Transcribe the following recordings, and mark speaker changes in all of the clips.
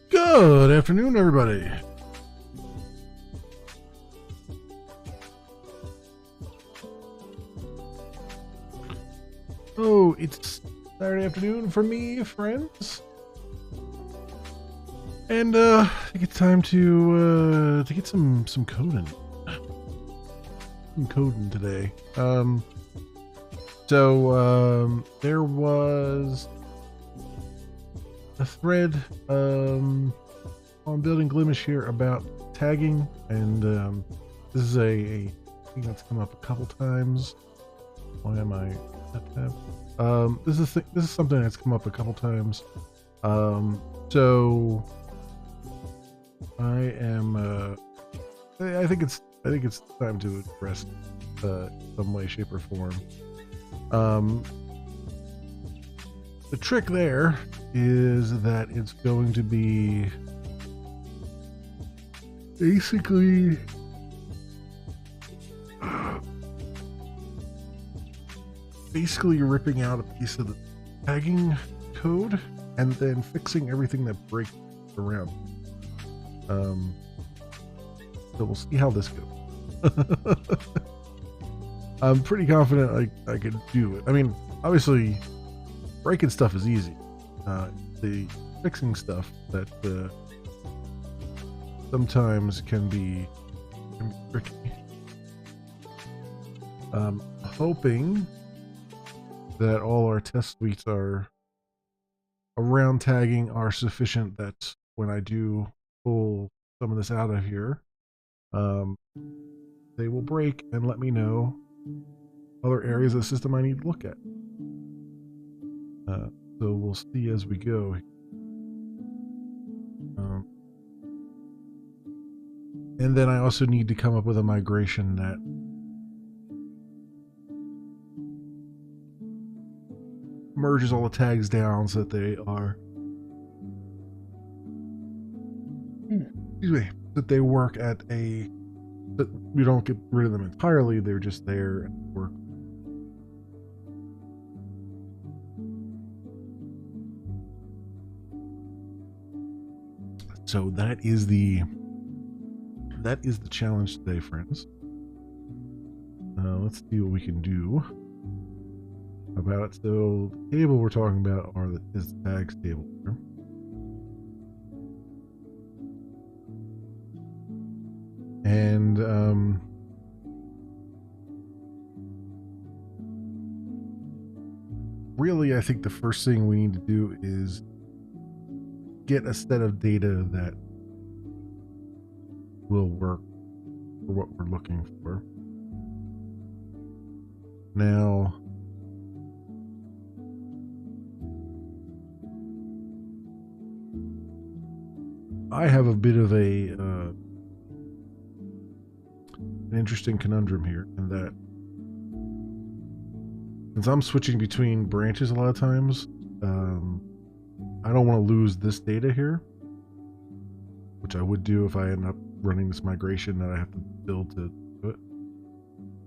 Speaker 1: Good afternoon, everybody. Oh, it's Saturday afternoon for me, friends. And I think it's time to get some coding. Some coding today. There was a thread on Building Glimish here about tagging, and this is a thing that's come up a couple times. Why am I at tab? This is something that's come up a couple times. So I am I think it's time to address some way, shape, or form. The trick there is that it's going to be basically ripping out a piece of the tagging code and then fixing everything that breaks around. So we'll see how this goes. I'm pretty confident I could do it. I mean, obviously breaking stuff is easy. The fixing stuff that sometimes can be tricky. Hoping that all our test suites are around tagging are sufficient that when I do pull some of this out of here, they will break and let me know other areas of the system I need to look at. So we'll see as we go. And then I also need to come up with a migration that merges all the tags down so that they are, excuse me, that they work at a, that we don't get rid of them entirely, they're just there and work. So that is the challenge today, friends. Let's see what we can do about it. So the table we're talking about is the tags table here. And really, I think the first thing we need to do is get a set of data that will work for what we're looking for. Now, I have a bit of an interesting conundrum here, in that since I'm switching between branches a lot of times, I don't want to lose this data here, which I would do if I end up running this migration that I have to build to do it.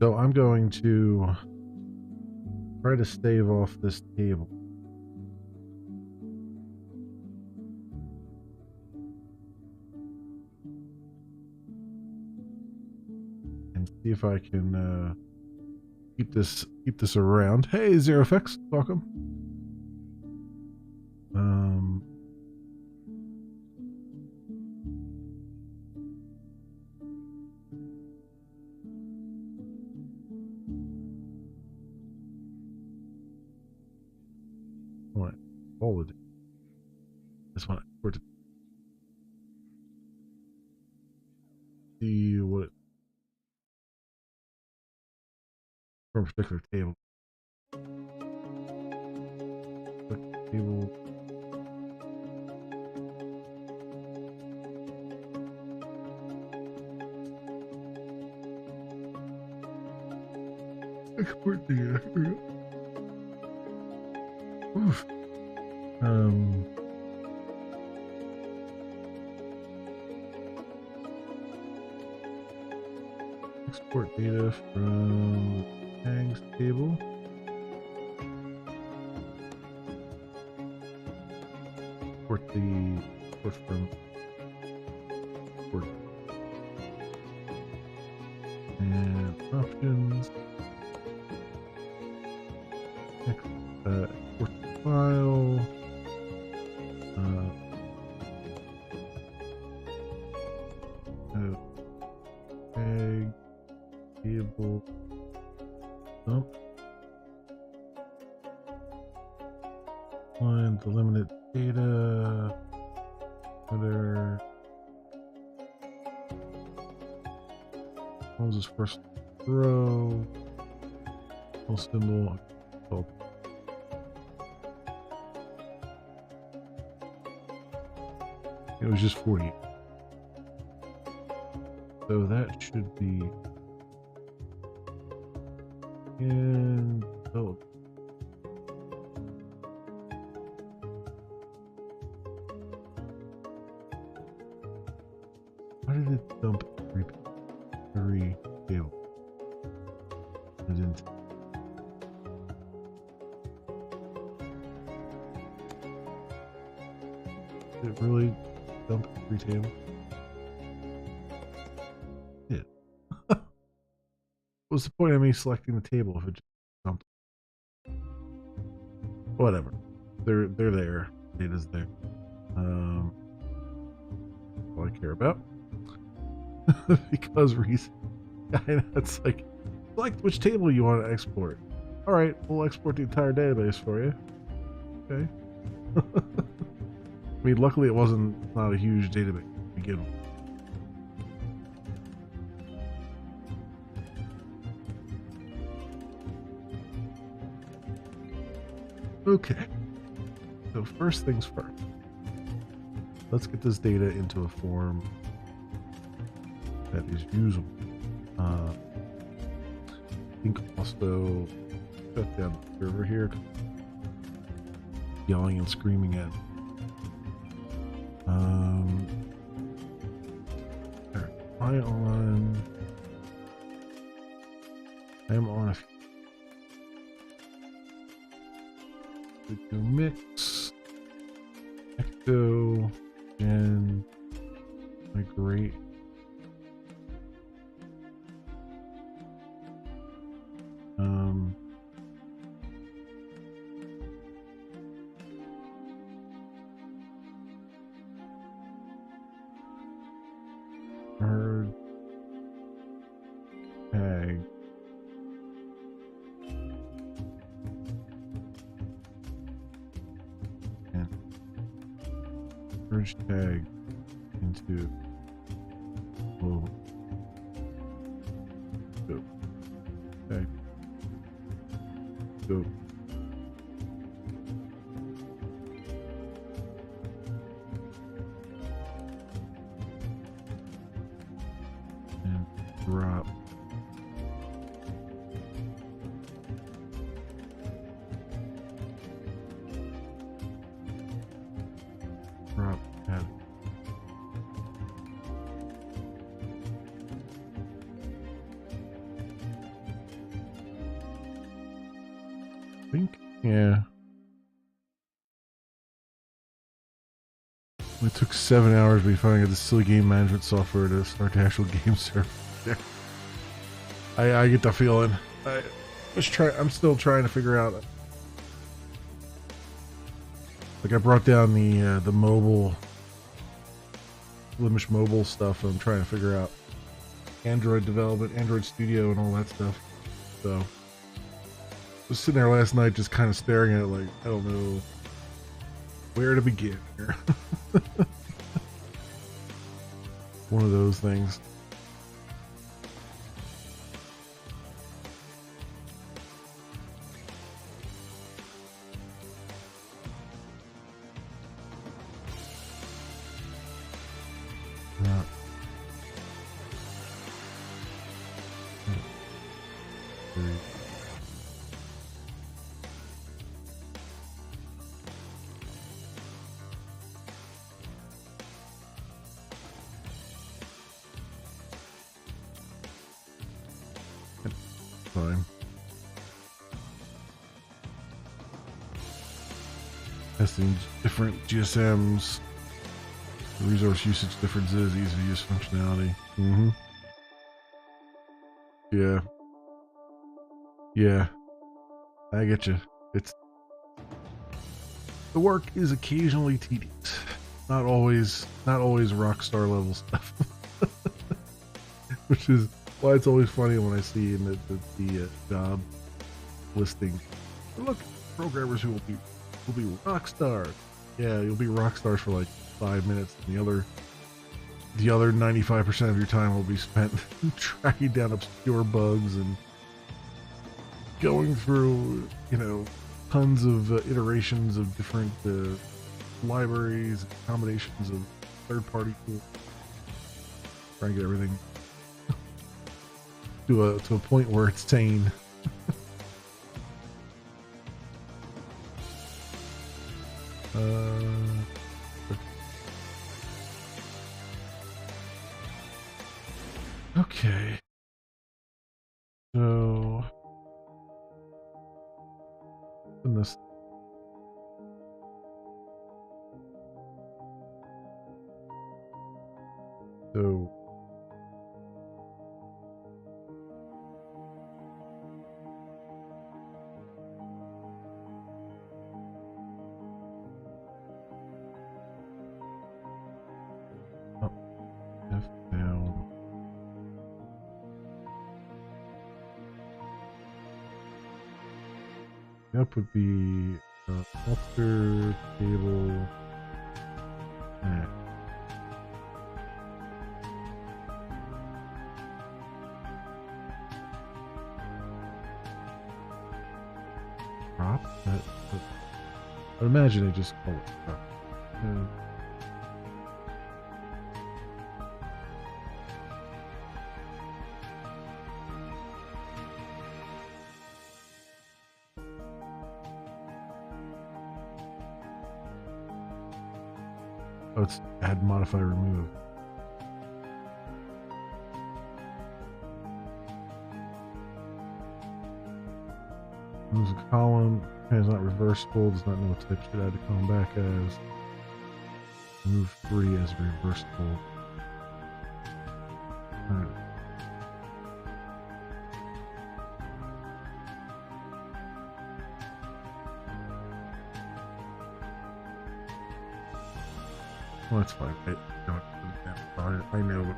Speaker 1: So I'm going to try to stave off this table. And see if I can keep this around. Hey, ZeroFX, welcome. All right, forward. This one for to see what for a particular table. Table. Export data. Oof. Export data from tags table. Export from export and options. Export file. Tag table. Dump. Find the limited data. Other. What was his first row? Full symbol. Oh. It was just 40. So that should be in develop. Why did it dump every table? It didn't. Did it really dump every table? Yeah. What's the point of me selecting the table if it just dumped? Whatever. They're there. Data's there. All I care about. Because reason. It's like, select which table you want to export. All right, we'll export the entire database for you. Okay. I mean, luckily it wasn't not a huge database to begin with. Okay. So first things first. Let's get this data into a form that is usable. I think also shut down the server here. Yelling and screaming at. I am on a video mix, echo, and migrate. Hard tag. And merge tag into global. Go. Tag. Go. And drop. Drop add. I think, yeah. It took 7 hours before I got the silly game management software to start the actual game server. Yeah. I get the feeling. I'm still trying to figure out. Like, I brought down the mobile, Flemish mobile stuff. I'm trying to figure out Android development, Android Studio, and all that stuff. So, I was sitting there last night just kind of staring at it like, I don't know where to begin here. One of those things. Fine. Testing different GSMs, resource usage differences, ease of use functionality. Mm-hmm. Yeah. Yeah. I get you. The work is occasionally tedious. Not always rock star level stuff. Which is why it's always funny when I see in the job listing, look, programmers who will be rock stars. Yeah, you'll be rock stars for like 5 minutes, and the other 95% of your time will be spent tracking down obscure bugs and going through, tons of iterations of different libraries, combinations of third-party tools, trying to get everything to a point where it's sane. Okay. So, in this. So, Up would be alter table. Prop? I imagine they just call it prop. Oh, it's add, modify, remove. Moves a column. Is not reversible. Does not know what type should add the column back as. Move 3 as reversible. Alright. Well, that's fine. I know.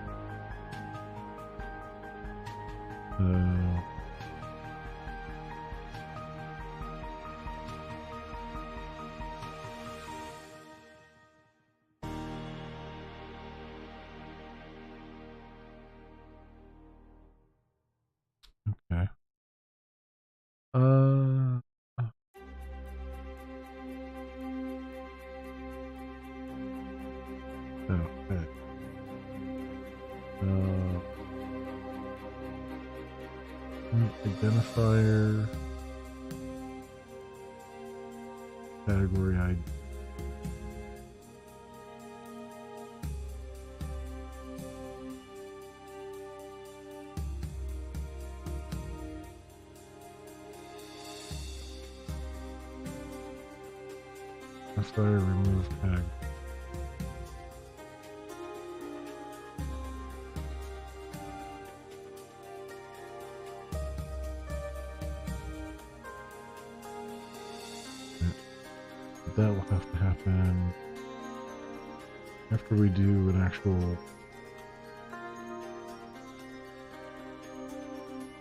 Speaker 1: Okay. Okay. Identifier. Category ID. After I remove tag. That will have to happen after we do an actual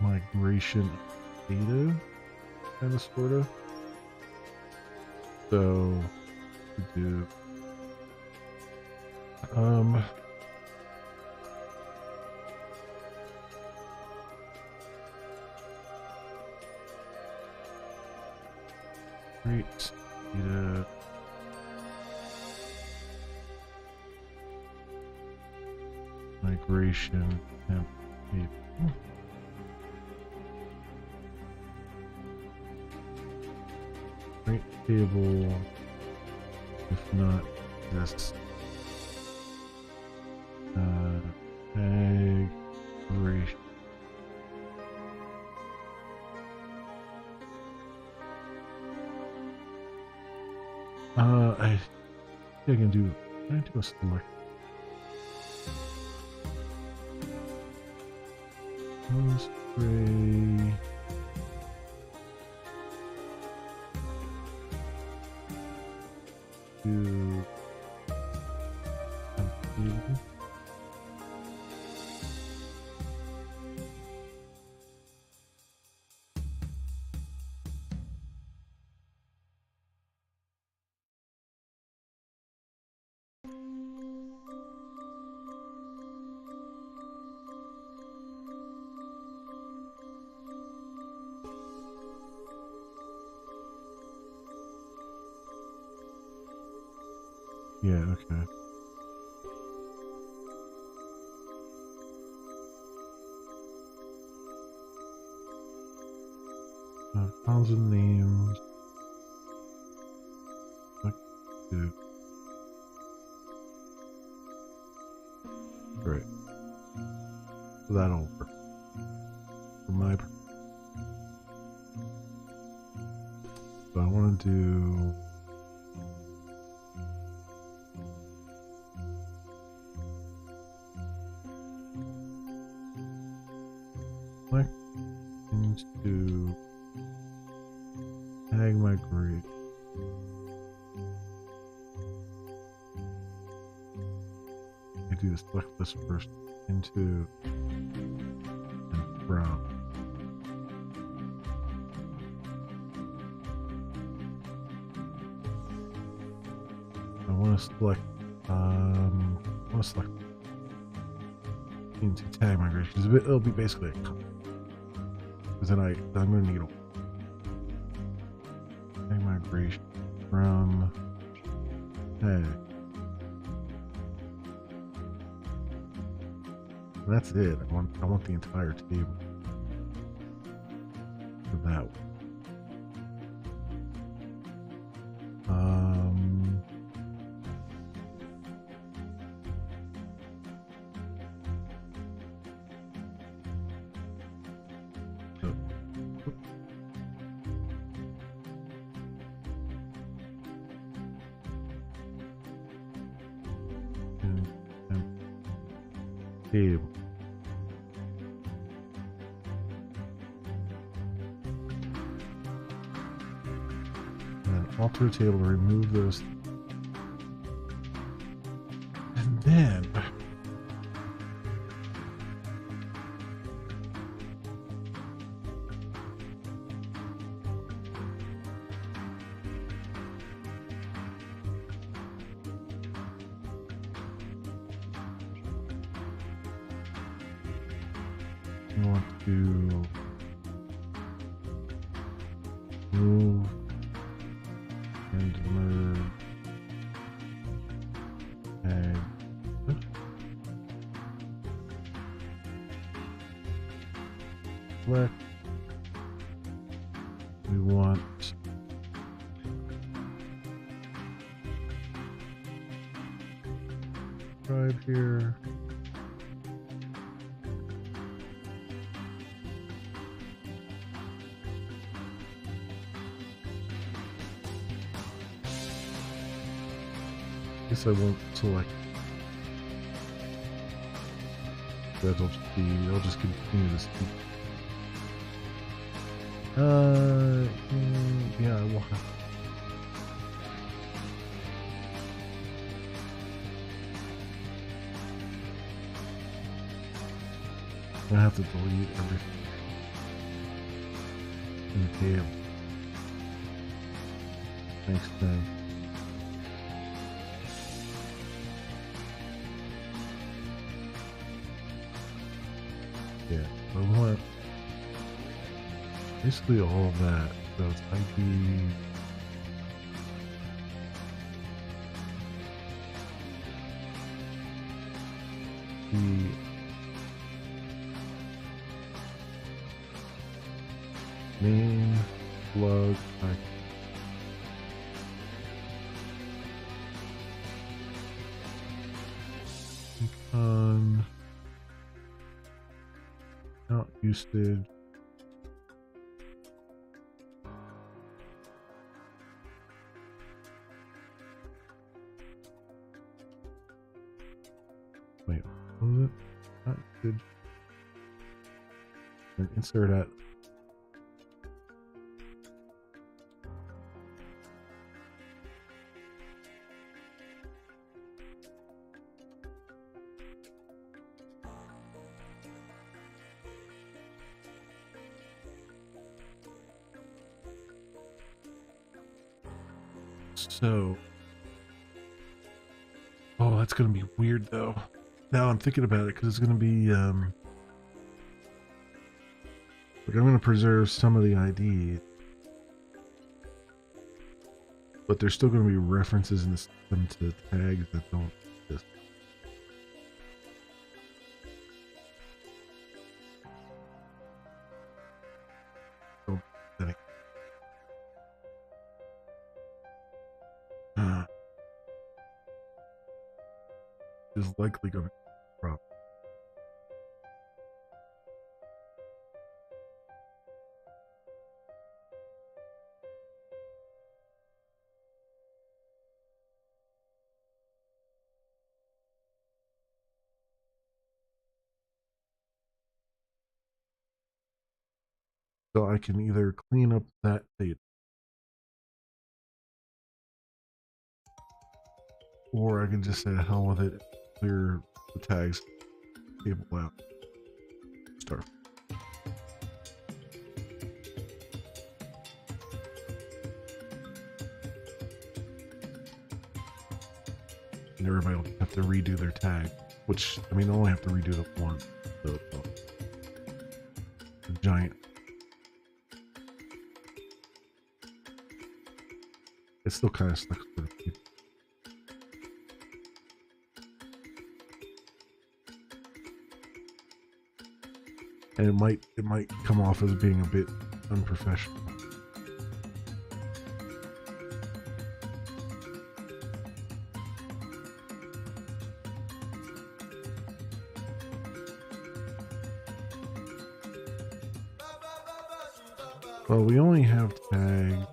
Speaker 1: migration data, kind of, sort of. So we do great data. Migration template. Right table, if not this migration. I think I can do a select. Spray. Do yeah, okay. Thousand names. Do. Great. So that'll work for my. So I want to do. Click into tag migrate. I do the select list first into and from. want to select into tag migration because it'll be basically a copy. Because then I'm going to need a tag migration from tag. And that's it. I want the entire table for that one. Table. And alter table to remove those. And then we want to move and merge tag. Select. We want drive here. Guess I won't select. That'll just be. I'll just continue this. Yeah, I will have. I have to delete everything in the table. Thanks, man. Yeah, I want basically all of that. So it's ID. The name, plug, icon, account usage. Wait, what was it? Not good. And insert at. So, oh, that's gonna be weird though. Now I'm thinking about it because it's gonna be like I'm gonna preserve some of the ID, but there's still gonna be references in the system to tags that don't exist. Is likely going to be a problem. So I can either clean up that data, or I can just say hell with it, clear the tags table out. Start. and everybody will have to redo their tag. Which, I mean, they'll only have to redo it once. So, the giant. It still kind of sucks for people. And it might come off as being a bit unprofessional. Well, we only have tags.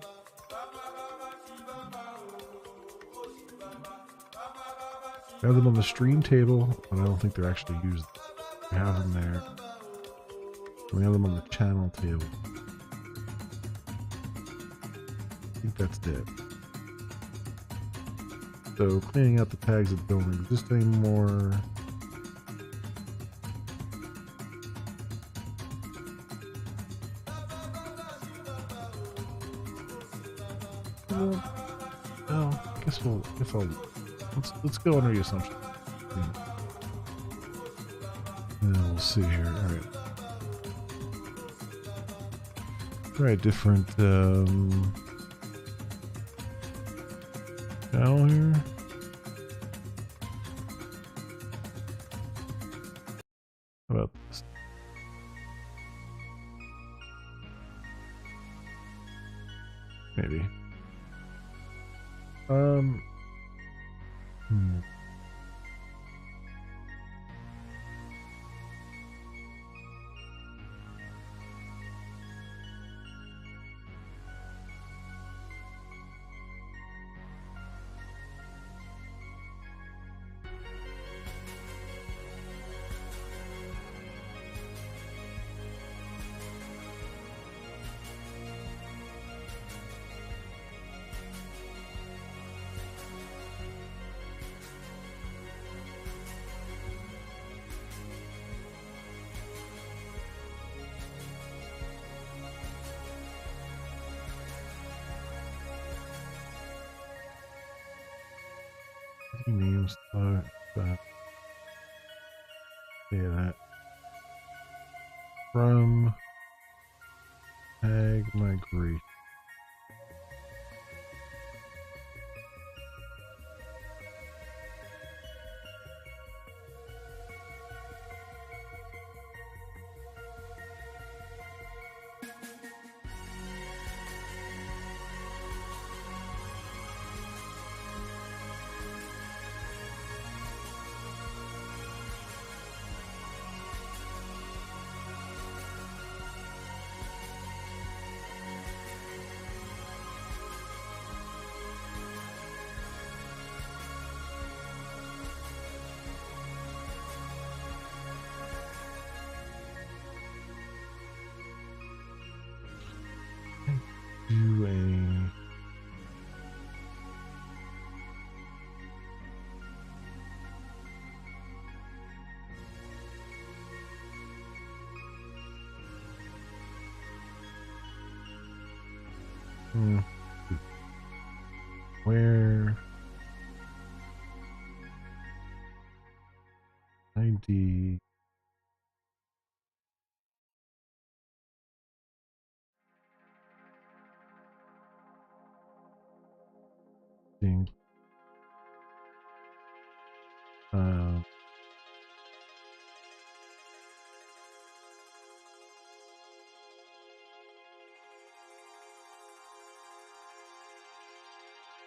Speaker 1: I have them on the stream table, but I don't think they're actually used. We have them there. We have them on the channel table. I think that's it. So cleaning out the tags that don't exist anymore. Well, I guess let's go under the assumption. And then we'll see here. All right, different channel here. How about this? Maybe. Names that that from tag migration. Do a where ID thing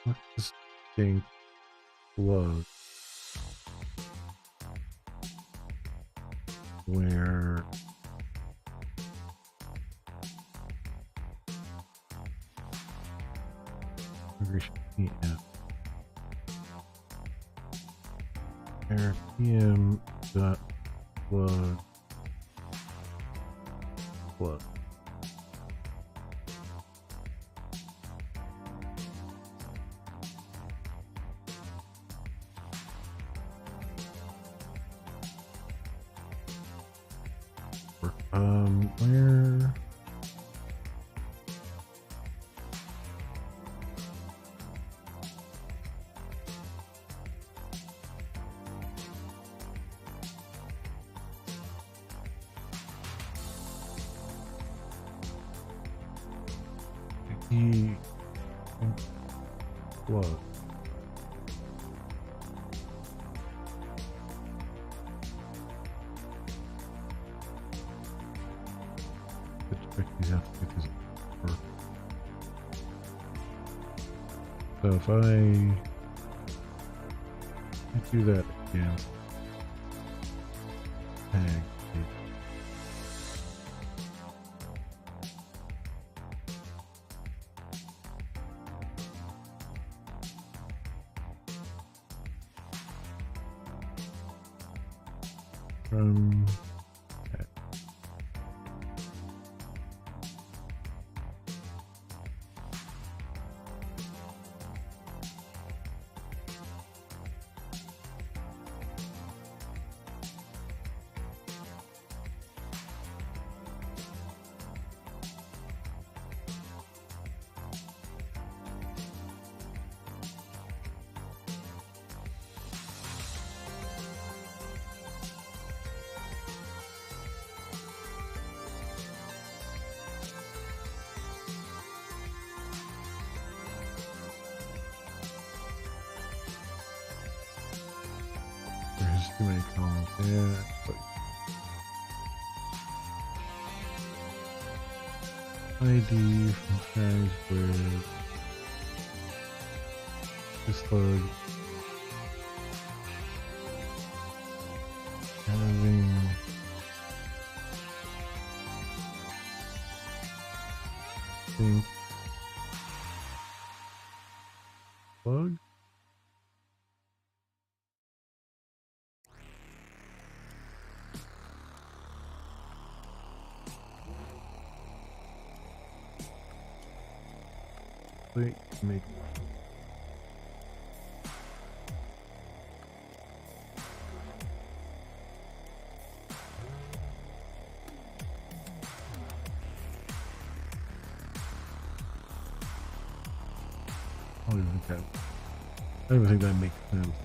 Speaker 1: what this thing was where PM where PM dot plug plug. Where the plug. These have to get these first. So if I do that again, tag. From there's too many columns there. ID from tags with this plug having sync plug. Make I don't even think that makes sense.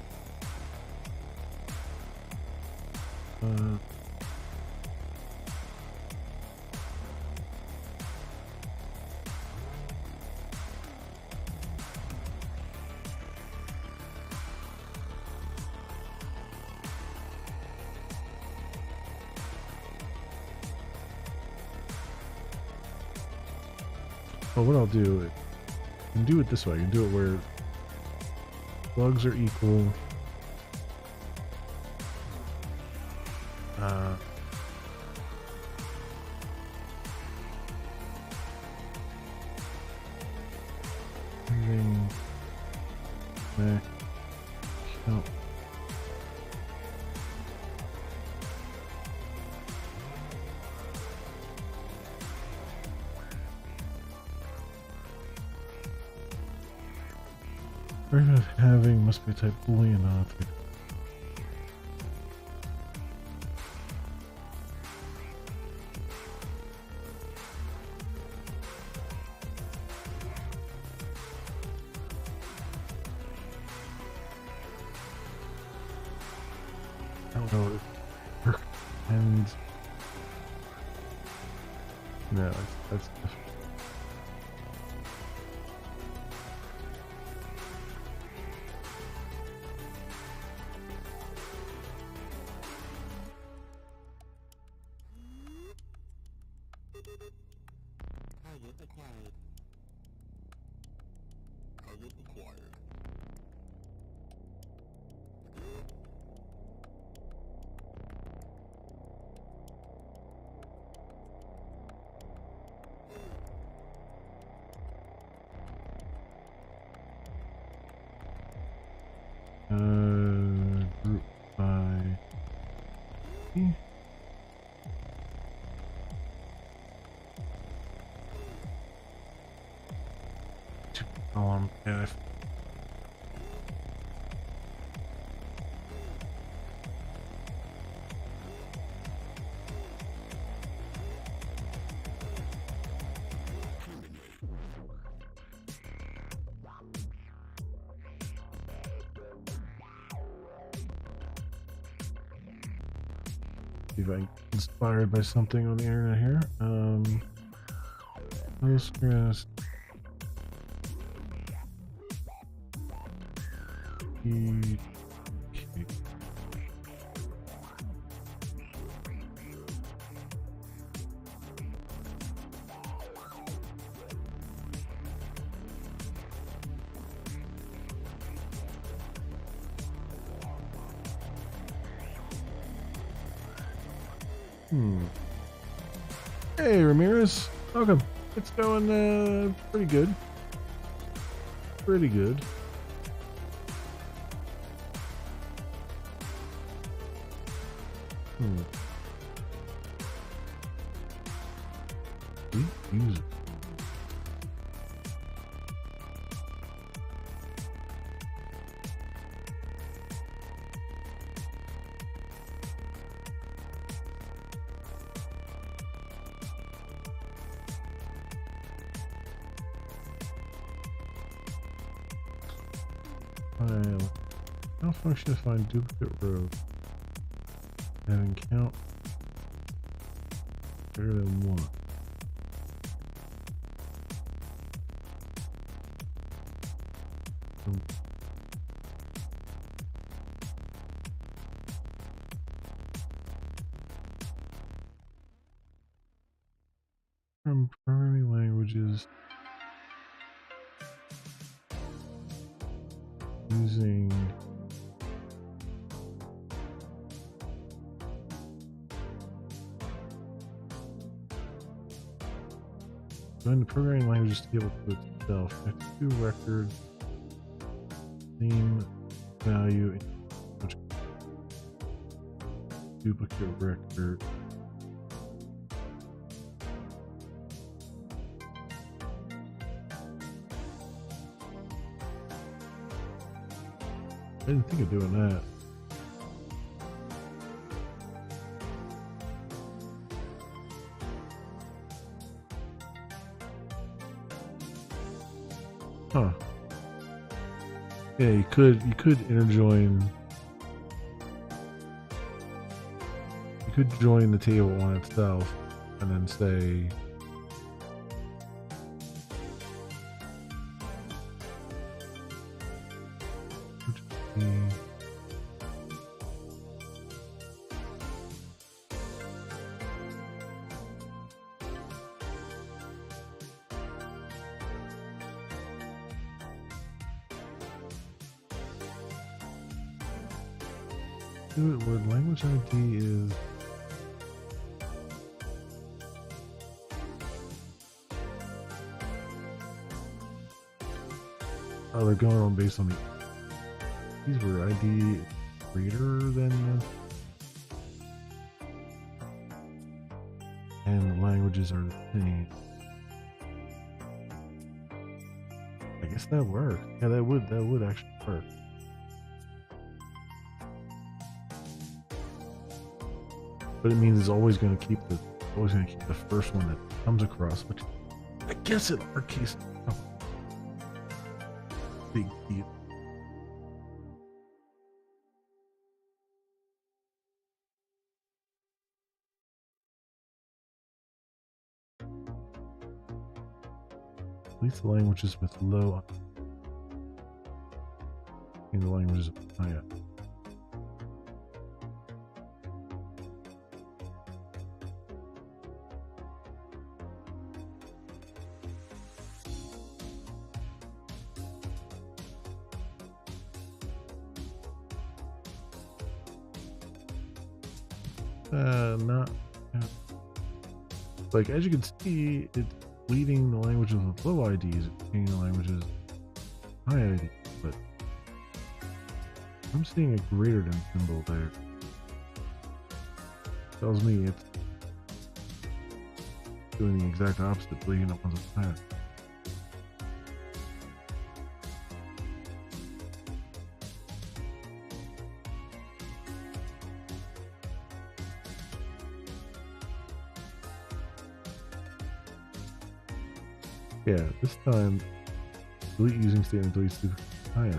Speaker 1: Well, what I'll do, I can do it this way. I can do it where plugs are equal. Count. Variable of having must be type boolean object. I don't know if and no, that's
Speaker 2: Target acquired. Target acquired.
Speaker 1: group by column F. See if I'm inspired by something on the internet here. Postgres Okay. Hey, Ramirez. Welcome. It's going pretty good. Pretty good. Sweet music. Malfunction to find duplicate row. Having count greater than 1. From programming languages using join the programming languages table to itself. X2 record name value duplicate record. I didn't think of doing that. Huh. Yeah, you could interjoin. You could join the table on itself and then say do it where language ID is they're going on based on these were ID greater than and the languages are the same. I guess that works. Yeah, that would actually work. But it means it's always going to keep the first one that comes across, which I guess in our case, oh, big deal. At least the languages with low in the languages with high. Not like as you can see, it's leading the languages with low IDs, it's leading the languages with high IDs, but I'm seeing a greater than symbol there. Tells me it's doing the exact opposite, leading up ones with high. Yeah, this time, delete using statement deletes the high ID.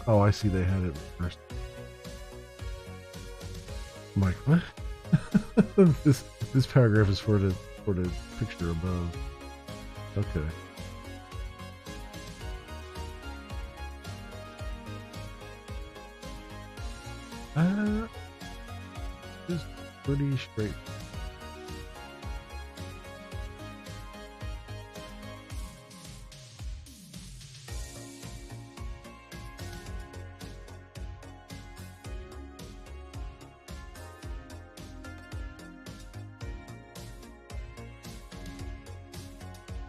Speaker 1: Oh, I see they had it first. I'm like, what? this this paragraph is for the picture above. Okay. It's pretty straight.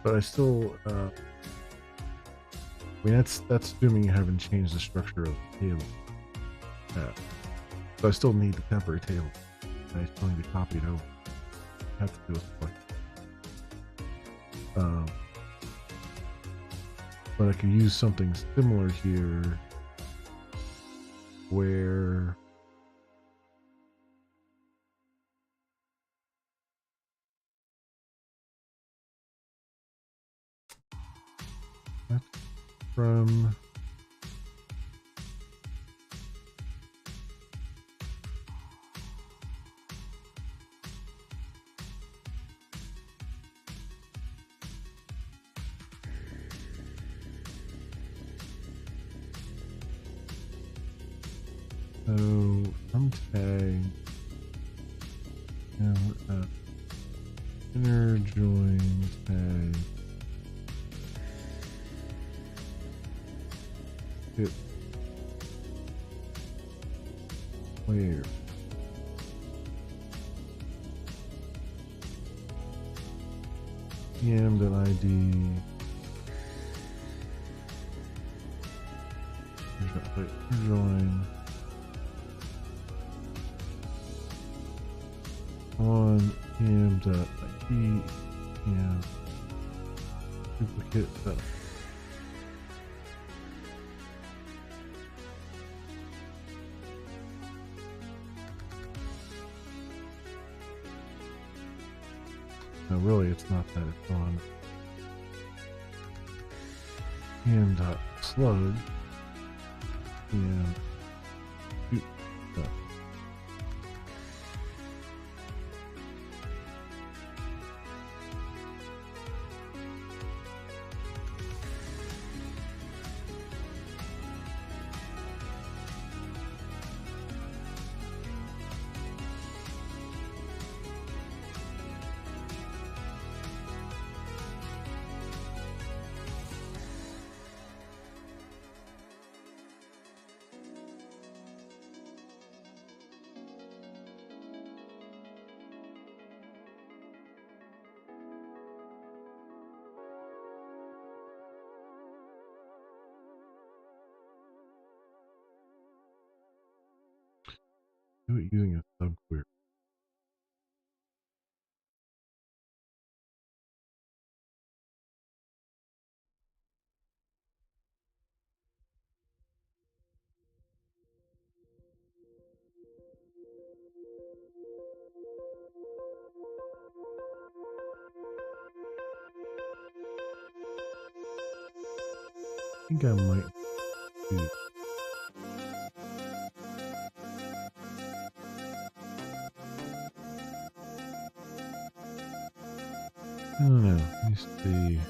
Speaker 1: But I still, I mean, that's assuming you haven't changed the structure of the table. So I still need the temporary table. I still need to copy it over. I have to do it twice. But I could use something similar here, where that's from. So from tag, inner join tag, hit where pm.id join on pm.id and duplicate that. No, really, it's not that. It's on pm.slug and do it using a subquery. I think I might do. I don't know. Let me see.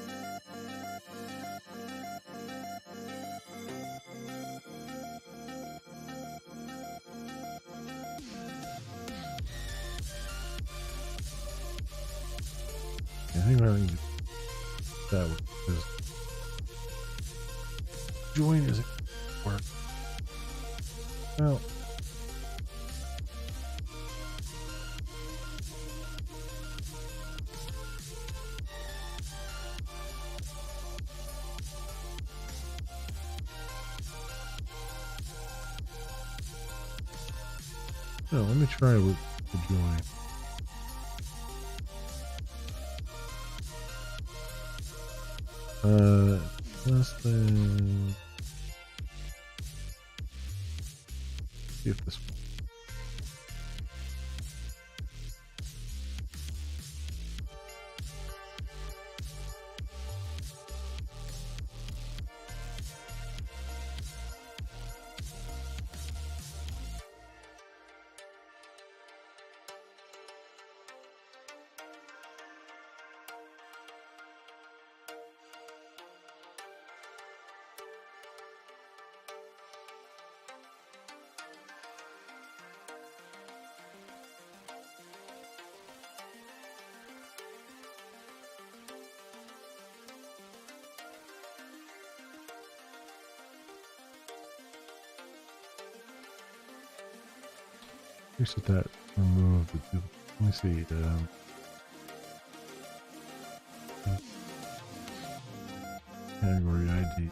Speaker 1: I think we're going to do that one because join isn't work. Well, no, let me try with the join. Less than. See if this one. reset that. Remove the let me see. Category ID.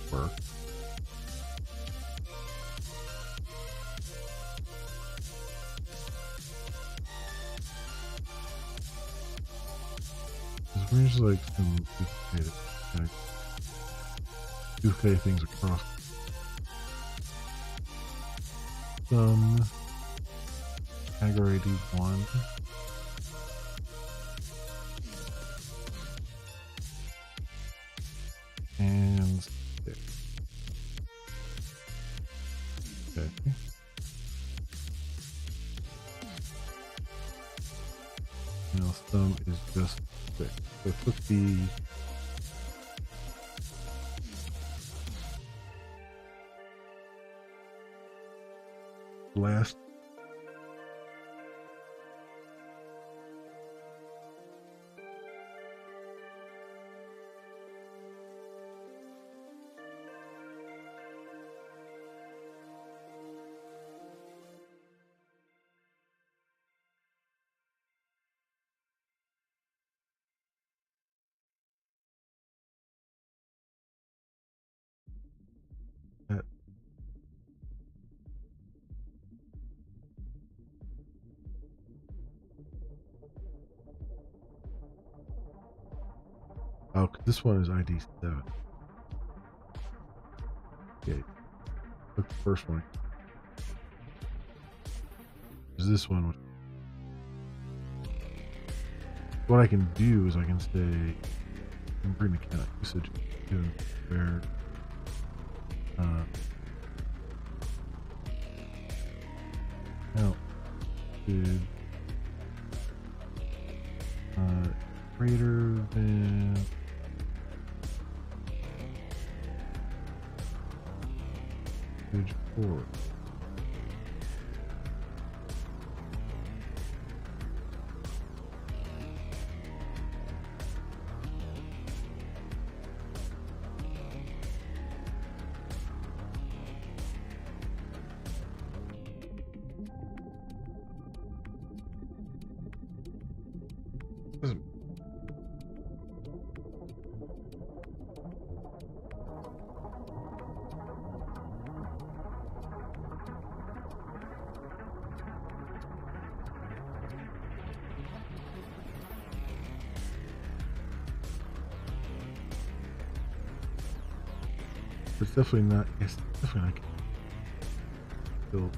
Speaker 1: Work. There's like some duplicate things across some category ID 1. And 6. Okay. Now thumb is just 6. So click the last that oh, this one is ID 7. Okay. Look, the first one. Is this one? What I can do is I can say, bring the account usage to where now is greater than page 4. It's definitely not. It's definitely not. Still.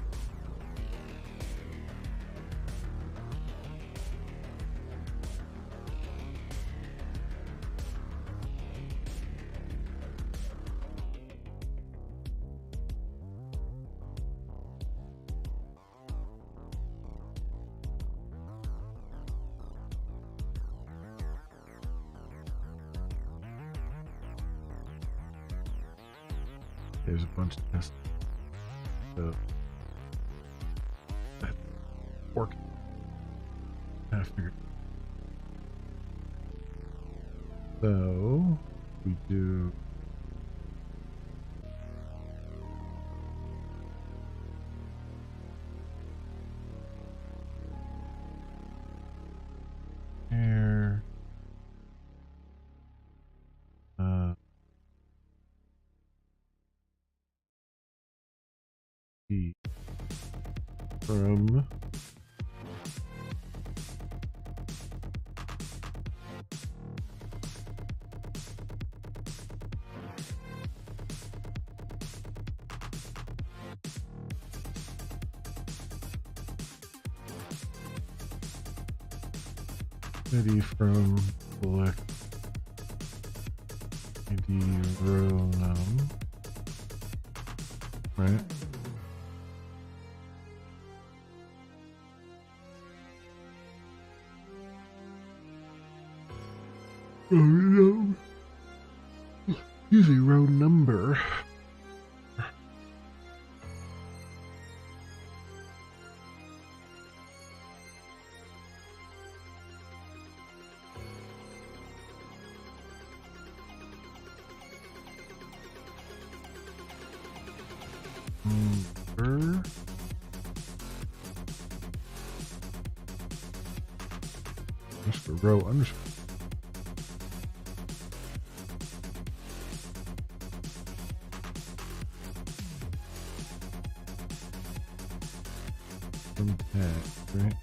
Speaker 1: There's a bunch of tests. So that's working. I figured. So we do here. From ID from select ID row num, right? no. Usually row number. Number. Underscore row underscore. Right?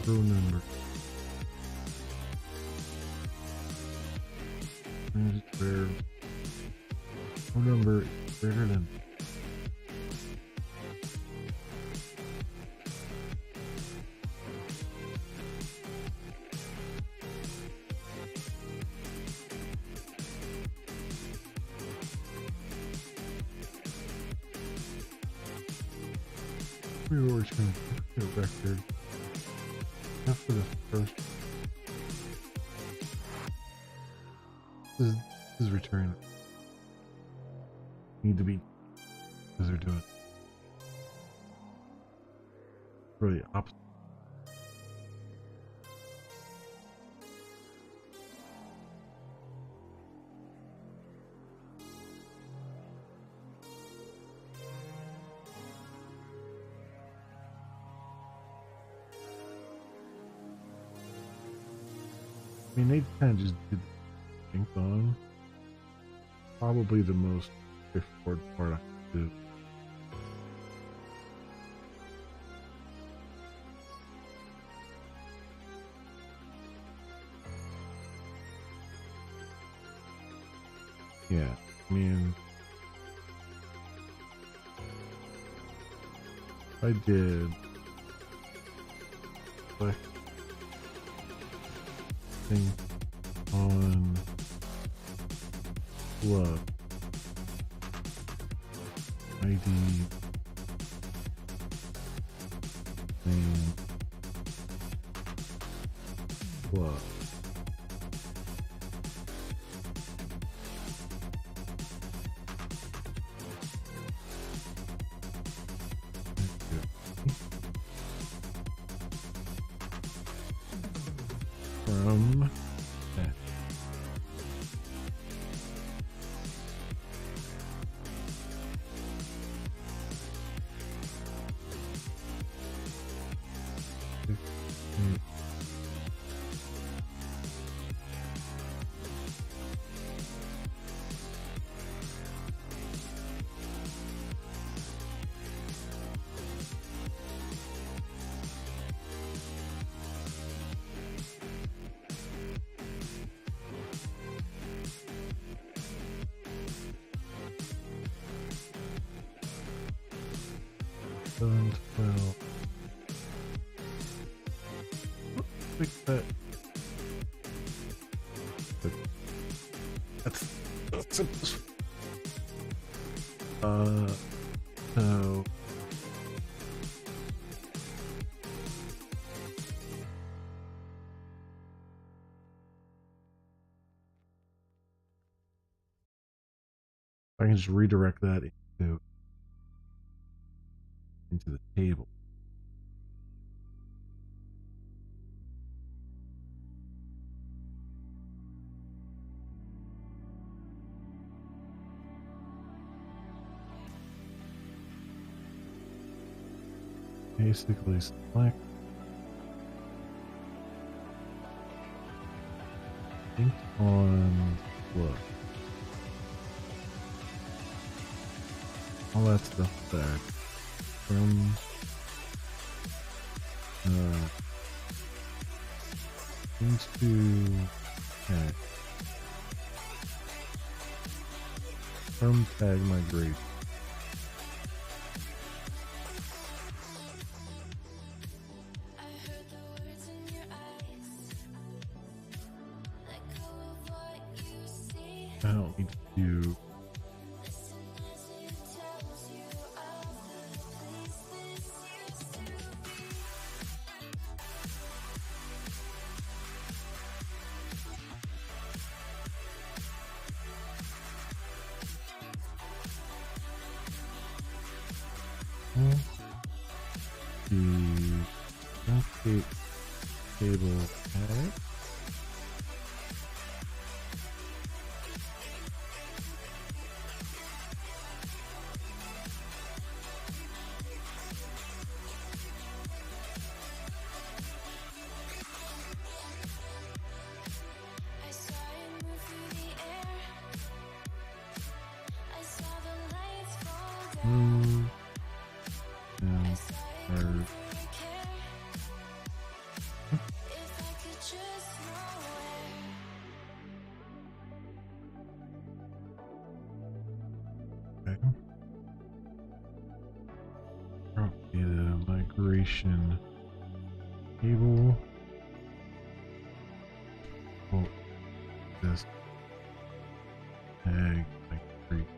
Speaker 1: Row number. Where row number is greater than. We were always going to get a record after the first. This is return. Need to be because they're doing really opposite. I mean, they kind of just did the thing on. Probably the most straightforward part I could do. Yeah, I mean, I did click thing on love ID and love. From that. And well, fix that. But that's so. So. I can just redirect that into the table. Basically select think on look. All that stuff there. From into tag. From tag migrate. I don't need to do. The update table tag. Data migration table. Oh, this tag migrate.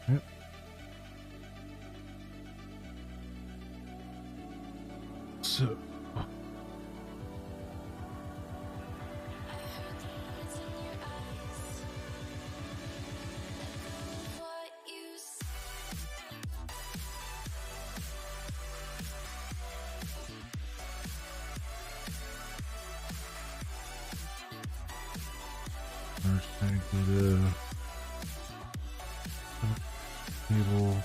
Speaker 1: Yep. So first tag data table.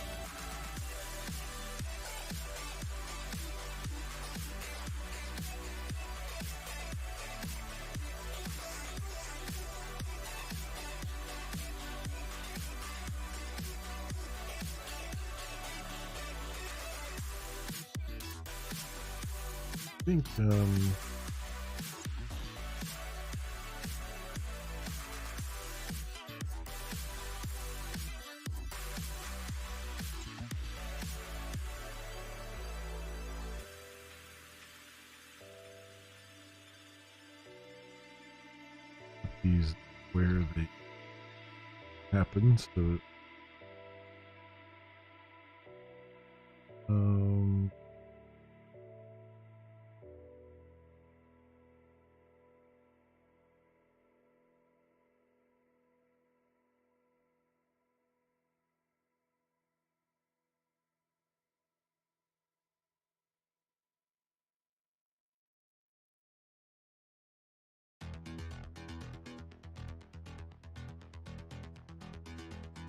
Speaker 1: I think these where they happen, so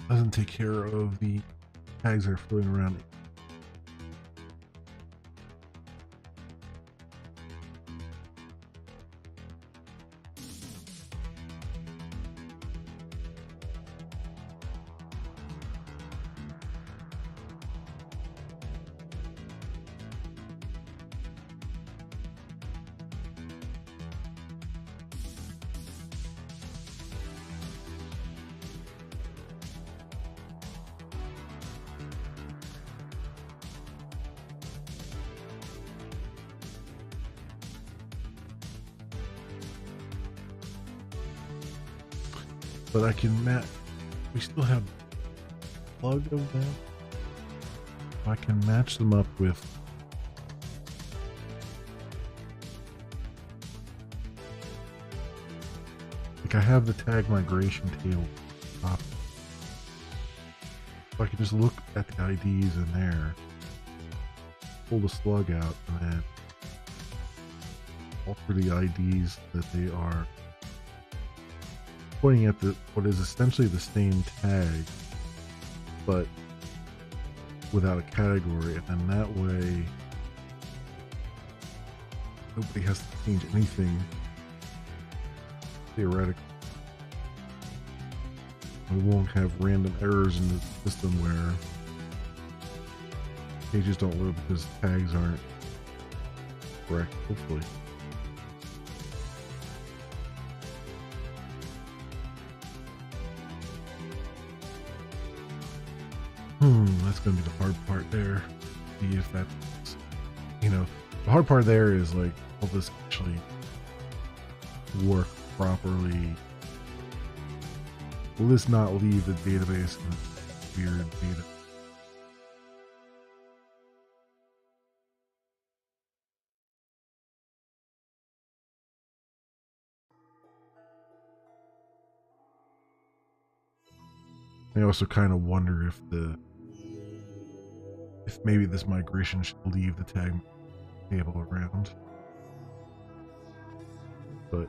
Speaker 1: doesn't take care of the tags that are floating around. But I can match. We still have plug of that. I can match them up with. Like I have the tag migration table up. So I can just look at the IDs in there, pull the slug out, and then alter the IDs that they are pointing at what is essentially the same tag, but without a category, and then that way nobody has to change anything theoretically, we won't have random errors in the system where pages don't load because tags aren't correct, hopefully. That's going to be the hard part there. See if that's, the hard part there is like, will this actually work properly? Will this not leave the database in weird data? I also kind of wonder if maybe this migration should leave the tag table around. But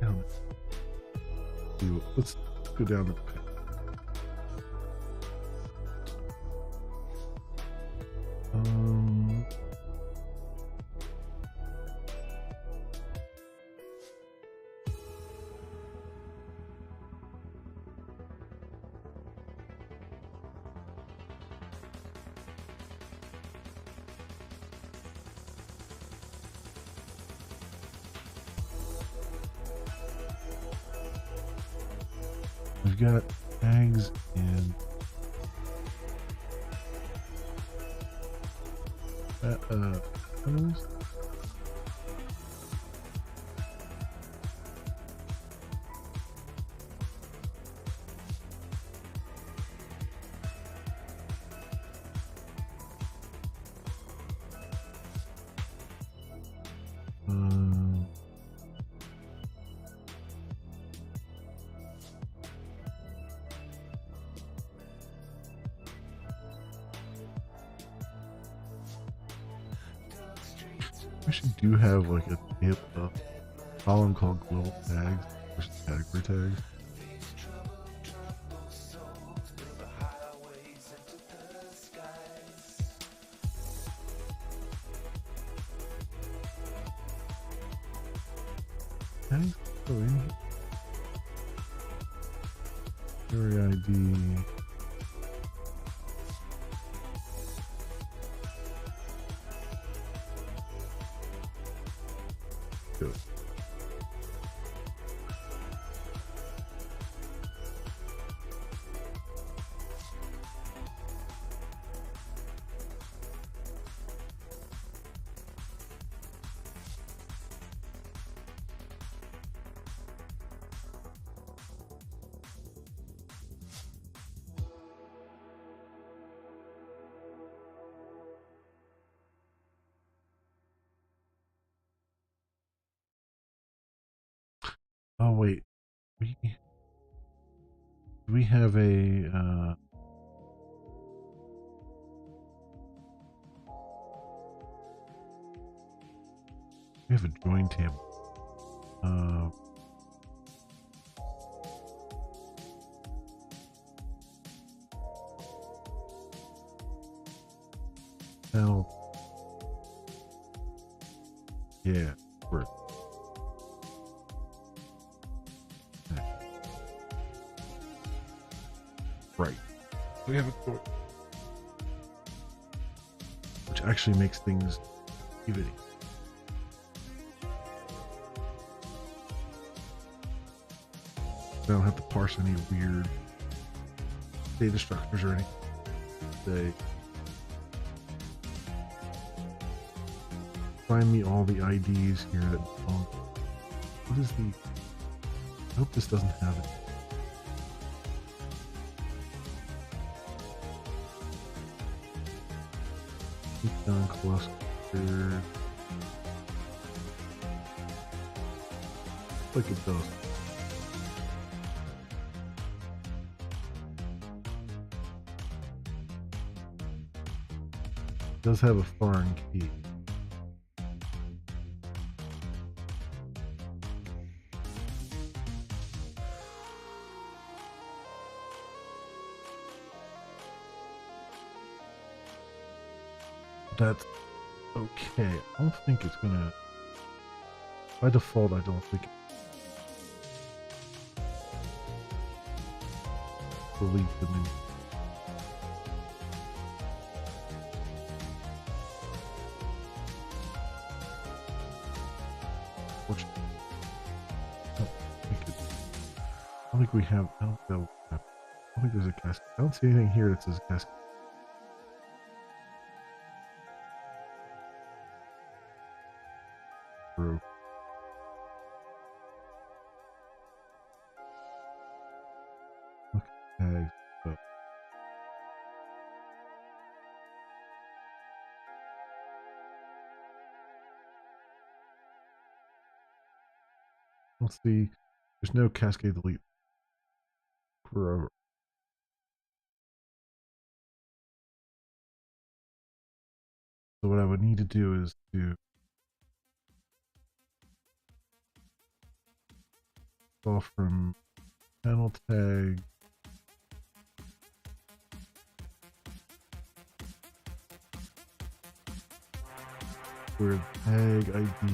Speaker 1: I don't know. Let's go down to the pit. We've got tags and photos. We should do have like a column called global tags versus category tags. Tags? Oh, yeah. Category ID. Good. Oh wait, we have a we have a join table. Now, yeah, we're right. We have a door, which actually makes things easy. I don't have to parse any weird data structures or anything. They find me all the IDs here that belong. What is the? I hope this doesn't have it. Down cluster. Like it does. It does have a foreign key. That's okay. I don't think it's gonna. By default, I don't think it delete the new. Fortunately, I don't think we have. I don't know. I don't think there's a cascade. I don't see anything here that says cascade. Through. Okay, so let's see. There's no cascade delete for. So what I would need to do is to go from panel tag where tag ID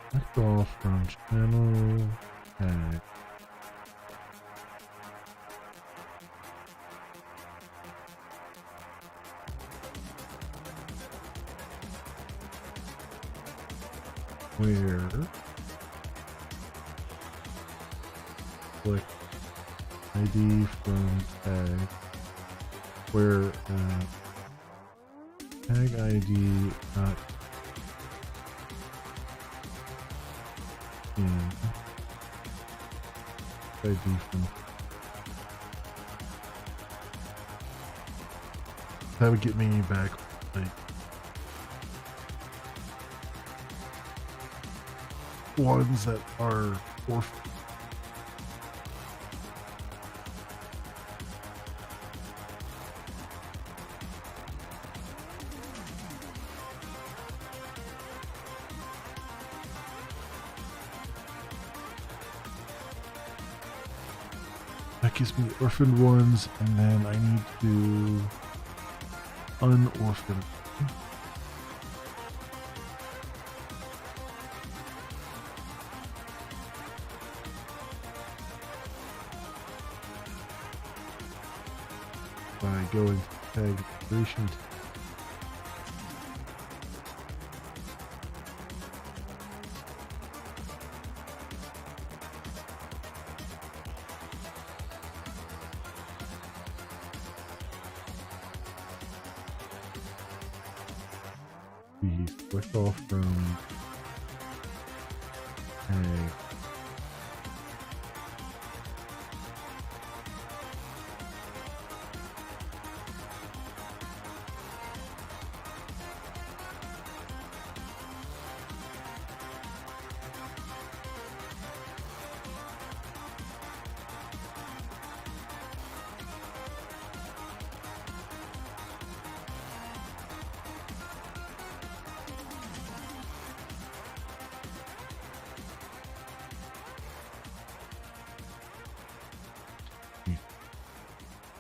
Speaker 1: select all from channel tag. Where click ID from tag where tag ID dot in ID from that would get me back like ones that are orphan. That gives me orphaned ones, and then I need to unorphan. By going to tag creation. We switch off from tag.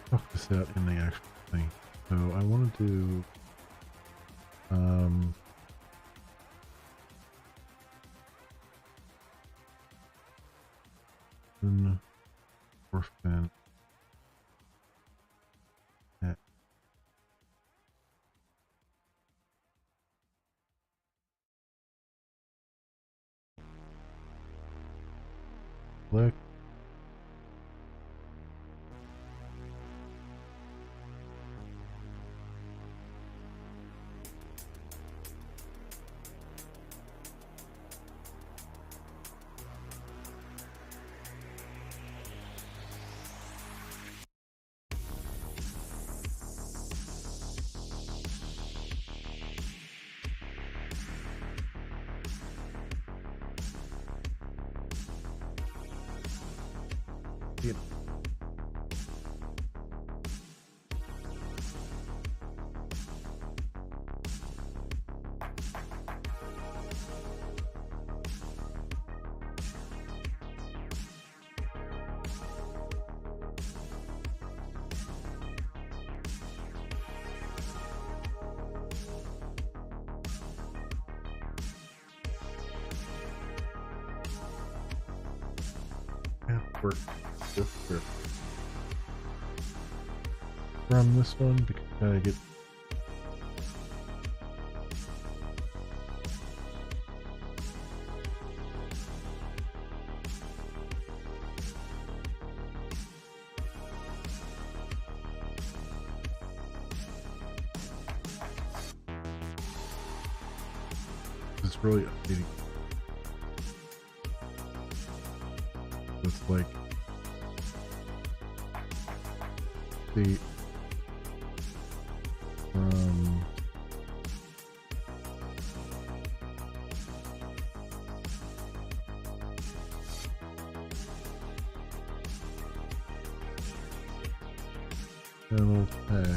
Speaker 1: Talk this out in the actual thing. So I want to do an orphan at select work from this one because I get it's really updating. It's like the channel tag.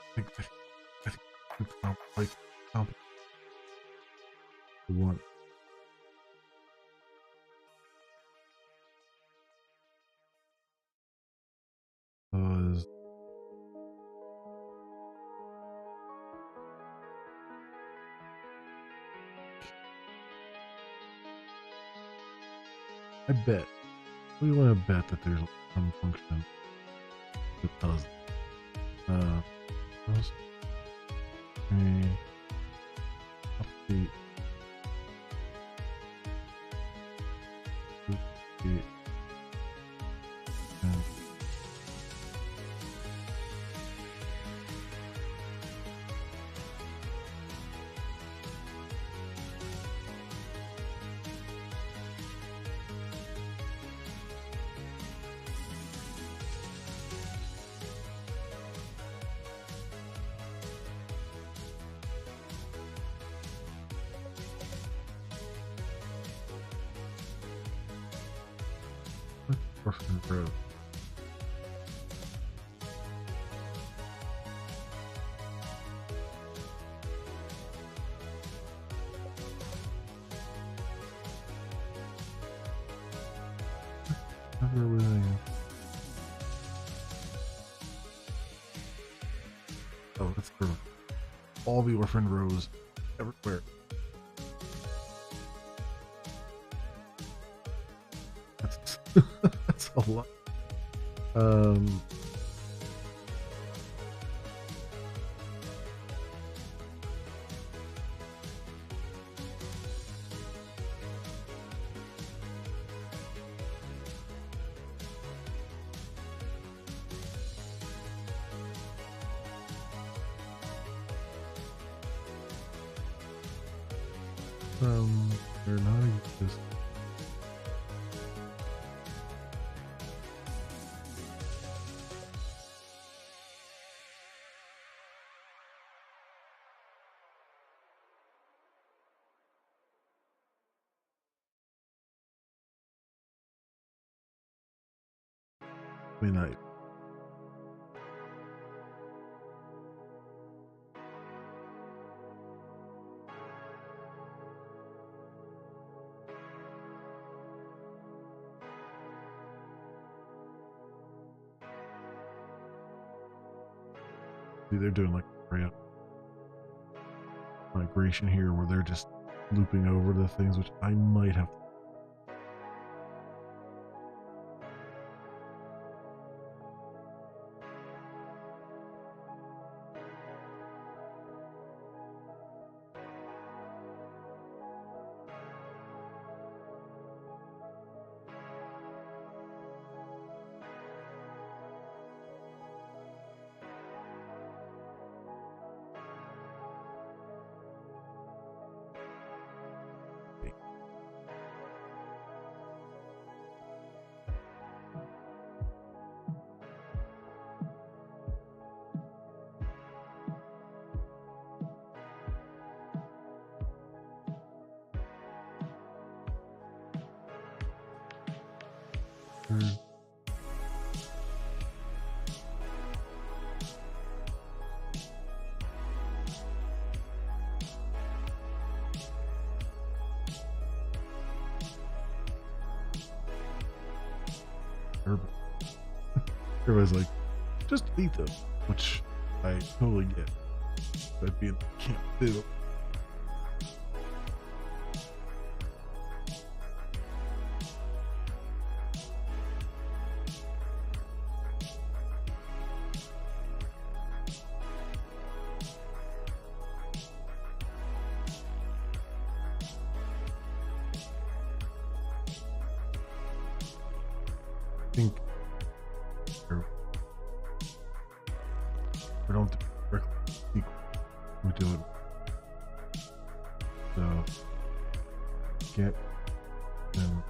Speaker 1: I think it's like the one. Was I bet we want to bet that there's some function that does those update and Orphan Road. Never really. Oh, that's for all the orphan rows everywhere. That's that's a lot. They're not exist. I mean, see, they're doing like a migration here where they're just looping over the things which I might have. urban. Everybody's like, just eat them, which I totally get. That'd be a camp too. I think we don't directly sequel. We do it. So get them.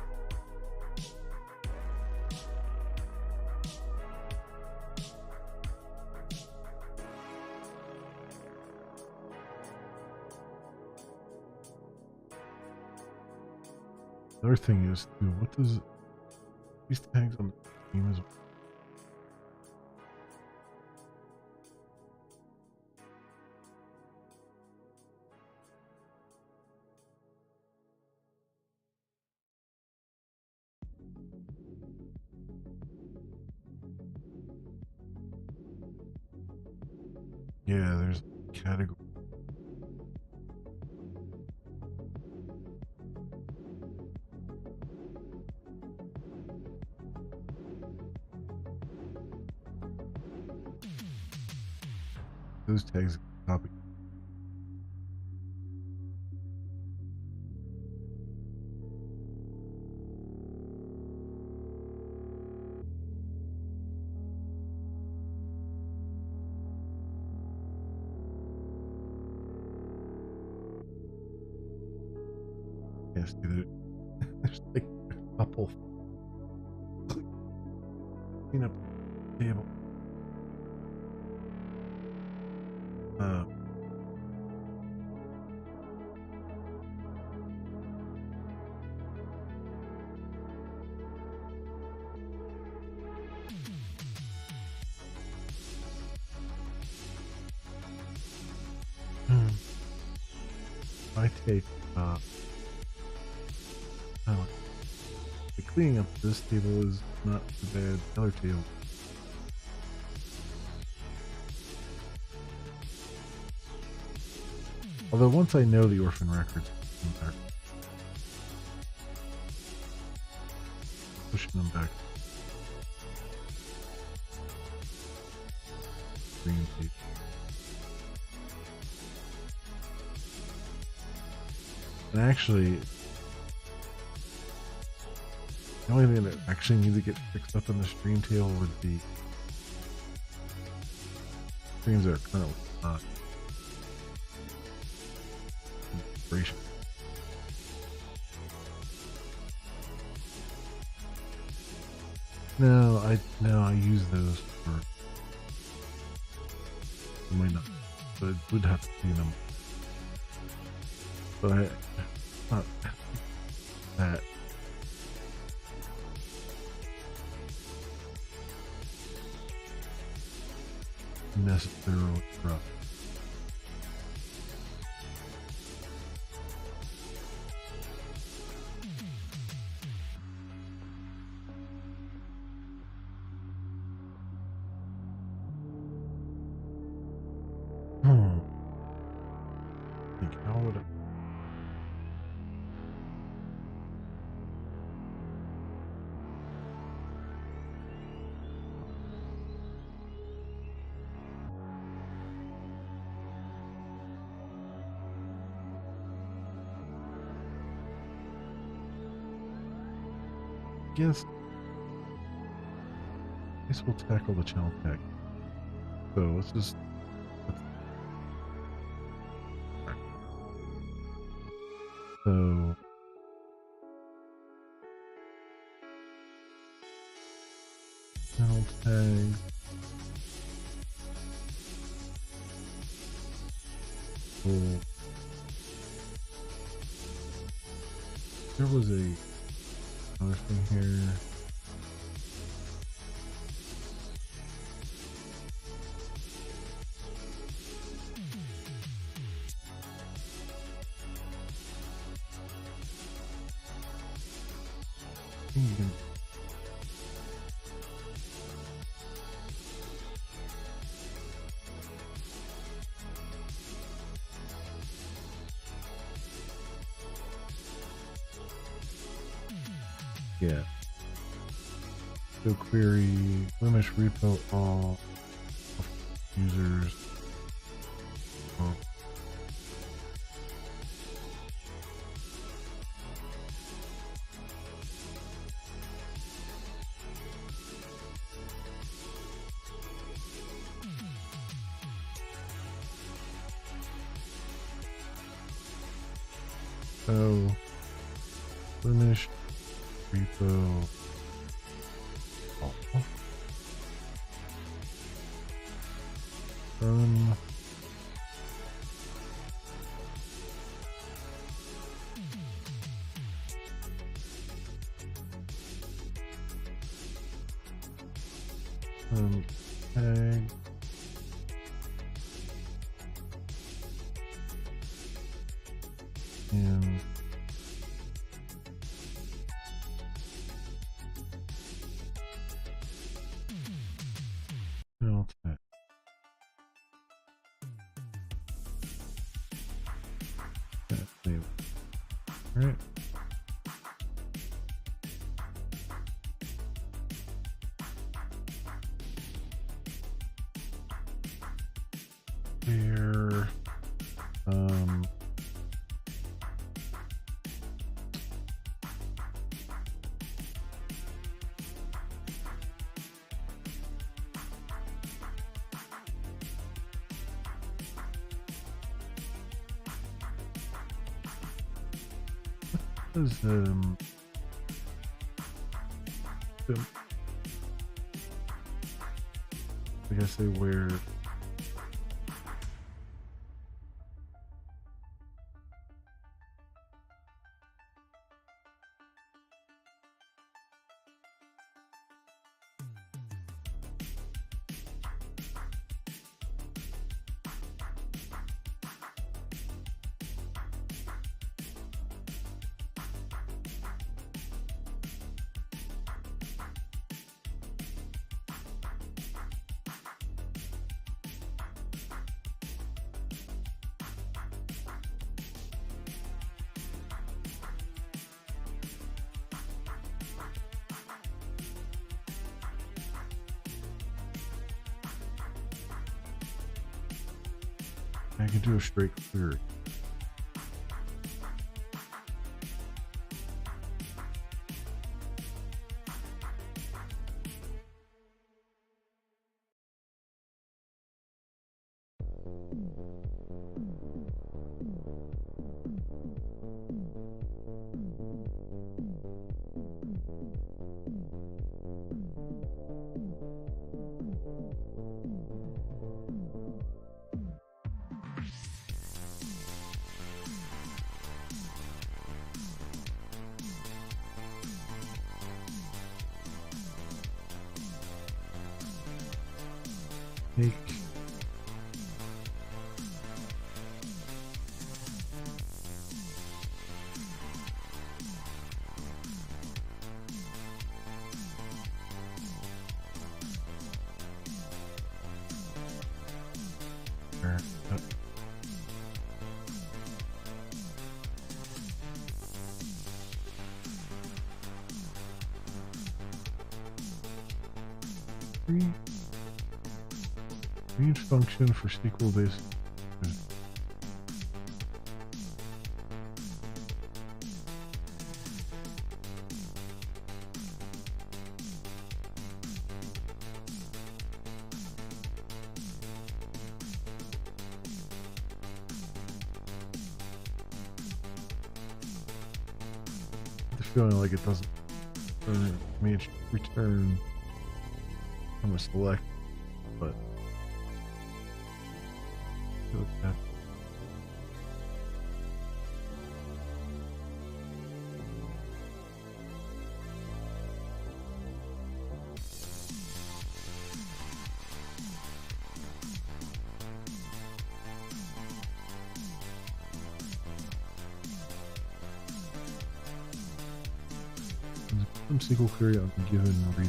Speaker 1: The other thing is too, what does these tags on the team is. Yeah, there's a category. Those tags copy. Yes, dude. There's like a couple. Clean up the table. My take, the cleaning up this table is not too bad. The other table. Although once I know the orphan records, pushing them back. Green tape. And actually, the only thing that actually needs to get fixed up in the stream table would be streams that are currently not integration. No, I use those for. I might not, but I would have to clean them. But not that. Necessarily rough. Think how would I? Guess we'll tackle the channel tag. So let's just so channel tag. Well, there was another thing here. Yeah. So query Glimesh repo all users. Oh. So Glimesh repo all from tag and fill tag. All right. Here, is I guess they wear I can do a straight query. Take range function for SQL based. The feeling like it doesn't return from a select, but okay. Some SQL query on a given read.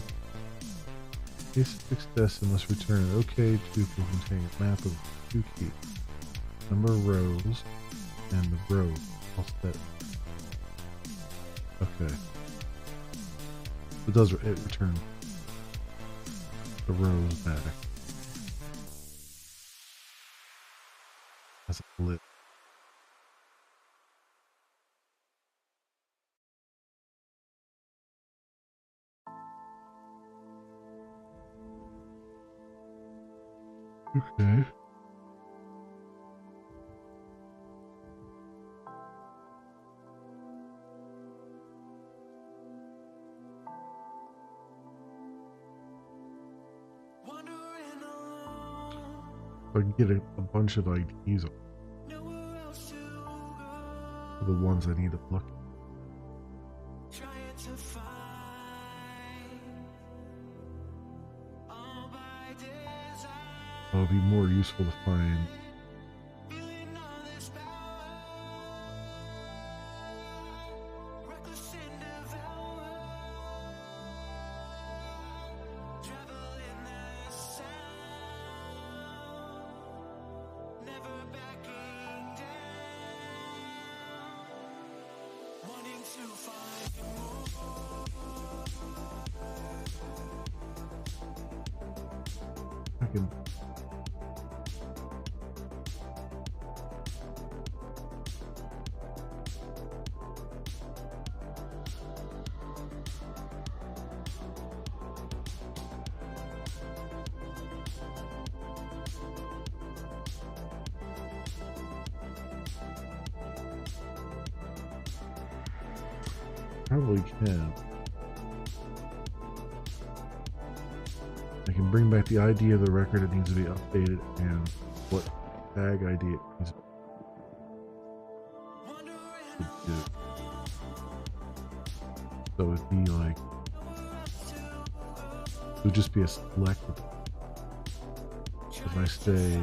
Speaker 1: Case success and must return an OK to contain a map of two keys, number of rows, and the row all set. Okay. It does. It returns the rows back as a lip. Okay. I can get a bunch of IDs on the ones I need to look. It would be more useful to find I can probably can. I can bring back the ID of the record that needs to be updated and what tag ID it needs to do. So it'd be like, it would just be a select. If I say,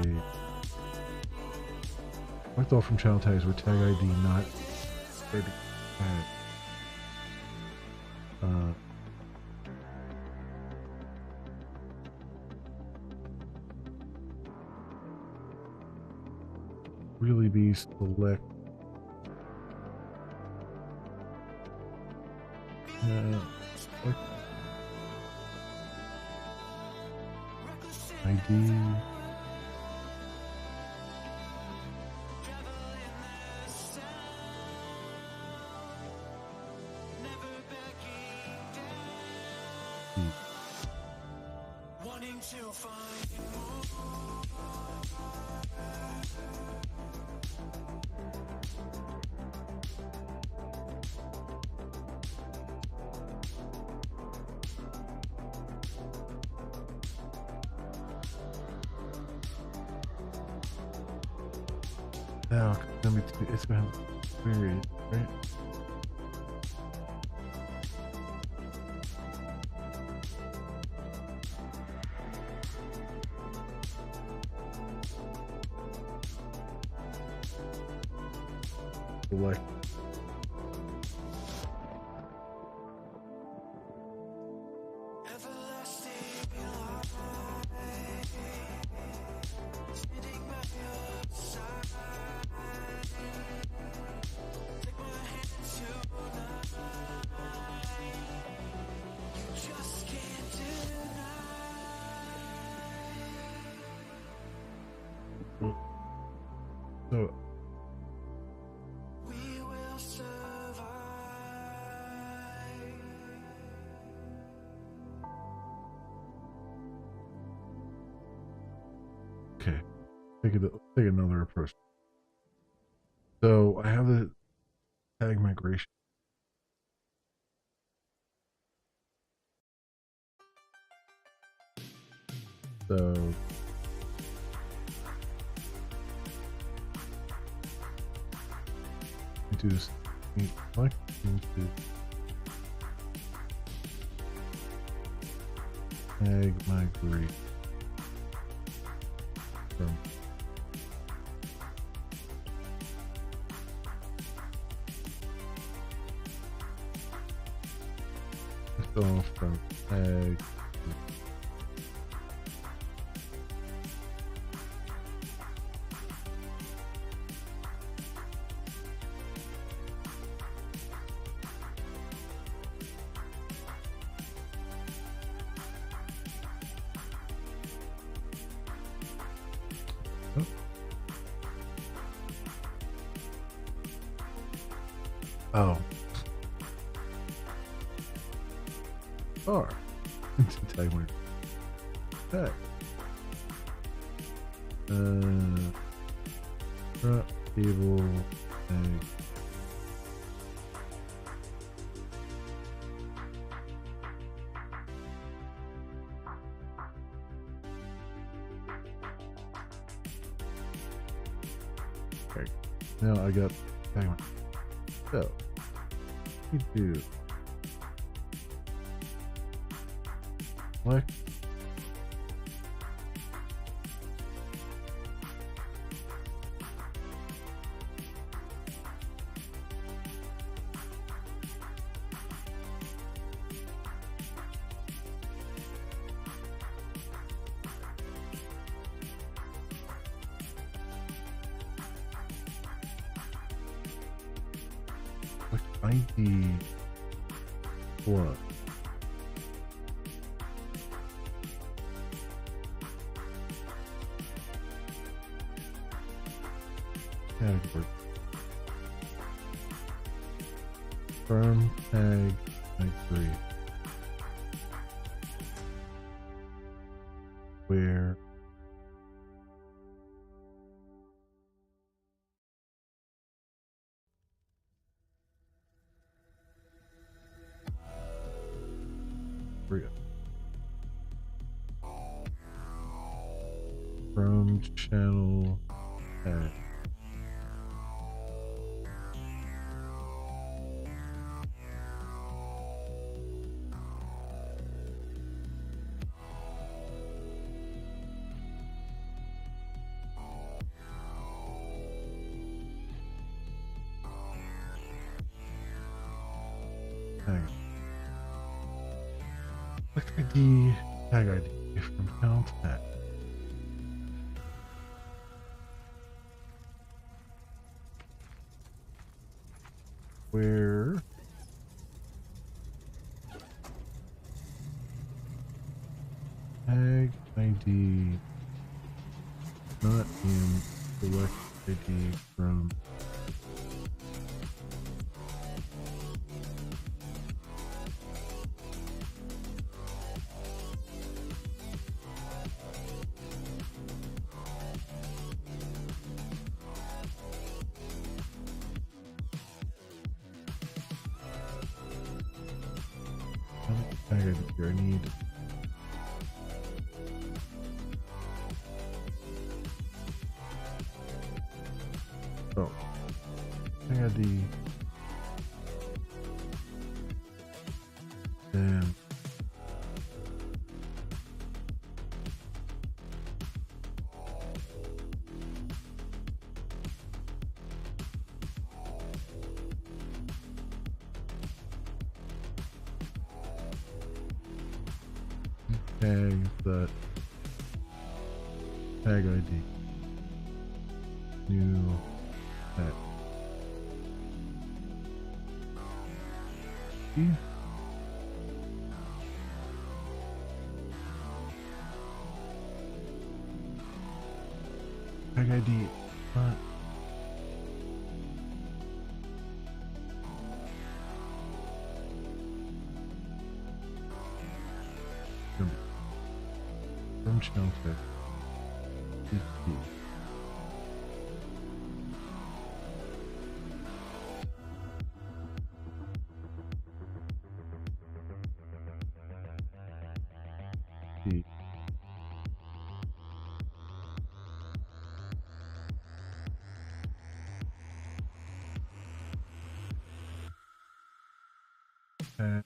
Speaker 1: select all from child tags where tag ID not tag. Really be select. Select ID. Now, it's gonna have query, right? Select. So okay, take another approach. So I have the tag migration. So do this. Select into tag migrate from from tag. Oh. Star. Tag winner. Tag. Drop table tag. Okay. Now I got tag one. So we do select ID plus category from tag 3 where from channel tag. Tag. Click ID, tag ID from channel tag. Where tag ID not in select ID from tag ID here. I need tag ID then tag that tag ID new tag tag ID not from channel tag DP. D. Tag,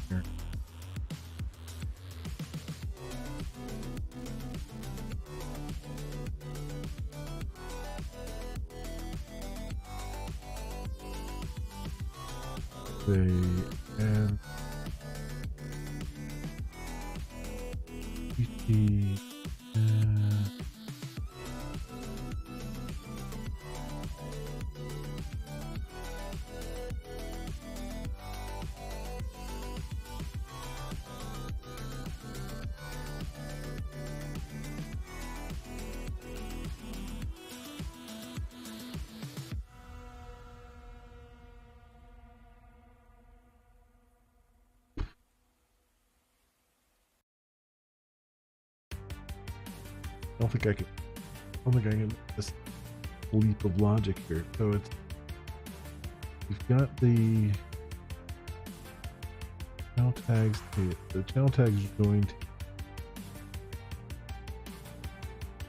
Speaker 1: here. Say and PT don't think I can. I don't think I can make this leap of logic here. So it's we've got the channel tags. The channel tags are going to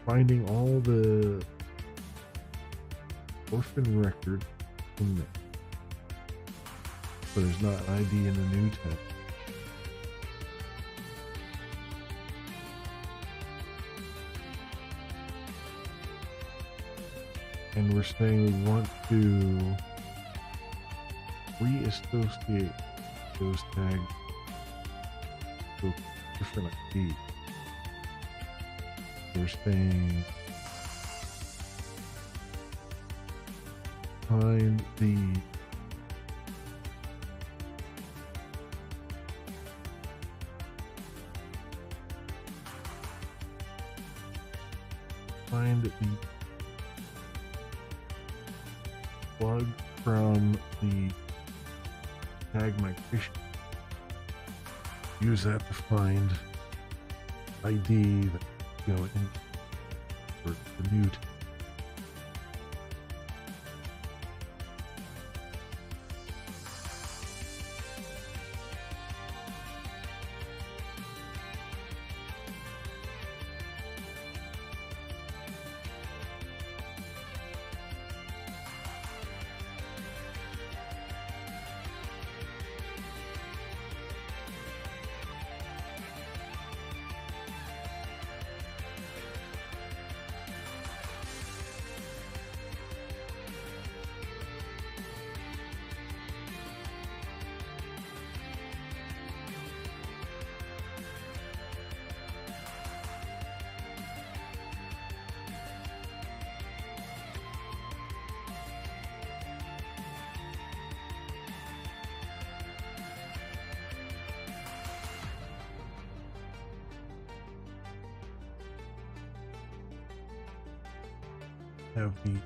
Speaker 1: finding all the orphan record in there. So there's not an ID in the new tab. And we're saying we want to reassociate those tags to a different ID. We're saying find the plug from the tag migration. Use that to find ID that go in for the new tag. Have the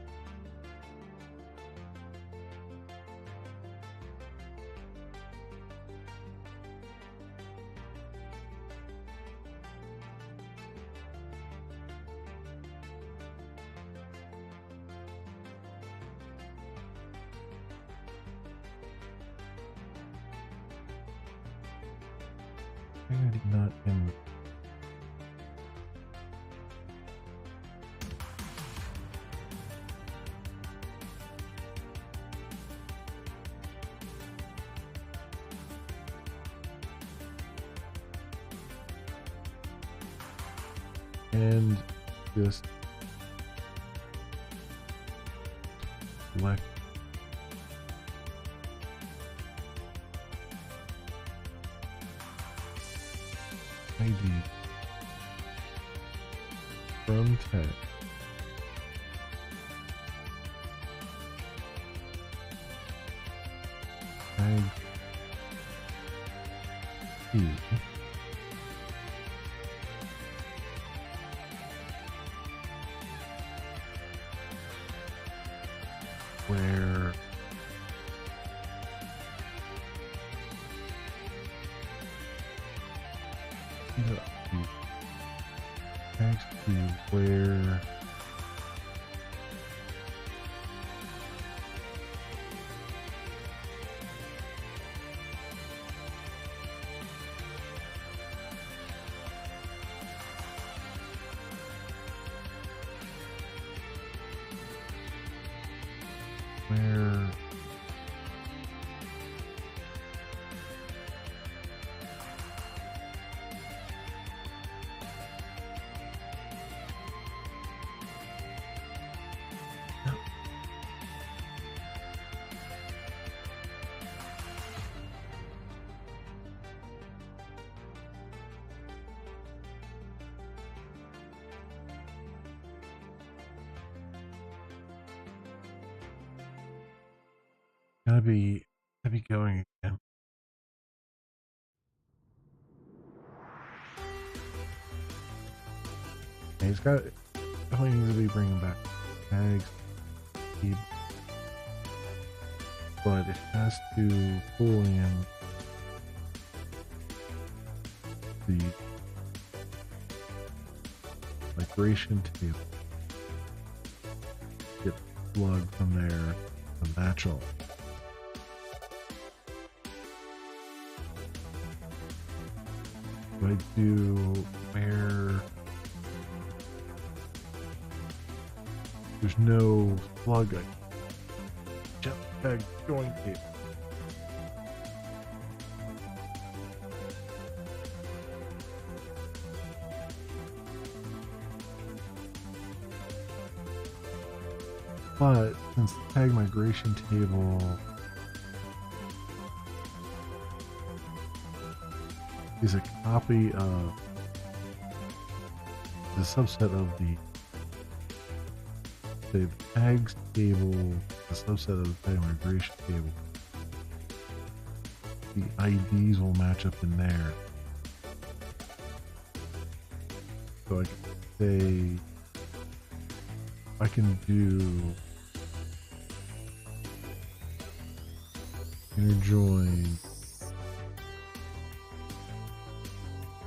Speaker 1: not in. And just select ID from tag. Tag key. Where tags key where gotta be going again. Okay, it's got definitely needs to be bringing back tags, but it has to pull in the migration table. Get plug from there to match all. I do where there's no plug. Jetpack join cable. But since the tag migration table is a copy of the subset of the tags table, the subset of the tag migration table, the IDs will match up in there. So I can say, I can do inner join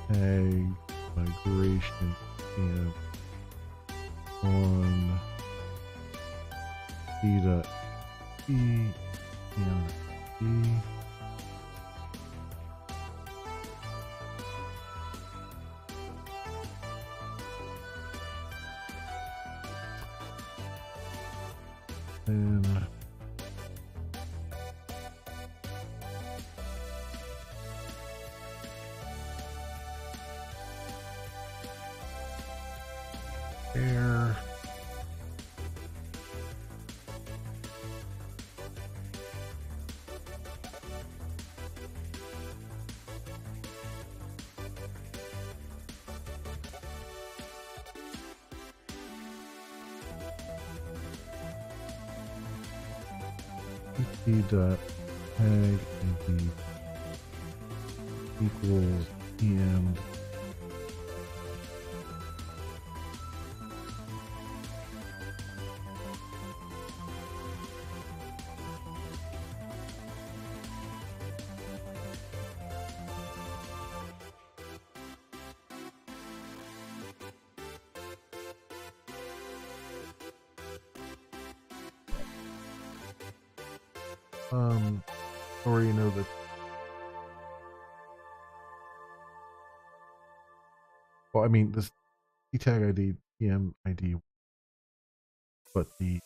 Speaker 1: tag migration and on data e and e. And there. Dot tag ID equals and or you know that, well, I mean this tag ID, TM ID, but the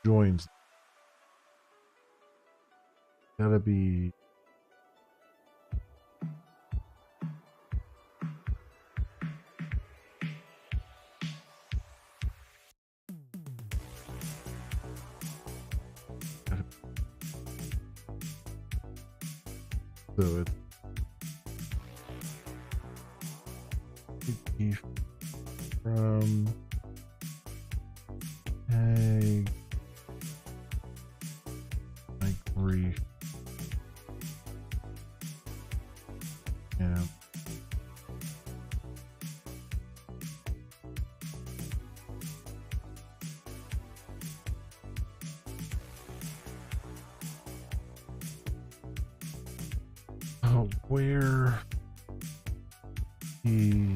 Speaker 1: joins gotta be so it's from tag migration and where the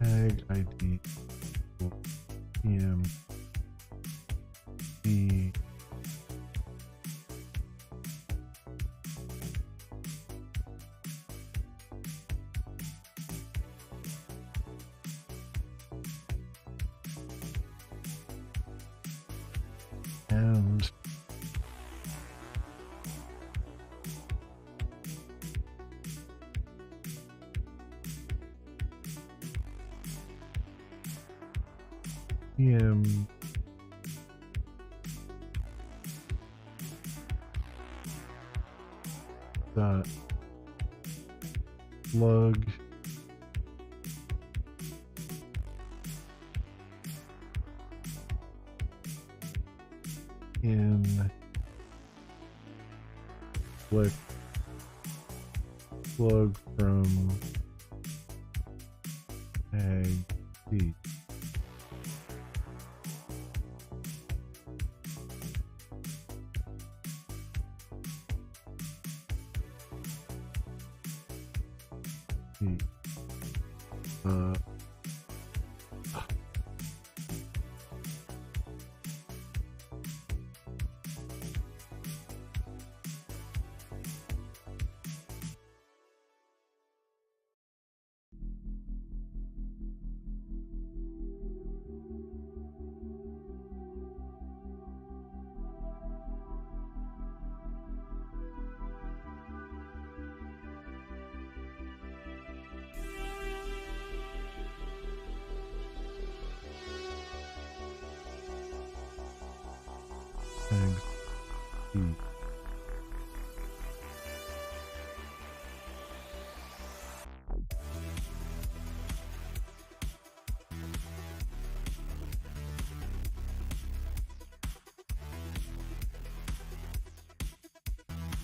Speaker 1: tag ID PM the and PM dot plug in select plug from tag D. Uh, tags. I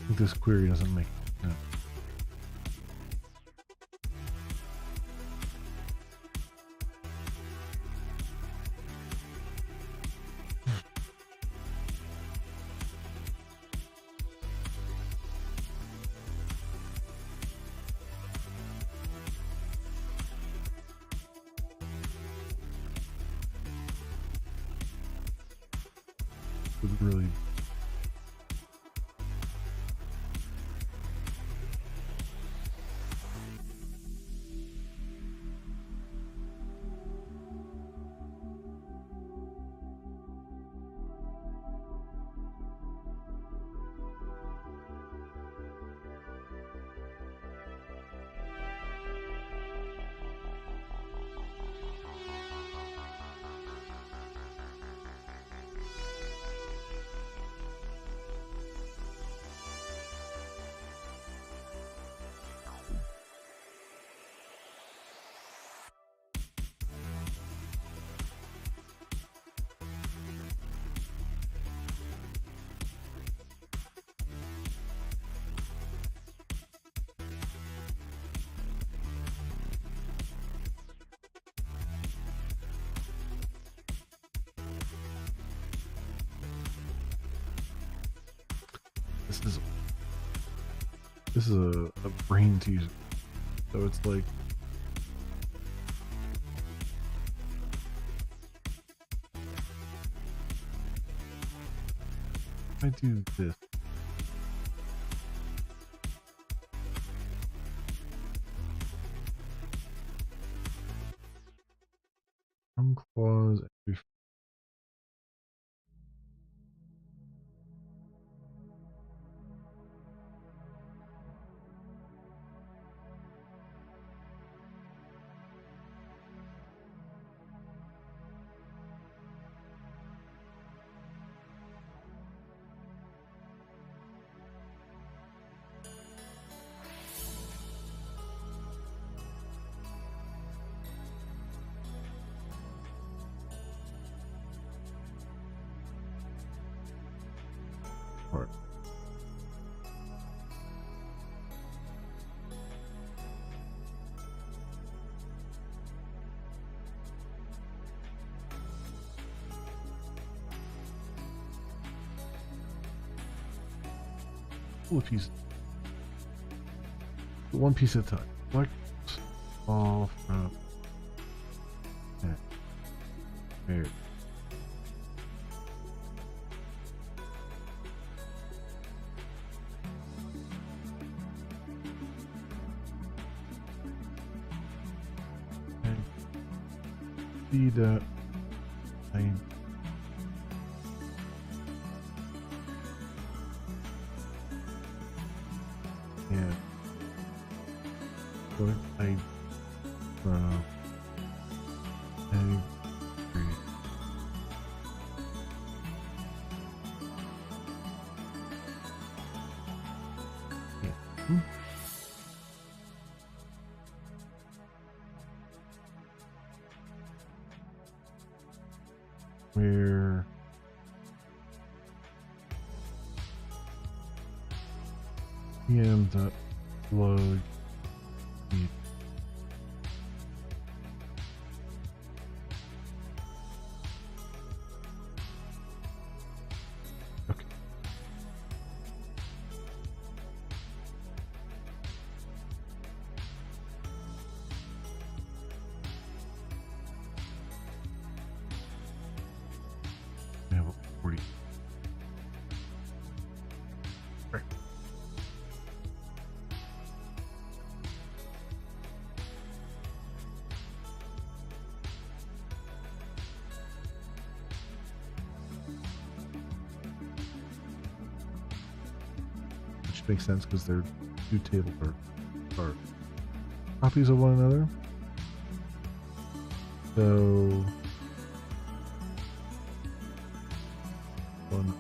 Speaker 1: think this query doesn't make sense. Would really. This is a brain teaser. So it's like if I do this. Some clause every part. Pull a piece. One piece at a time. Select all from there. And see that I yeah. What I from every where pm.load okay. makes sense because they're two table are copies of one another. So one.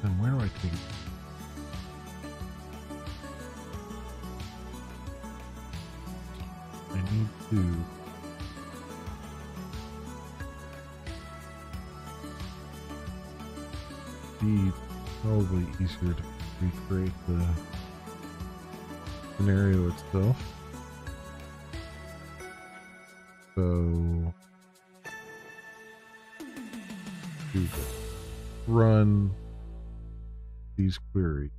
Speaker 1: And where do I take it? I need to be probably easier to recreate the scenario itself. So do this. Run these queries.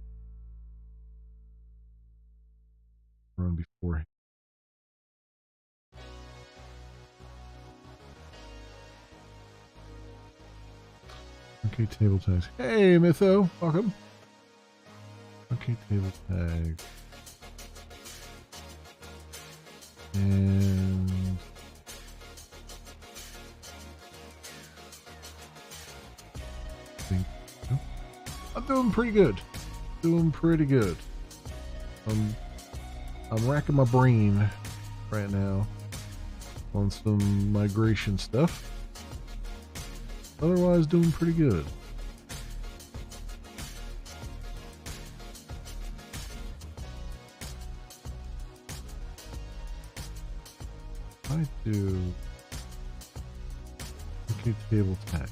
Speaker 1: Run beforehand. Okay, table tags. Hey, Mytho, welcome. Okay, table tags. And I think I'm doing pretty good. Doing pretty good. I'm racking my brain right now on some migration stuff. Otherwise, doing pretty good. I do. Okay, table tag.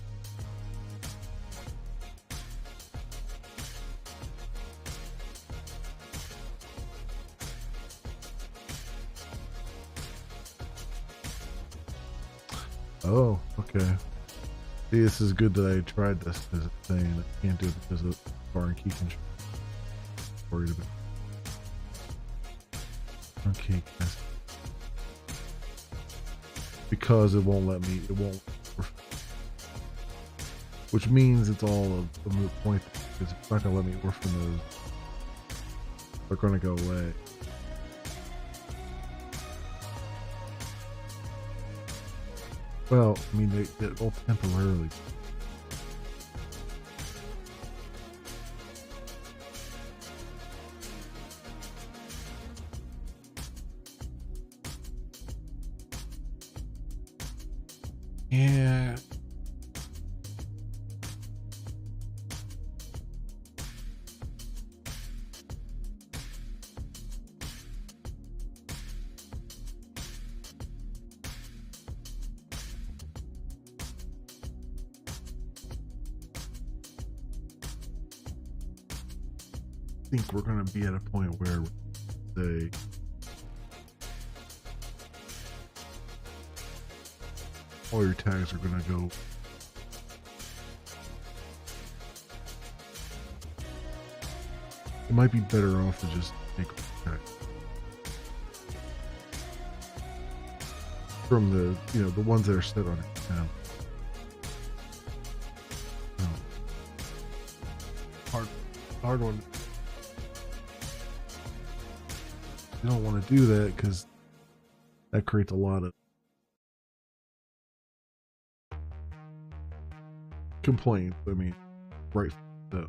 Speaker 1: Oh, okay. See, this is good that I tried this because it's saying I can't do it because of foreign key control. Worried about. Okay, guys. Because it won't let me. It won't. Which means it's all a moot point because it's not gonna let me orphan those. They're gonna go away. Well, I mean, they all temporarily. Yeah. I think we're going to be at a point where they all your tags are going to go. It might be better off to just make a tag from the ones that are set on it now. Hard one. You don't want to do that because that creates a lot of complaints. I mean, right. So.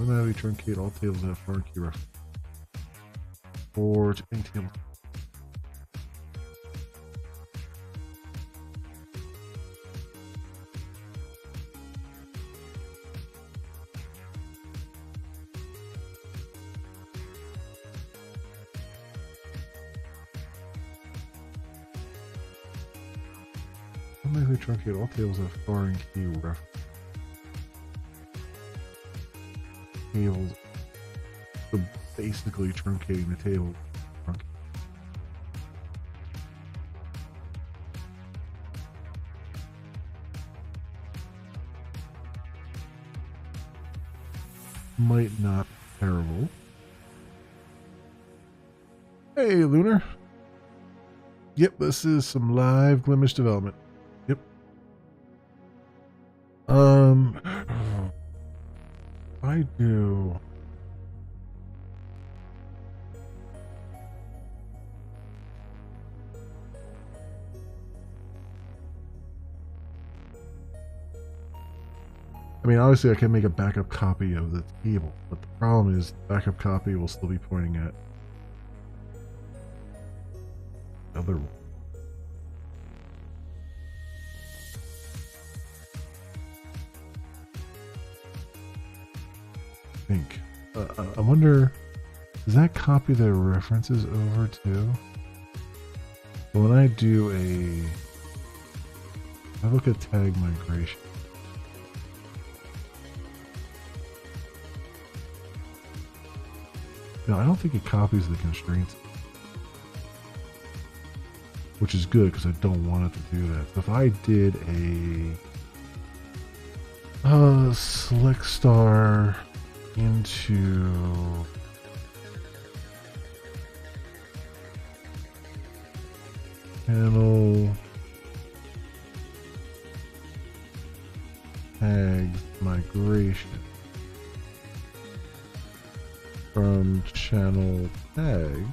Speaker 1: Automatically truncate all tables that have foreign key reference. Or to any table. automatically truncate all tables of foreign key reference. Tables. So basically truncating the table. Might not be terrible. Hey, Lunar. Yep, this is some live Glimesh development. Yep. I do. I mean, obviously I can make a backup copy of the table, but the problem is the backup copy will still be pointing at the other one. I think. I wonder, does that copy the references over too? So when I do I look at tag migration. No, I don't think it copies the constraints, which is good because I don't want it to do that. So if I did a select star into channel tags migration from channel tag,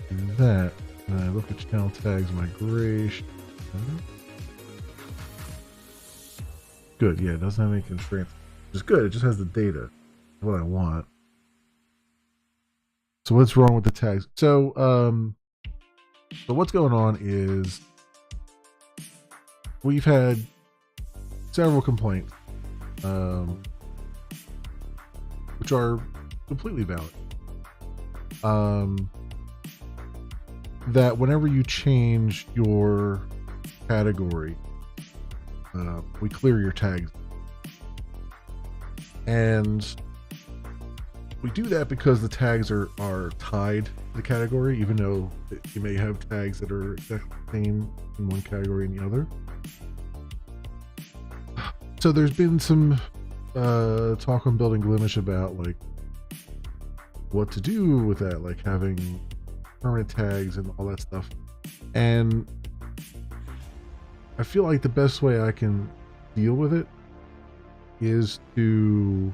Speaker 1: do that, and I look at channel tags migration. Good, yeah, it doesn't have any constraints, which is good. It just has the data, what I want. So what's wrong with the tags? So what's going on is we've had several complaints, which are completely valid. That whenever you change your category, we clear your tags. And we do that because the tags are tied to the category, even though you may have tags that are exactly the same in one category and the other. So there's been some talk on Building Glimesh about like what to do with that, like having permanent tags and all that stuff. And I feel like the best way I can deal with it is to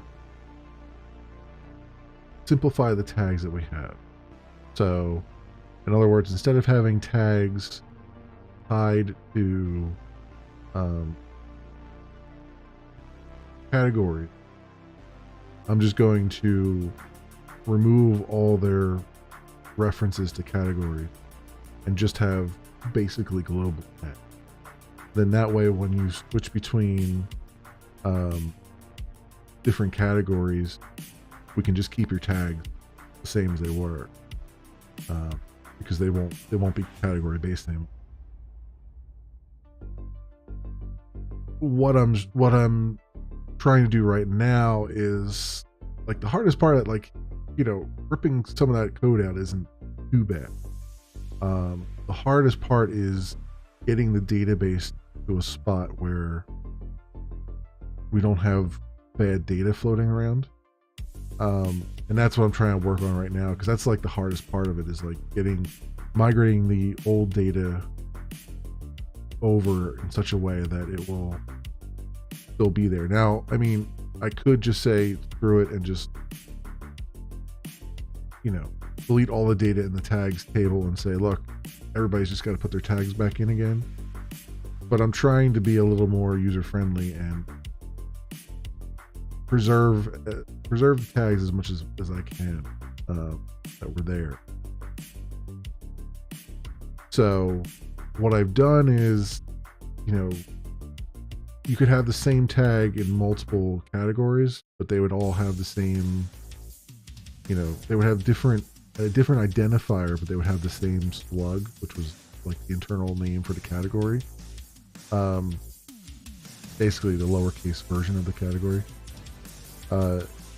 Speaker 1: simplify the tags that we have. So, in other words, instead of having tags tied to categories, I'm just going to remove all their references to categories and just have basically global tags. Then that way, when you switch between different categories, we can just keep your tags the same as they were, because they won't be category based anymore. What I'm trying to do right now is like the hardest part of, like, you know, ripping some of that code out isn't too bad. The hardest part is getting the database to a spot where we don't have bad data floating around. And that's what I'm trying to work on right now, because that's like the hardest part of it, is like migrating the old data over in such a way that it will still be there. Now, I mean, I could just say screw it and just, you know, delete all the data in the tags table and say, look, everybody's just got to put their tags back in again. But I'm trying to be a little more user friendly and preserve the tags as much as I can that were there. So what I've done is, you know, you could have the same tag in multiple categories, but they would all have the same, you know, they would have different a different identifier, but they would have the same slug, which was like the internal name for the category. Um, Basically the lowercase version of the category.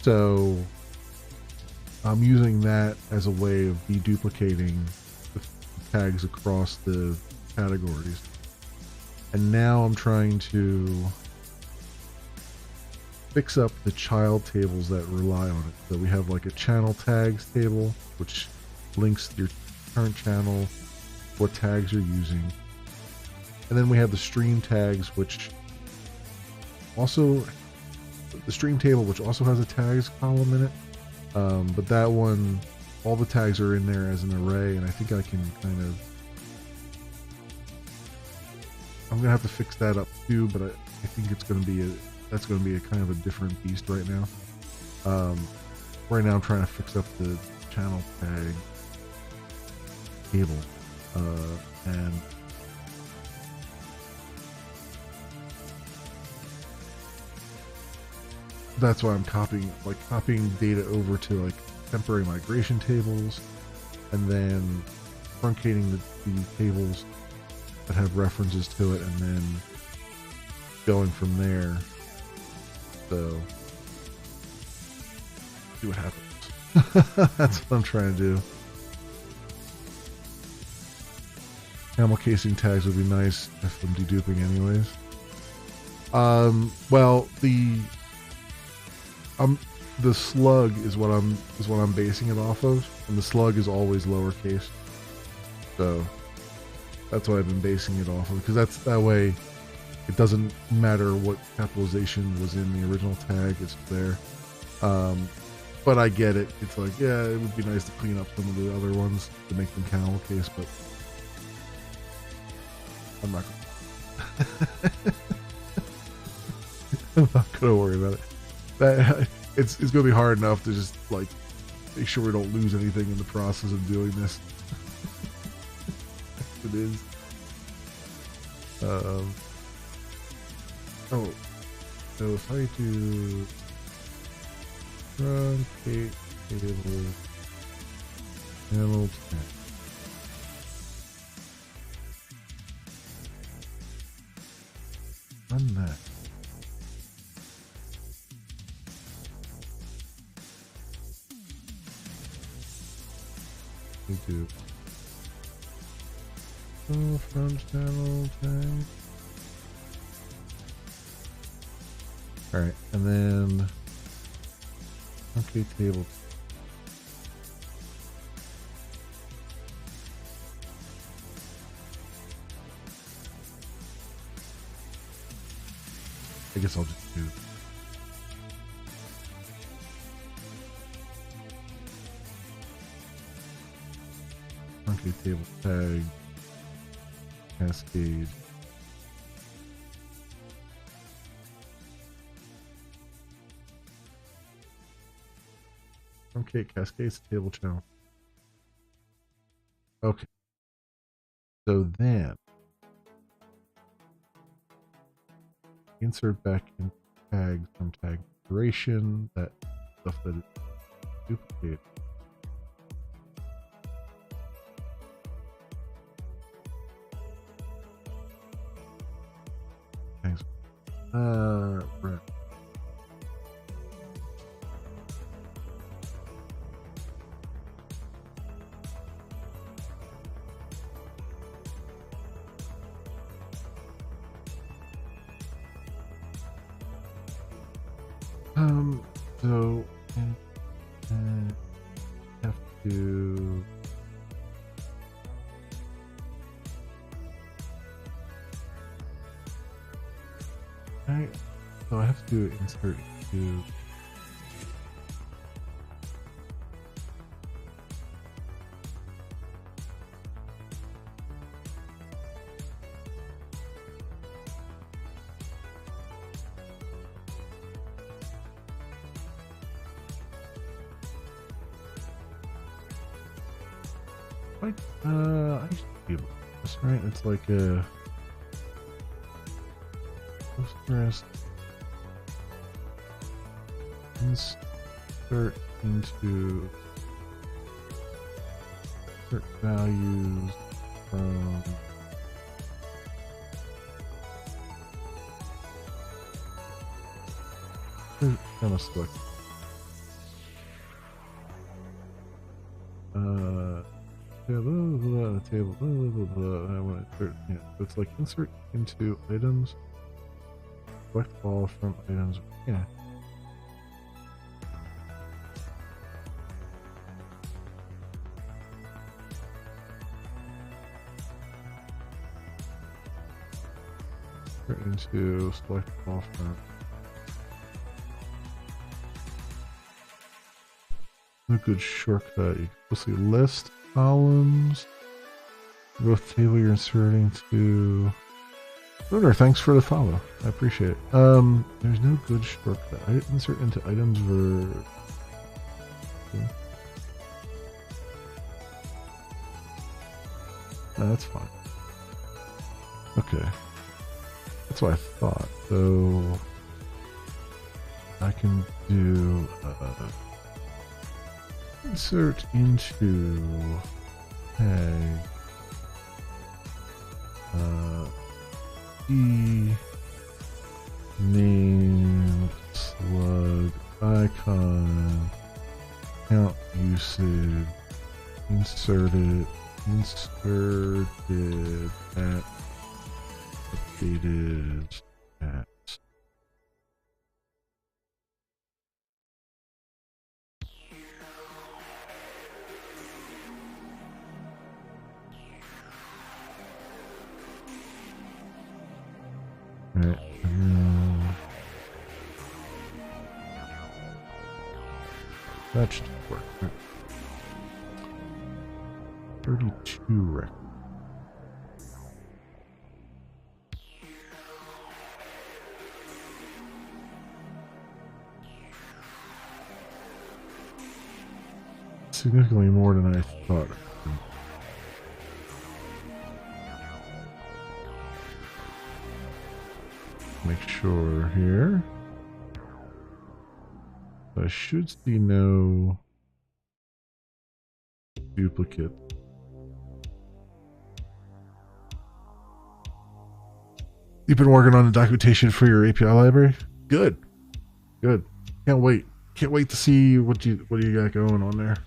Speaker 1: So I'm using that as a way of deduplicating the tags across the categories. And now I'm trying to fix up the child tables that rely on it. So we have like a channel tags table, which links your current channel, what tags you're using. And then we have the stream tags, which also, the stream table, which also has a tags column in it. But that one, all the tags are in there as an array, and I think I can kind of, I'm gonna have to fix that up too, but I think it's gonna be that's gonna be a kind of a different beast right now. Right now I'm trying to fix up the channel tag table, and that's why I'm copying data over to like temporary migration tables, and then truncating the tables that have references to it, and then going from there. So see what happens. That's what I'm trying to do. Camel casing tags would be nice if I'm deduping anyways. Well, the slug is what I'm basing it off of, and the slug is always lowercase. So that's what I've been basing it off of, because that's that way it doesn't matter what capitalization was in the original tag, it's there. But I get it. It's like, yeah, it would be nice to clean up some of the other ones to make them camel case, but I'm not I'm not gonna worry about it. That it's gonna be hard enough to just like make sure we don't lose anything in the process of doing this. It is. Oh, so if I do truncate table channel tag. Run that. We do. Oh, front channel tag. Alright, and then okay, table. I guess I'll just do okay, table tag cascade. Okay, cascades table channel. Okay. So then insert back in tags from tag duration, that stuff that is duplicated. Thanks. Right. So have to so I have to insert to I used to be able to do this, right? It's like a Postgres insert into insert values from kind of select. Table. I want to insert. Yeah, so it's like insert into items. Select all from items. Yeah. Insert into select all from. A good shortcut. You can see list columns. Both table you're inserting to. Lunar, thanks for the follow. I appreciate it. There's no good shortcut. I insert into items ver. Okay. No, that's fine. Okay. That's what I thought. So I can do insert into tag name slug icon count usage inserted at updated at right. That should work. Right. 32 record. Significantly more than I thought. Make sure here. I should see no duplicate. You've been working on the documentation for your API library? Good. Good. Can't wait. Can't wait to see what you got going on there.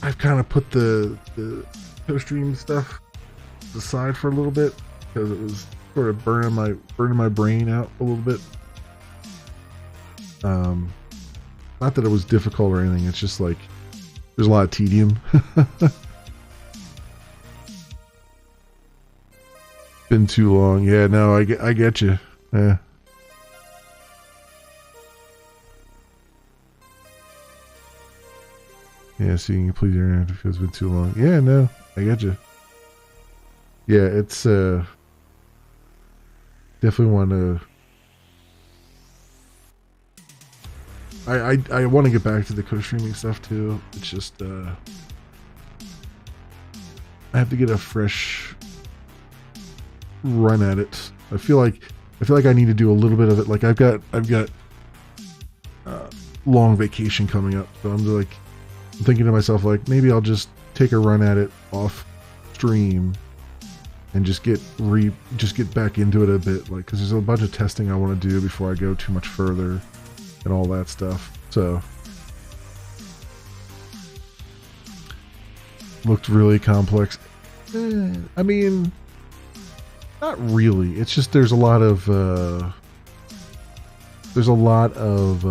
Speaker 1: I've kind of put the co-stream stuff aside for a little bit because it was sort of burning my brain out a little bit. Not that it was difficult or anything. It's just like there's a lot of tedium. Been too long. Yeah, no, I get you. Yeah. Yeah, so you can complete your internet if it's been too long. Yeah, no, I get you. Yeah, it's definitely want to. I want to get back to the co-streaming stuff too. It's just I have to get a fresh run at it. I feel like I need to do a little bit of it. Like I've got long vacation coming up, so I'm thinking to myself like maybe I'll just take a run at it off stream and just get back into it a bit, like because there's a bunch of testing I want to do before I go too much further and all that stuff. So looked really complex. I mean, not really. It's just there's a lot of there's a lot of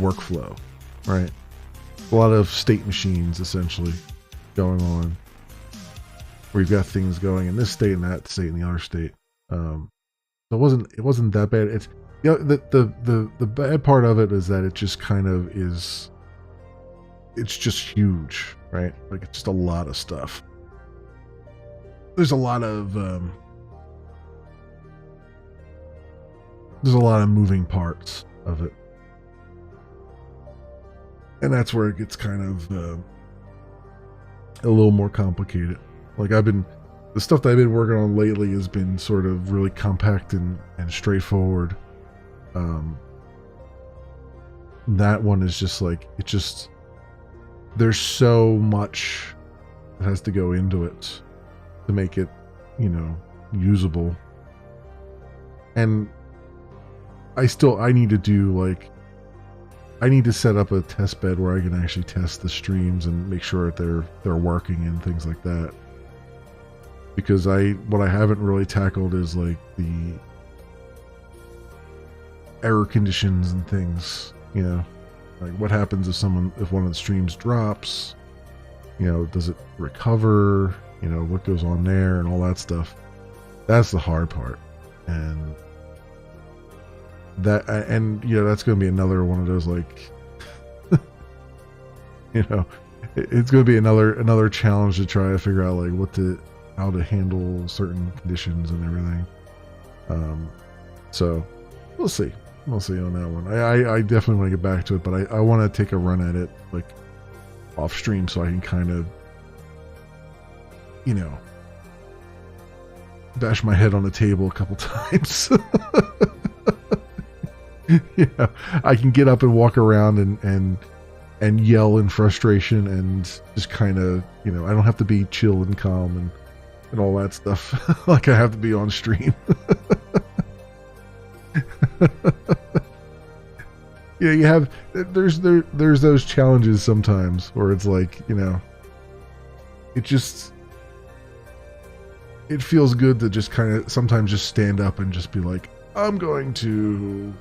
Speaker 1: workflow, right? A lot of state machines essentially going on, where you've got things going in this state and that state and the other state. So it wasn't that bad. It's the bad part of it is that it just kind of is. It's just huge, right? Like it's just a lot of stuff. There's a lot of moving parts of it. And that's where it gets kind of a little more complicated. Like the stuff that I've been working on lately has been sort of really compact and straightforward. That one is just like, there's so much that has to go into it to make it, usable. And I need to set up a test bed where I can actually test the streams and make sure that they're working and things like that. Because what I haven't really tackled is like the error conditions and things, like what happens if one of the streams drops, does it recover, what goes on there and all that stuff. That's the hard part. And that's going to be another one of those, like, it's going to be another challenge to try to figure out like how to handle certain conditions and everything. So we'll see on that one. I definitely want to get back to it, but I want to take a run at it like off stream so I can kind of, bash my head on the table a couple times. I can get up and walk around and yell in frustration and just kind of, I don't have to be chill and calm and all that stuff like I have to be on stream. There's those challenges sometimes where it's like, it feels good to just kind of sometimes just stand up and just be like, I'm going to,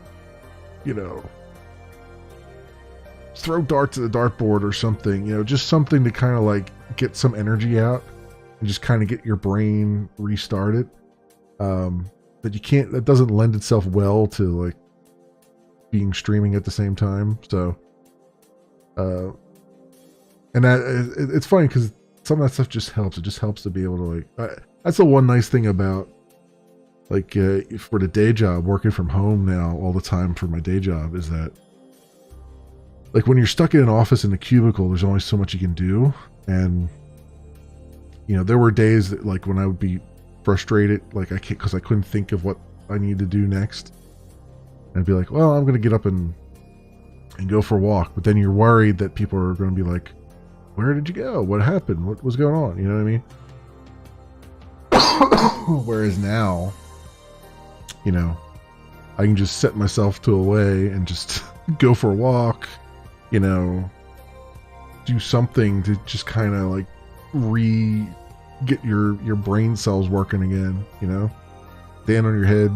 Speaker 1: throw darts at the dartboard or something, just something to kind of like get some energy out and just kind of get your brain restarted. That doesn't lend itself well to like being streaming at the same time. So, and it's funny because some of that stuff just helps. It just helps to be able to like, that's the one nice thing about like, for the day job, working from home now all the time for my day job is that like when you're stuck in an office in a cubicle, there's only so much you can do. And, there were days that like when I would be frustrated, like because I couldn't think of what I needed to do next. I'd be like, well, I'm going to get up and go for a walk. But then you're worried that people are going to be like, where did you go? What happened? What was going on? You know what I mean? Whereas now, I can just set myself to a way and just go for a walk, do something to just kind of like get your brain cells working again, stand on your head,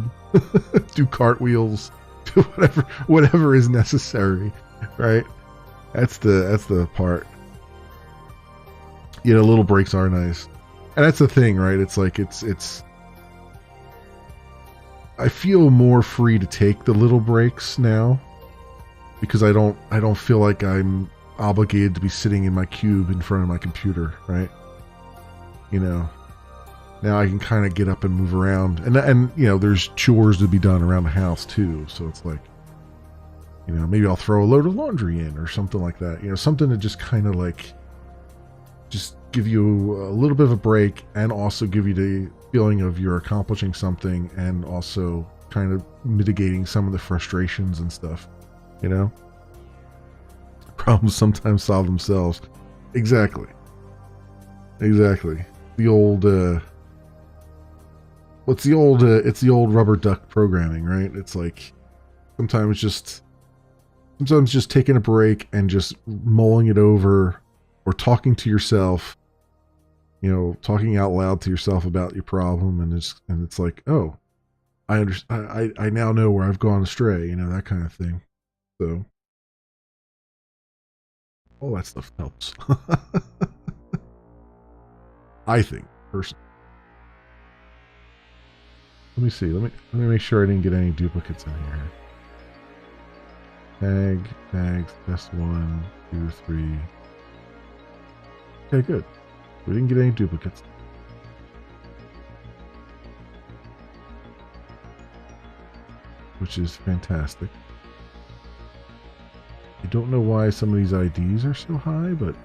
Speaker 1: do cartwheels, do whatever is necessary, right? That's the part. Little breaks are nice. And that's the thing, right? It's like it's I feel more free to take the little breaks now because I don't feel like I'm obligated to be sitting in my cube in front of my computer, right? Now I can kind of get up and move around, and there's chores to be done around the house too. So it's like, maybe I'll throw a load of laundry in or something like that. Something to just kind of like, just give you a little bit of a break and also give you the feeling of you're accomplishing something and also kind of mitigating some of the frustrations and stuff. Problems sometimes solve themselves. Exactly. The old it's the old rubber duck programming, right? It's like sometimes just taking a break and just mulling it over or talking to yourself, talking out loud to yourself about your problem, and it's like, oh, I understand. I now know where I've gone astray, that kind of thing. So all that stuff helps. I think, personally. Let me see. Let me make sure I didn't get any duplicates in here. Tags, test 1, 2, 3. Okay, good. We didn't get any duplicates. Which is fantastic. I don't know why some of these IDs are so high, but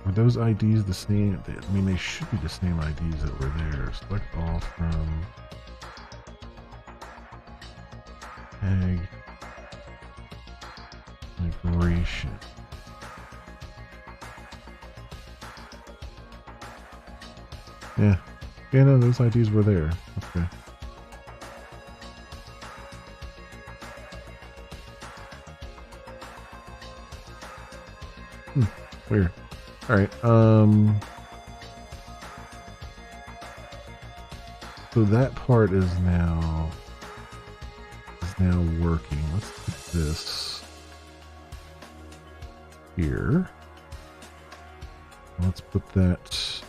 Speaker 1: are those IDs the same? I mean, they should be the same IDs that were there. Select all from tag migration. Yeah. Yeah, no, those IDs were there. Okay. Weird. Alright, so that part is now working. Let's put this here. Let's put that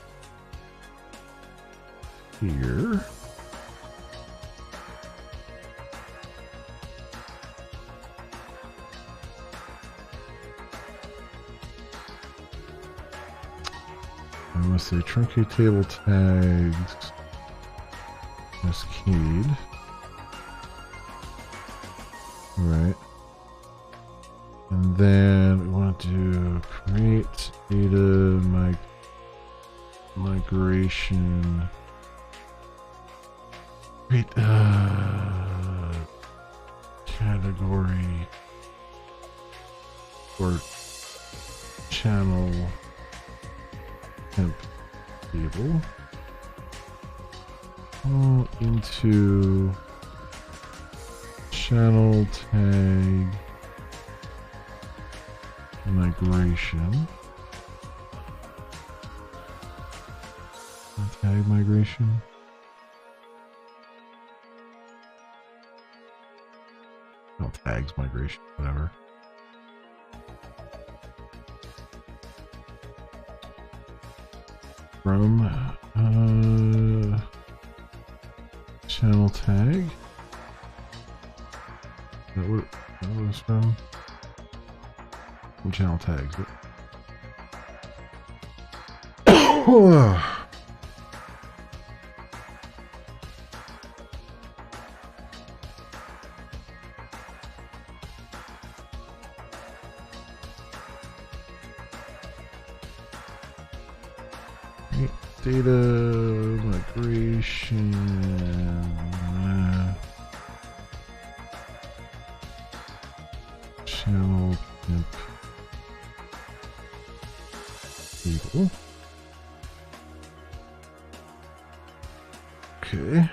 Speaker 1: here. And let's say truncate table tags cascade. Right. And then we want to do create data migration. Create category or channel temp table into channel tag migration. Tag migration. No, tags migration, whatever. From channel tag. That was from channel tags. Data migration. Channel temp table. Okay.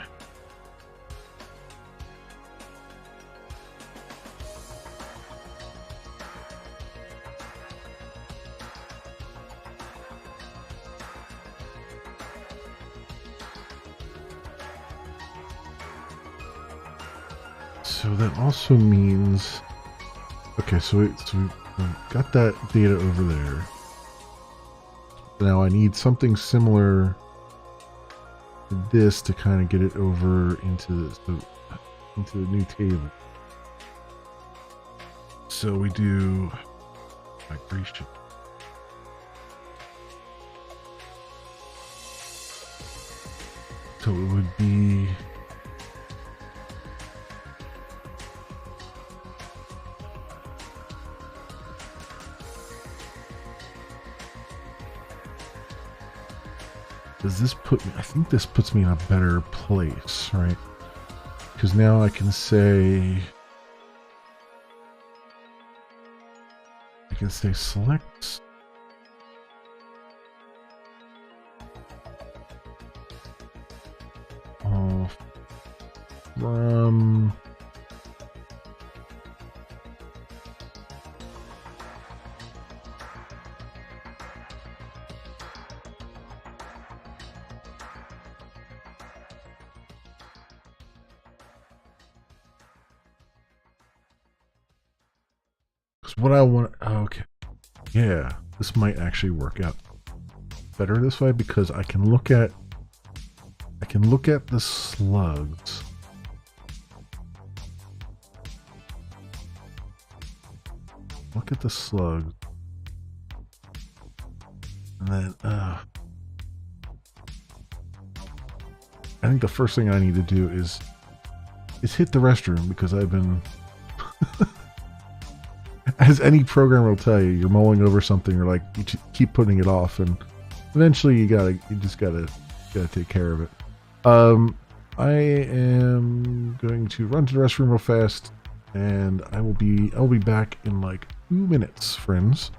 Speaker 1: So that also means, okay, so we got that data over there. Now I need something similar to this to kind of get it over into the new table. So we do migration. So it would be does this put me, I think this puts me in a better place, right? Because now I can say select all from what I want. Okay, yeah, this might actually work out better this way because I can look at the slugs. Look at the slugs, and then I think the first thing I need to do is is hit the restroom because I've been, as any programmer will tell you, you're mulling over something or like you keep putting it off, and eventually you just gotta take care of it. I am going to run to the restroom real fast, and I'll be back in like 2 minutes, friends.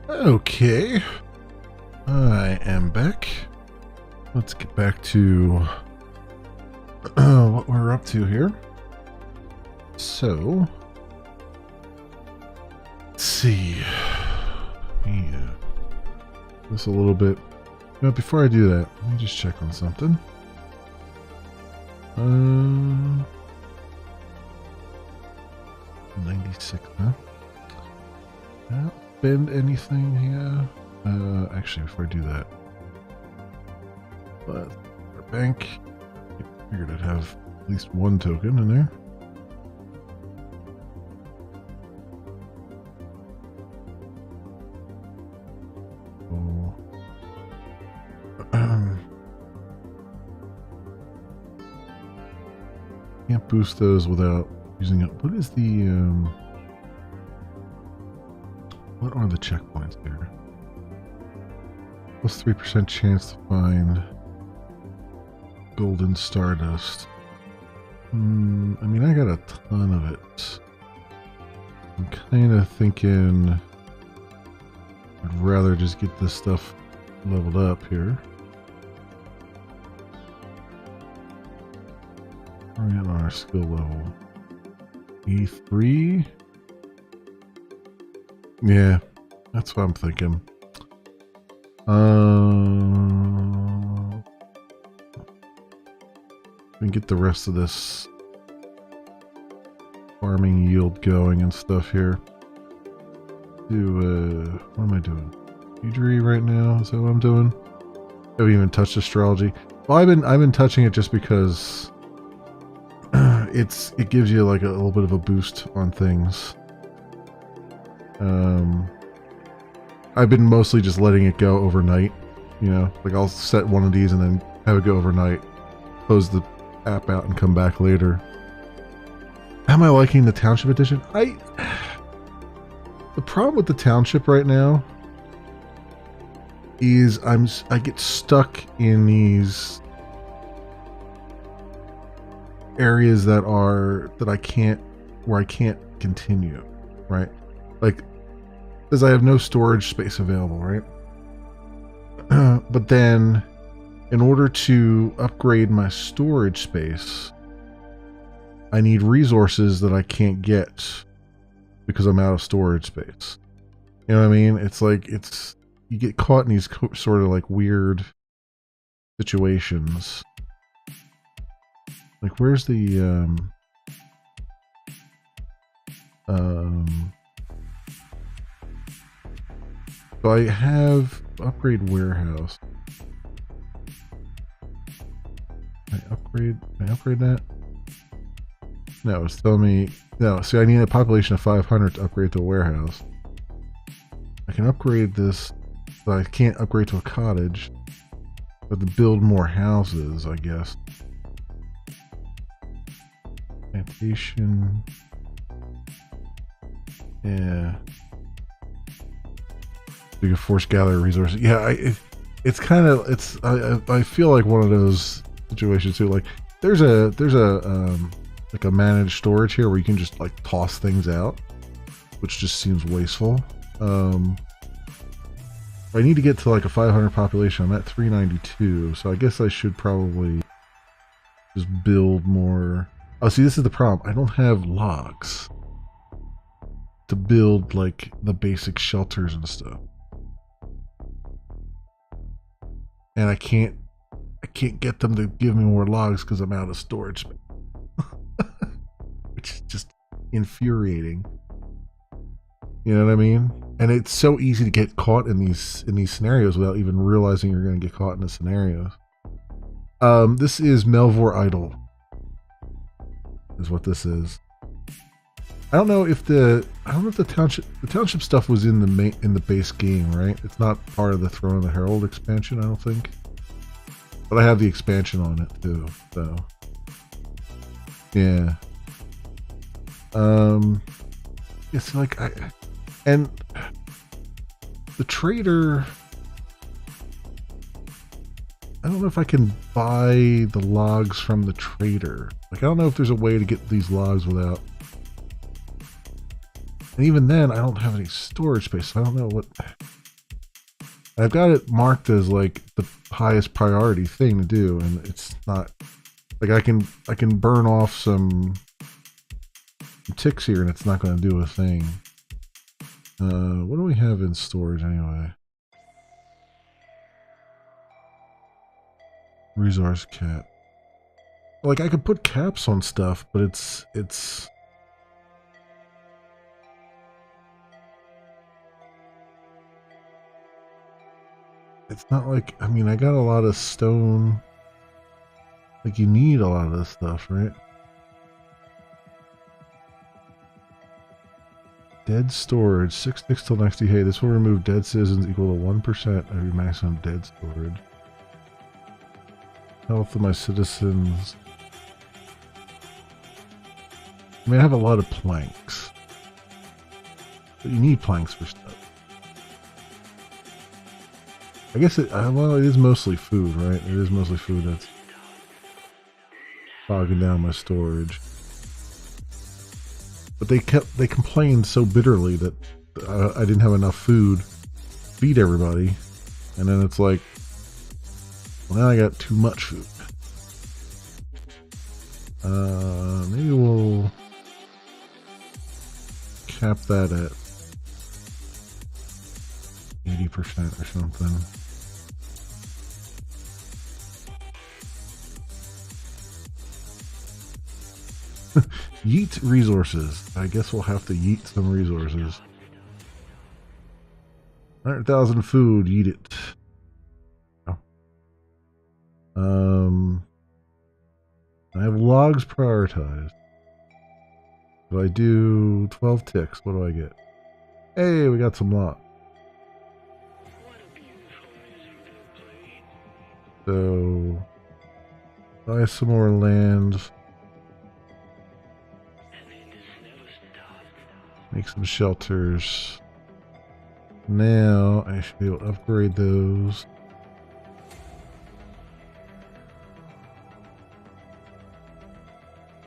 Speaker 1: Okay. I am back. Let's get back to what we're up to here. So, let's see. Yeah. This a little bit. You know, before I do that, let me just check on something. 96, huh? Not spend anything here. Actually, before I do that, but our bank, I figured I'd have at least one token in there. Can't boost those without using it. What is the what are the checkpoints here? Plus 3% chance to find golden stardust. I mean, I got a ton of it. I'm kind of thinking I'd rather just get this stuff leveled up here. We're at on our skill level. E3? Yeah, that's what I'm thinking. We can get the rest of this farming yield going and stuff here. What am I doing? Fugery right now? Is that what I'm doing? I haven't even touched astrology. Well, I've been touching it just because it gives you like a little bit of a boost on things. I've been mostly just letting it go overnight. You know, like I'll set one of these and then have it go overnight, close the app out and come back later. Am I liking the Township Edition? The problem with the Township right now is I get stuck in these areas where I can't continue, right? Like, because I have no storage space available, right? But then, in order to upgrade my storage space, I need resources that I can't get because I'm out of storage space. You know what I mean? It's like, you get caught in these sort of like weird situations. Like, where's the, so I have upgrade warehouse. Can I upgrade that? No, it's telling me, no, see, I need a population of 500 to upgrade to a warehouse. I can upgrade this, but I can't upgrade to a cottage. But to build more houses, I guess. Plantation. Yeah. You can force gather resources. Yeah, it's kind of, I feel like one of those situations too. Like there's a like a managed storage here where you can just like toss things out, which just seems wasteful. I need to get to like a 500 population. I'm at 392, so I guess I should probably just build more. Oh, see, this is the problem. I don't have logs to build like the basic shelters and stuff. And I can't get them to give me more logs because I'm out of storage space. Which is just infuriating. You know what I mean? And it's so easy to get caught in these scenarios without even realizing you're going to get caught in the scenarios. This is Melvor Idol. Is what this is. I don't know if the township stuff was in the base game, right? It's not part of the Throne of the Herald expansion, I don't think. But I have the expansion on it too, so yeah. It's like and the trader. I don't know if I can buy the logs from the trader. Like, I don't know if there's a way to get these logs without. And even then, I don't have any storage space, so I don't know what. I've got it marked as like the highest priority thing to do, and it's not like I can burn off some ticks here, and it's not going to do a thing. What do we have in storage anyway? Resource cap. Like I could put caps on stuff, but it's not like, I mean, I got a lot of stone. Like you need a lot of this stuff, right? Dead storage, 6 ticks till next day. Hey, this will remove dead citizens equal to 1% of your maximum dead storage. Health of my citizens. I mean, I have a lot of planks. But you need planks for stuff. I guess well, it is mostly food, right? It is mostly food that's bogging down my storage. But they complained so bitterly that I didn't have enough food to feed everybody. And then it's like, well, now I got too much food. Maybe we'll cap that at 80% or something. Yeet resources. I guess we'll have to yeet some resources. 100,000 food. Yeet it. I have logs prioritized. If I do 12 ticks, what do I get? Hey, we got some logs. So, buy some more land. Make some shelters. Now I should be able to upgrade those.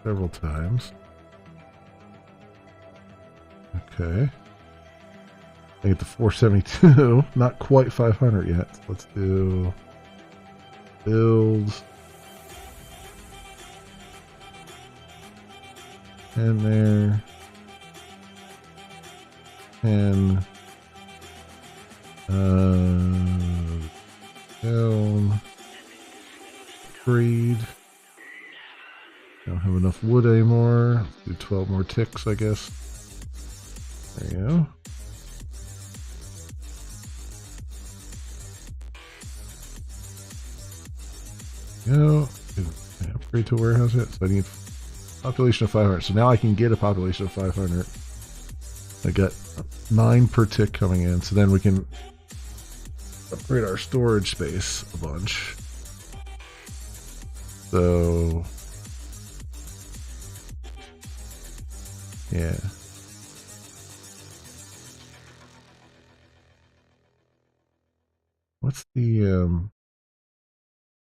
Speaker 1: Several times. Okay. I get to 472. Not quite 500 yet. So let's do build. And there. And down. Breed. Don't have enough wood anymore. Do 12 more ticks, I guess. There you go. Go. Can I upgrade to a warehouse yet? So I need population of 500. So now I can get a population of 500. I got 9 per tick coming in. So then we can upgrade our storage space a bunch. So yeah. What's the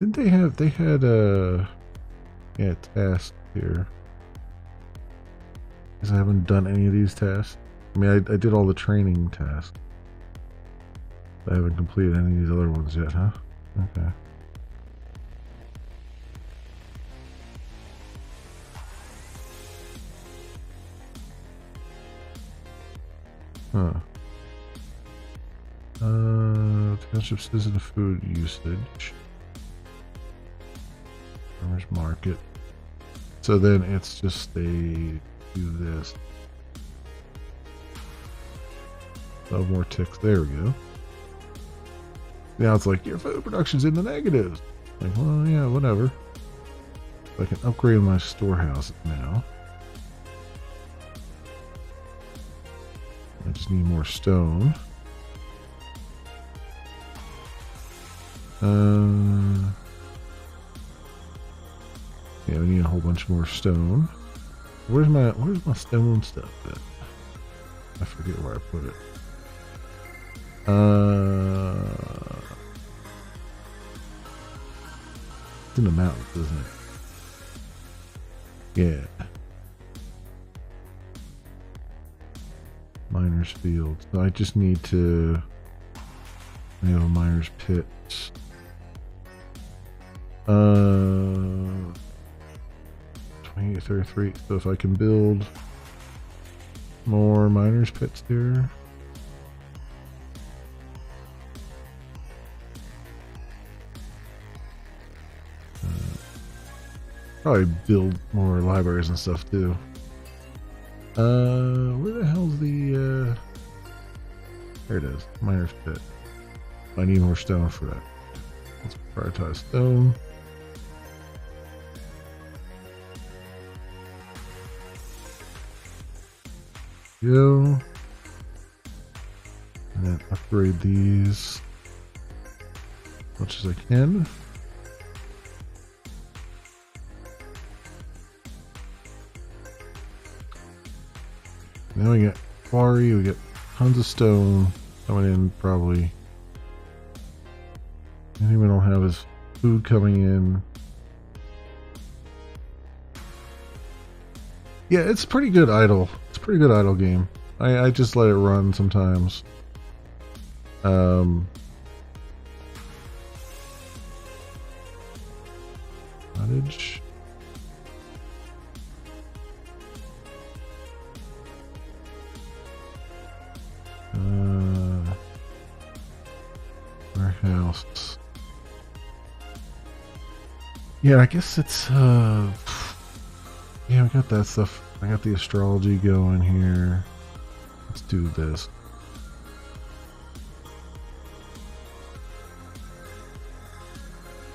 Speaker 1: didn't they had yeah, tasks here. Because I haven't done any of these tasks. I mean, I did all the training tasks. I haven't completed any of these other ones yet, huh? Okay. Huh. Township citizen food usage. Farmers market. So then it's just do this. 12 more ticks. There we go. Now it's like your food production's in the negatives. Like, well, yeah, whatever. I can upgrade my storehouse now. I just need more stone. Yeah, we need a whole bunch more stone. Where's my stone stuff at? I forget where I put it. It's in the mountains, isn't it? Yeah. Miner's field. So I just need to We have a miner's pit. 2833. So if I can build more miner's pits here. Probably build more libraries and stuff too. Where the hell's the there it is, miner's pit. I need more stone for that. Let's prioritize stone. Go. And then upgrade these as much as I can. Now we get quarry, we get tons of stone coming in probably. Anything we don't have is food coming in. Yeah, it's pretty good idle. It's a pretty good idle game. I just let it run sometimes. Cottage. Warehouse. Yeah, I guess it's yeah, we got that stuff. I got the astrology going here. Let's do this.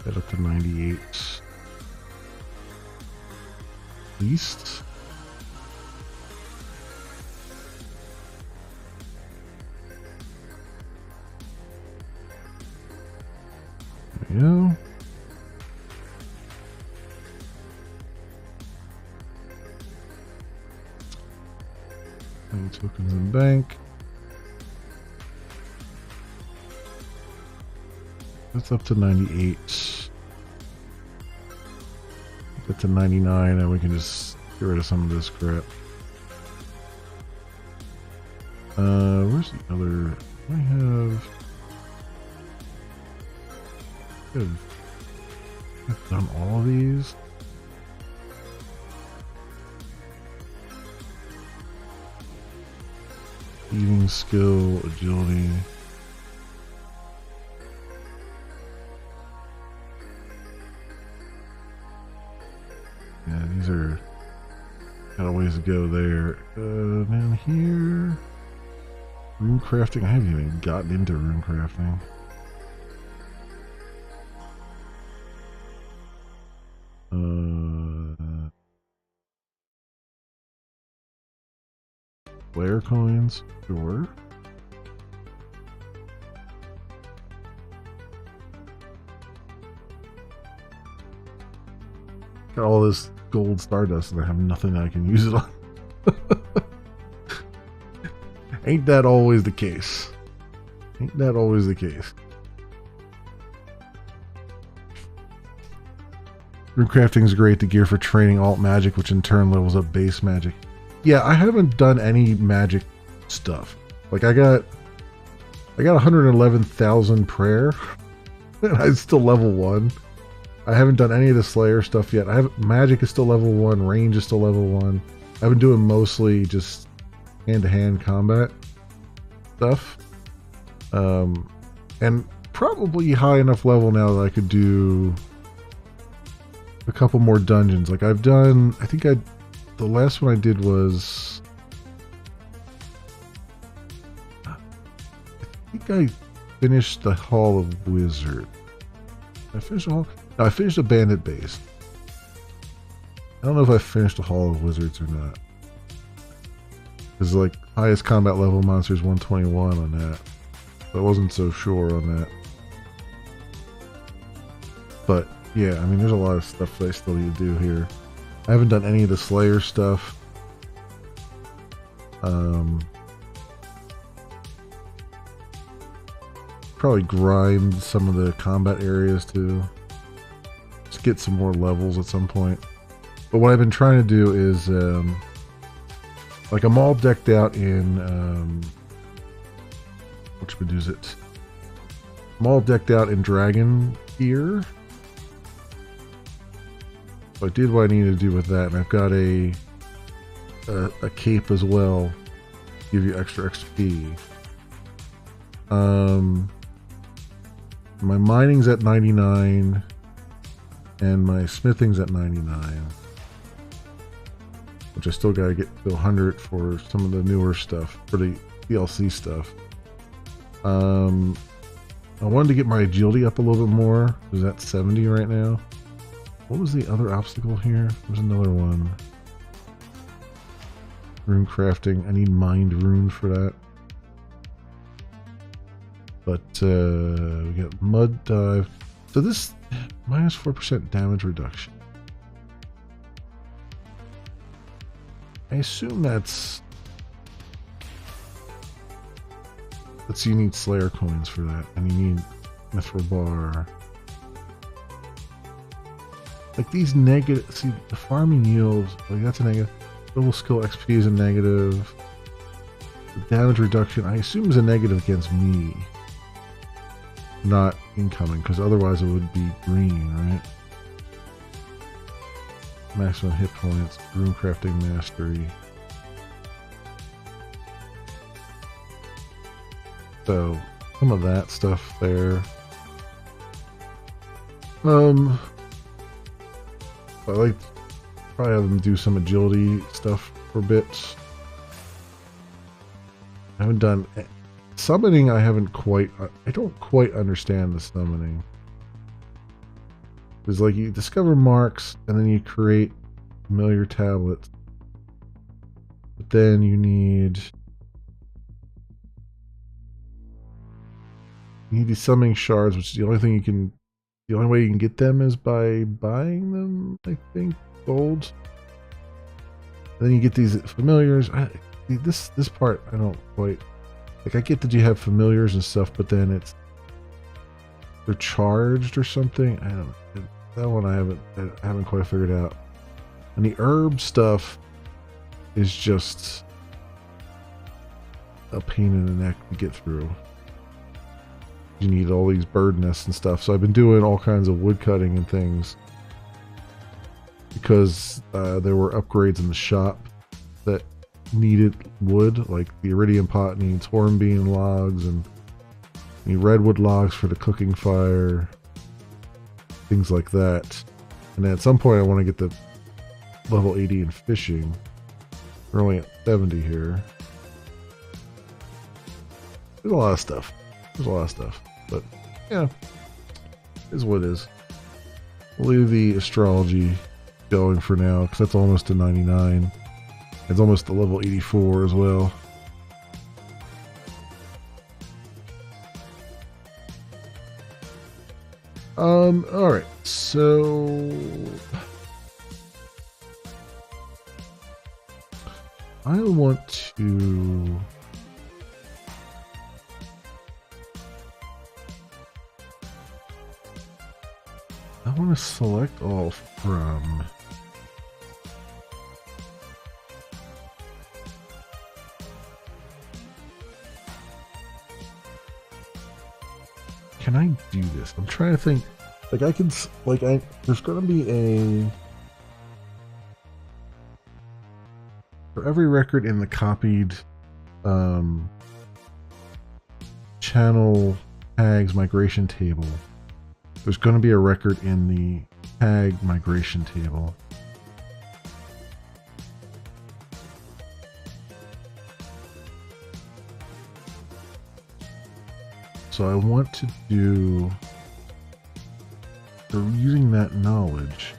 Speaker 1: Get up to 98. East. There we go. Tokens in bank. That's up to 98. Get to 99 and we can just get rid of some of this crap. Where's the other? I've done all of these. Eating skill, agility. Yeah, these are got a ways to go there. Down here, rune crafting. I haven't even gotten into rune crafting. Player coins, sure. Got all this gold stardust and I have nothing that I can use it on. Ain't that always the case? Ain't that always the case? Rune crafting is great to gear for training alt magic, which in turn levels up base magic. Yeah, I haven't done any magic stuff. Like I got 111,000 prayer, and I'm still level 1. I haven't done any of the Slayer stuff yet. Magic is still level 1, range is still level 1. I've been doing mostly just hand-to-hand combat stuff, and probably high enough level now that I could do a couple more dungeons. Like I've done, the last one I did was, I think I finished the Hall of Wizard. I finished the Hall. No, I finished the Bandit base. I don't know if I finished the Hall of Wizards or not. Because like highest combat level monster is 121 on that. So I wasn't so sure on that. But yeah, I mean, there's a lot of stuff that I still need to do here. I haven't done any of the Slayer stuff. Probably grind some of the combat areas too. Just get some more levels at some point. But what I've been trying to do is, like I'm all decked out in, which one is it? I'm all decked out in dragon gear. So I did what I needed to do with that, and I've got a cape as well, give you extra XP. My mining's at 99, and my smithing's at 99, which I still gotta get to 100 for some of the newer stuff, for the DLC stuff. I wanted to get my agility up a little bit more. Is that 70 right now? What was the other obstacle here? There's another one. Rune crafting. I need mined rune for that. But we got mud dive. So this minus 4% damage reduction. I assume that's you need Slayer coins for that, and you need Mithril bar. Like these negative, see the farming yields, like that's a negative. Total skill XP is a negative. The damage reduction, I assume, is a negative against me, not incoming, because otherwise it would be green, right? Maximum hit points, rune crafting mastery. So some of that stuff there. I like to probably have them do some agility stuff for bits. I haven't done summoning. I haven't quite. I don't quite understand the summoning. It's like you discover marks and then you create familiar tablets, but then you need these summoning shards, which is the only thing you can. The only way you can get them is by buying them, I think, gold. And then you get these familiars. This part I don't quite like. I get that you have familiars and stuff, but then they're charged or something. I don't. That one I haven't quite figured out. And the herb stuff is just a pain in the neck to get through. You need all these bird nests and stuff. So I've been doing all kinds of wood cutting and things because there were upgrades in the shop that needed wood, like the iridium pot needs hornbeam logs and you need redwood logs for the cooking fire, things like that. And then at some point I want to get the level 80 in fishing. We're only at 70 here. There's a lot of stuff. But yeah, is what it is. We'll leave the astrology going for now because that's almost to 99. It's almost to level 84 as well. Alright, so I want to select all from can I do this? I'm trying to think. Like I can, there's going to be for every record in the copied channel tags migration table, there's going to be a record in the tag migration table. So I want to do, for using that knowledge,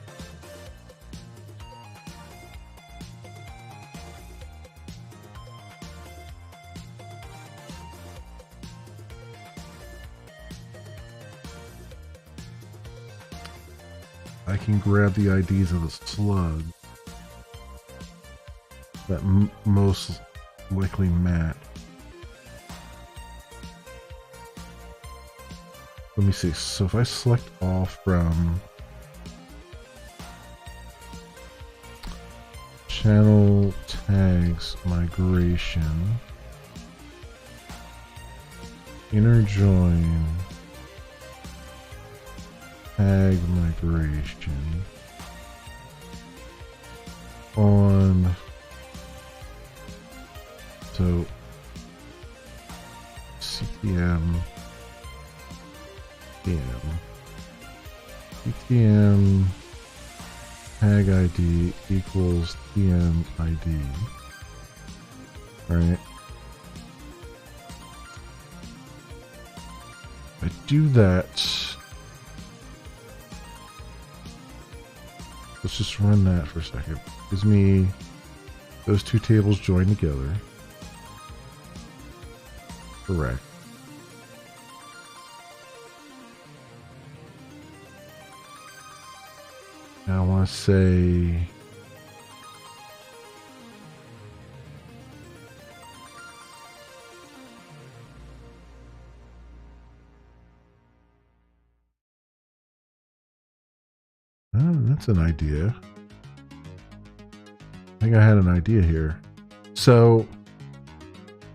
Speaker 1: I can grab the IDs of the slug that most likely match. Let me see. So if I select all from channel tags migration, inner join, tag migration on, so CTM CTM tag ID equals TM ID, right? I do that. Let's just run that for a second. Gives me those two tables joined together. Correct. Now I want to say that's an idea. I think I had an idea here. So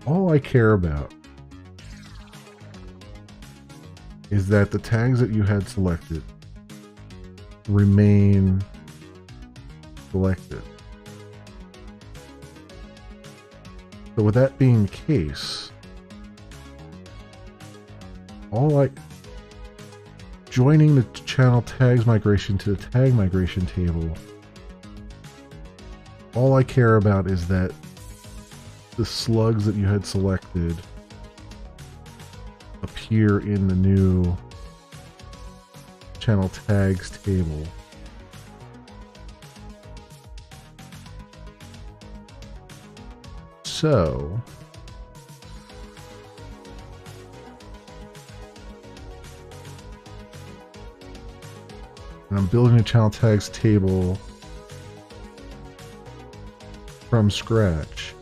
Speaker 1: all I care about is that the tags that you had selected remain selected. So with that being the case, joining the channel tags migration to the tag migration table, all I care about is that the slugs that you had selected appear in the new channel tags table. So and I'm building a channel tags table from scratch.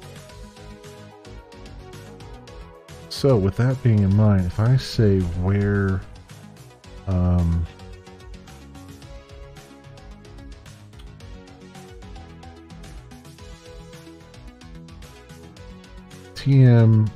Speaker 1: So with that being in mind, if I say where tm.slug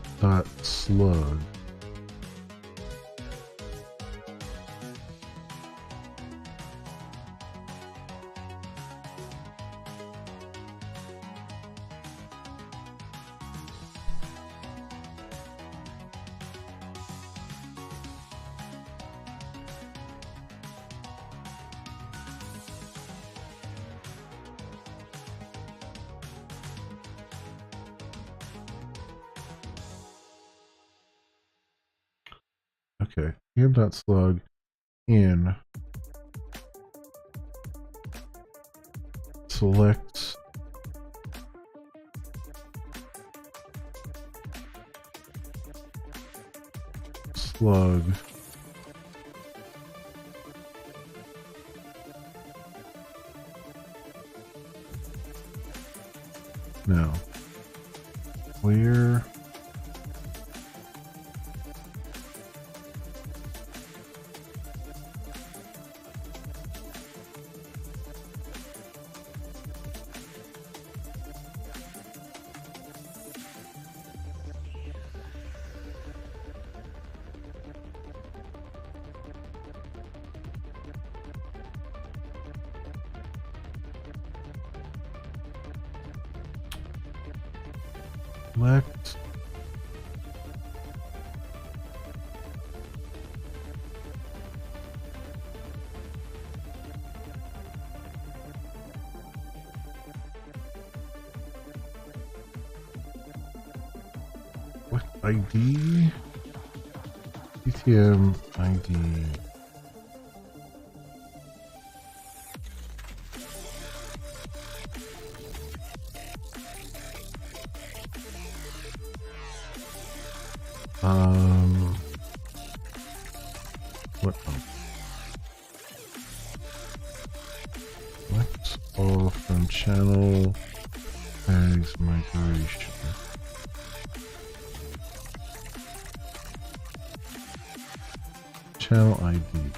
Speaker 1: okay, tm.slug in select slug now where select what ID? CTM ID. What else? Select all from channel tags migration. Channel ID.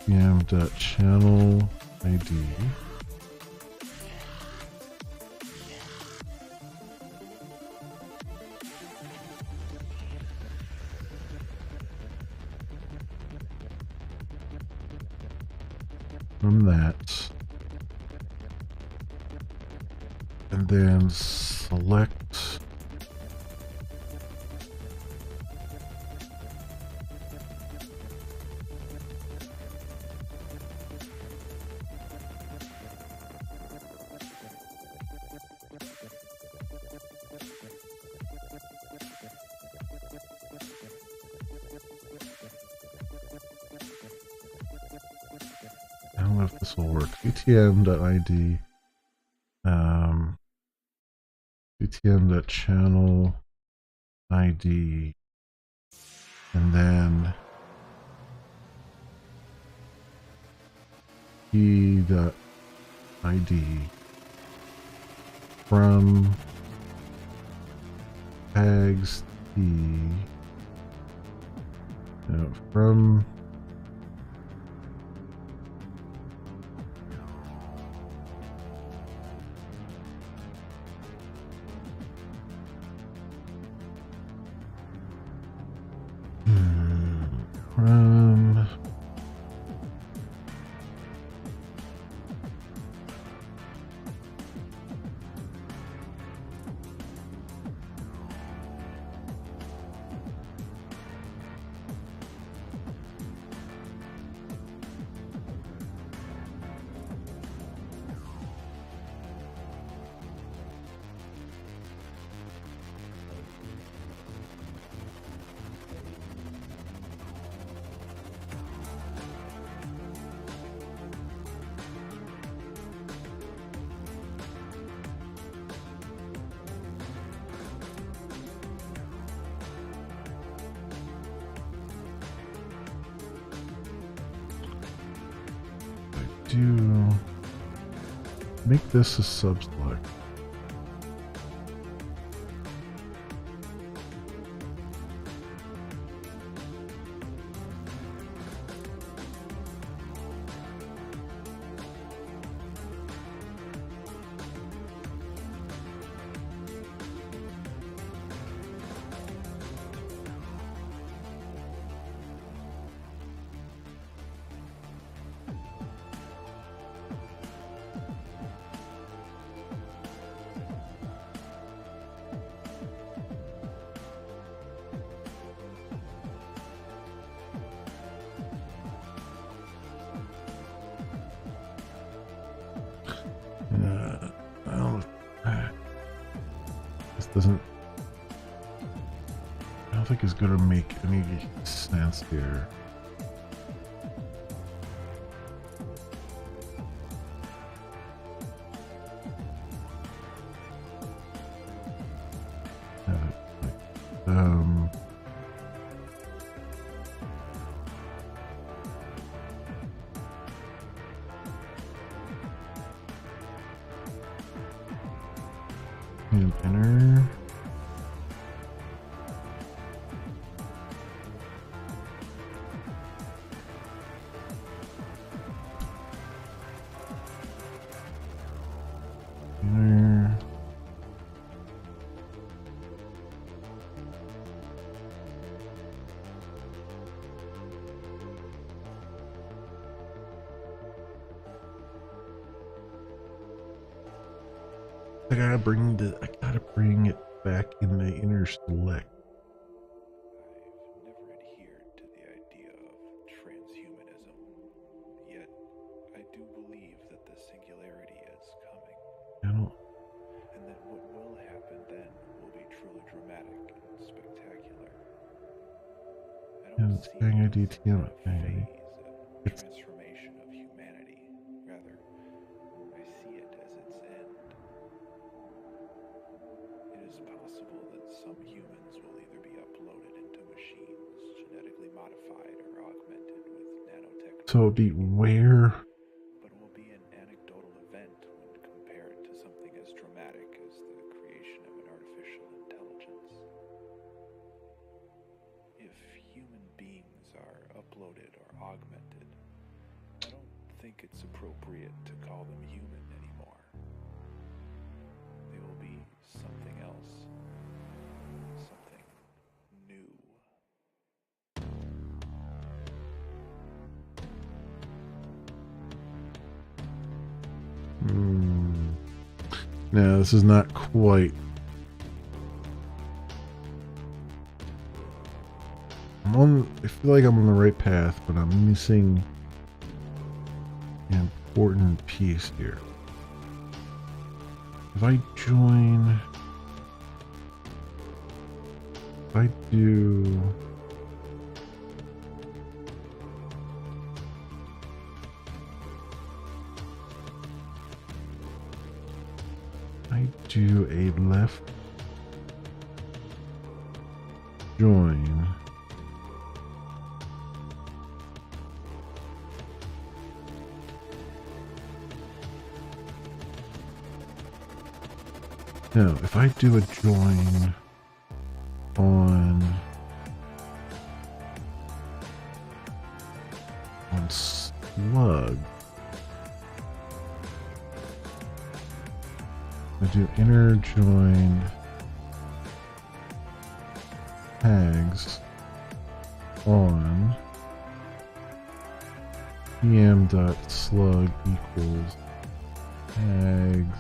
Speaker 1: tm.channel ID. from that. And then select I don't know if this will work. btm.id btm.channel ID, and then key.id from tags t from from do make this a sub-select. I don't, this doesn't, I don't think it's gonna make any sense here. Um, and enter. Enter. I gotta bring it back in the inner select.
Speaker 3: I've never adhered to the idea of transhumanism, yet I do believe that the singularity is coming,
Speaker 1: I don't,
Speaker 3: and that what will happen then will be truly dramatic and spectacular. I
Speaker 1: Yeah,
Speaker 3: don't
Speaker 1: it's
Speaker 3: see
Speaker 1: bang
Speaker 3: it
Speaker 1: ID,
Speaker 3: as some
Speaker 1: TM, bang ID.
Speaker 3: phase, a
Speaker 1: It's-
Speaker 3: transformation of humanity. Rather, I see it as its end. It is possible that some humans will either be uploaded into machines, genetically modified or augmented with nanotechnology.
Speaker 1: So beware.
Speaker 3: But it will be an anecdotal event when compared to something as dramatic as the creation of an artificial intelligence. If human beings are uploaded or augmented, I don't think it's appropriate to call them human anymore. They will be something else, something new.
Speaker 1: Now, this is not quite. I feel like I'm on the right path, but I'm missing an important piece here. If I join, if I do, a left join. Now, if I do a join on slug, I do inner join tags on pm.slug equals tags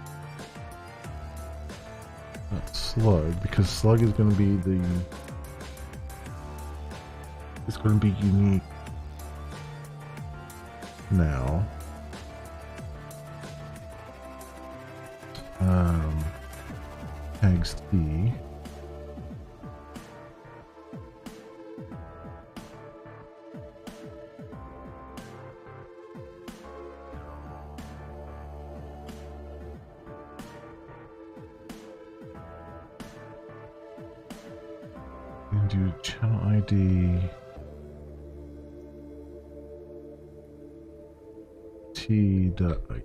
Speaker 1: slug, because slug is going to be it's going to be unique now. Tags T. And do channel ID T dot I.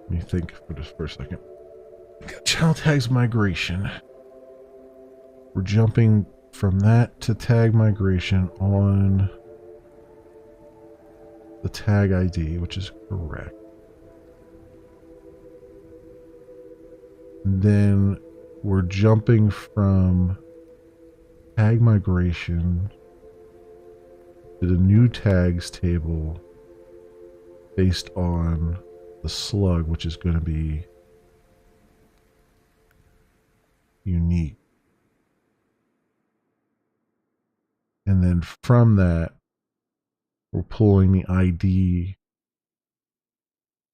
Speaker 1: Let me think for just for a second. Channel tags migration. We're jumping from that to tag migration on the tag ID, which is correct. And then we're jumping from tag migration to the new tags table based on the slug, which is going to be unique. And then from that, we're pulling the ID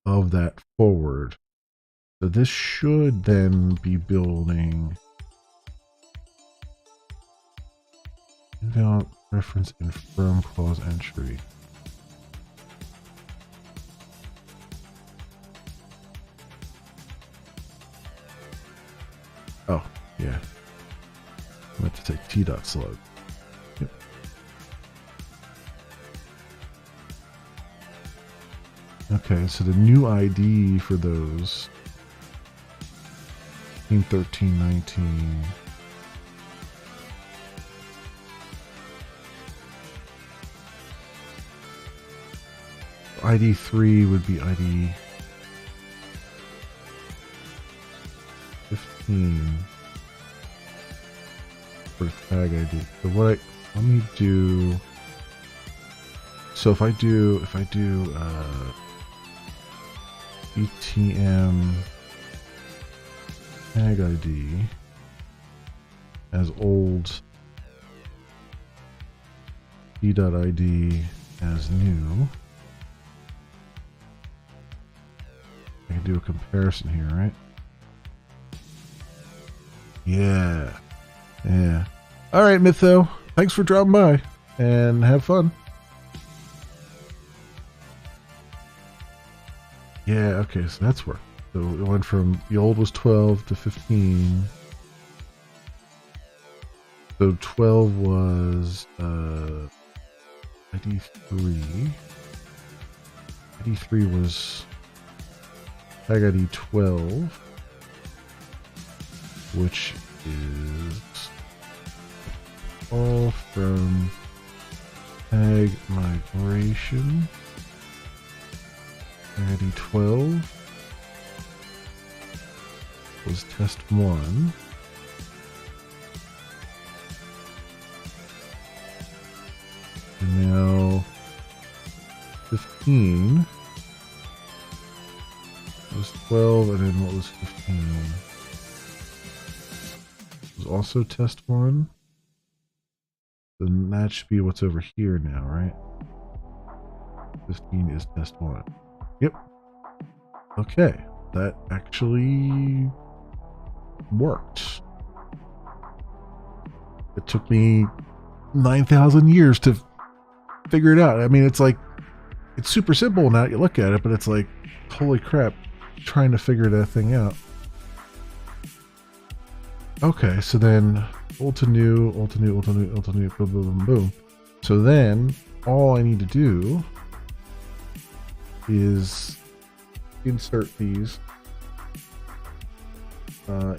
Speaker 1: of that forward. So this should then be building invalid reference in firm clause entry. Oh, yeah. I meant to take t.slug. Yep. Okay, so the new ID for those 13, 19. ID 3 would be ID 15 for tag ID. So let me do, so if I do ETM tag ID as old, t.id as new, I can do a comparison here, right? Yeah. Yeah. All right, Mytho. Thanks for dropping by and have fun. Yeah, okay, so that's where. So it went from the old was 12 to 15. So 12 was ID 3. ID 3 was tag ID 12, which is all from tag migration. Tag ID 12 was test 1. Now 15 was 12, and then what was 15? It was also test 1. Then that should be what's over here now, right? 15 is test 1. Yep. Okay, that actually worked. It took me 9,000 years to figure it out. I mean, it's like, it's super simple now that you look at it, but it's like, holy crap, trying to figure that thing out. Okay, so then old to new, old to new, old to new, old to new, boom, boom, boom, boom. So then all I need to do is insert these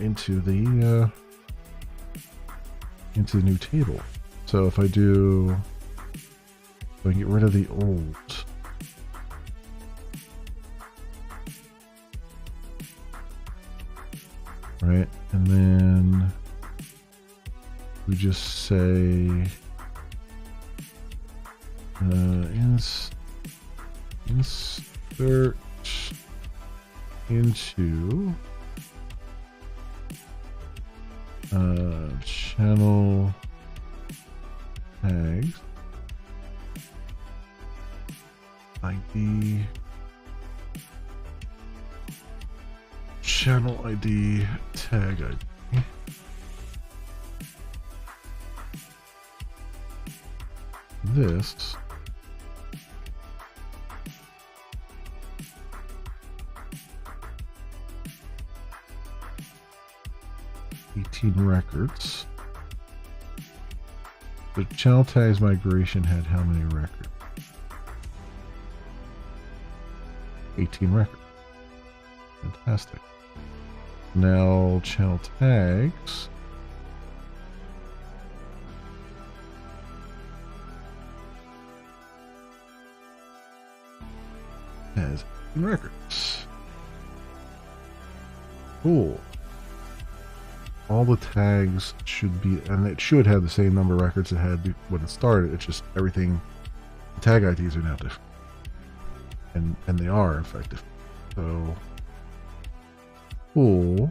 Speaker 1: into the new table. So if I do, if I get rid of the old, right, and then we just say insert into channel tags ID, channel ID, tag ID. This records. The channel tags migration had how many records? 18 records. Fantastic. Now channel tags has 18 records. Cool. All the tags should be, and it should have the same number of records it had when it started. It's just everything, the tag IDs are now different. And they are, in fact, different. So, cool.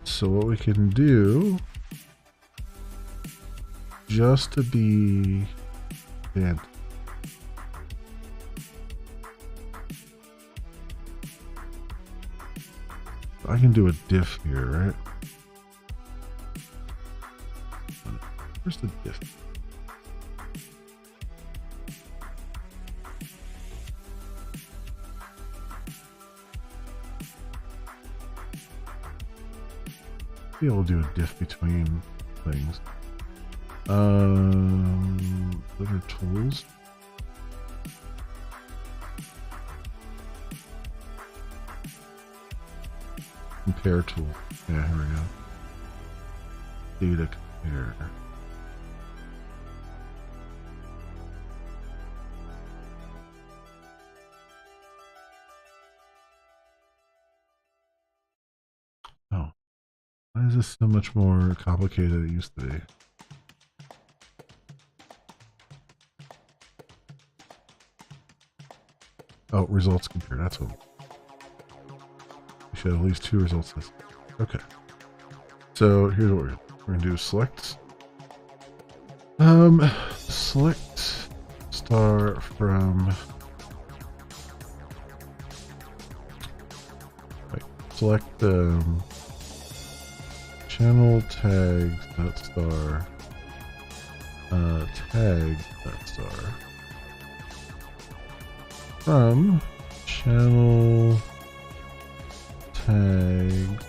Speaker 1: So what we can do, just to be fantastic, I can do a diff here, right? Where's the diff? Be able to do a diff between things. What are tools? Compare tool. Yeah, here we go. Data compare. Oh, why is this so much more complicated than it used to be? Oh, results compare. That's what. We should have at least 2 results. Okay. So here's what we're gonna do: select, select star from. Wait, select channel tags dot star tag dot star from channel tag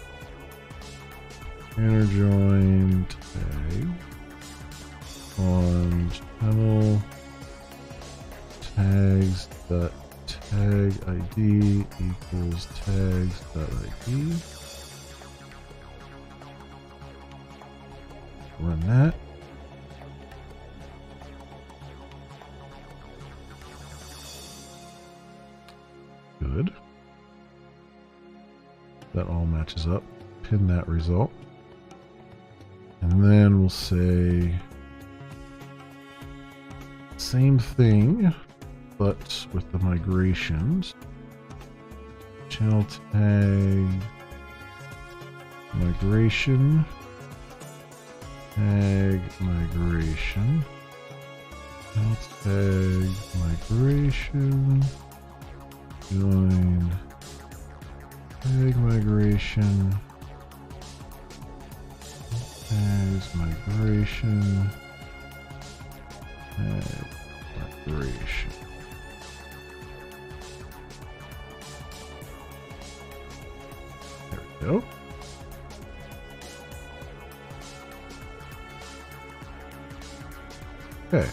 Speaker 1: inner join tag on channel tags dot tag ID equals tags dot ID. Run that. Good. That all matches up. Pin that result. And then we'll say same thing, but with the migrations. Channel tag migration. Tag migration. Channel tag migration. Join tag migration. Tags migration. Tag migration. There we go. Okay.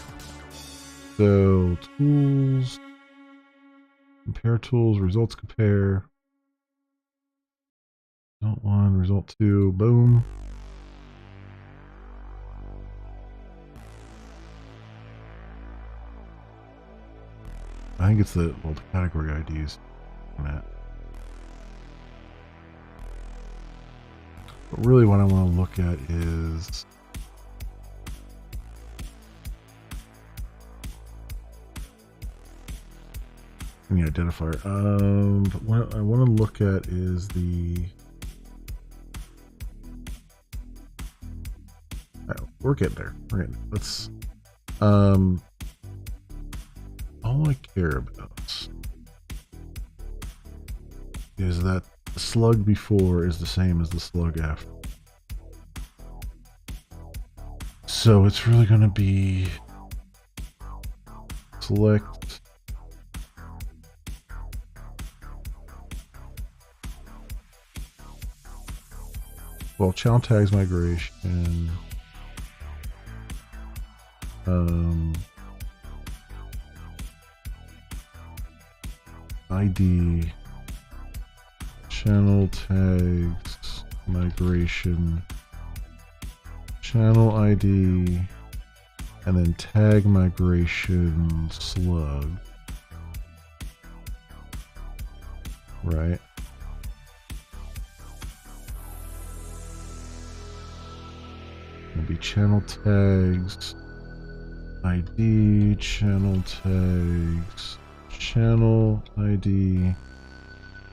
Speaker 1: So tools, compare tools, results compare. Result 1, result 2, boom. I think it's the category IDs on that. But really what I want to look at is the identifier. But what I want to look at is the we're getting there. Let's all I care about is that the slug before is the same as the slug after. So it's really going to be select channel tags migration, ID, channel tags migration, channel ID, and then tag migration slug, right? It'll be channel tags, ID, channel tags, channel ID,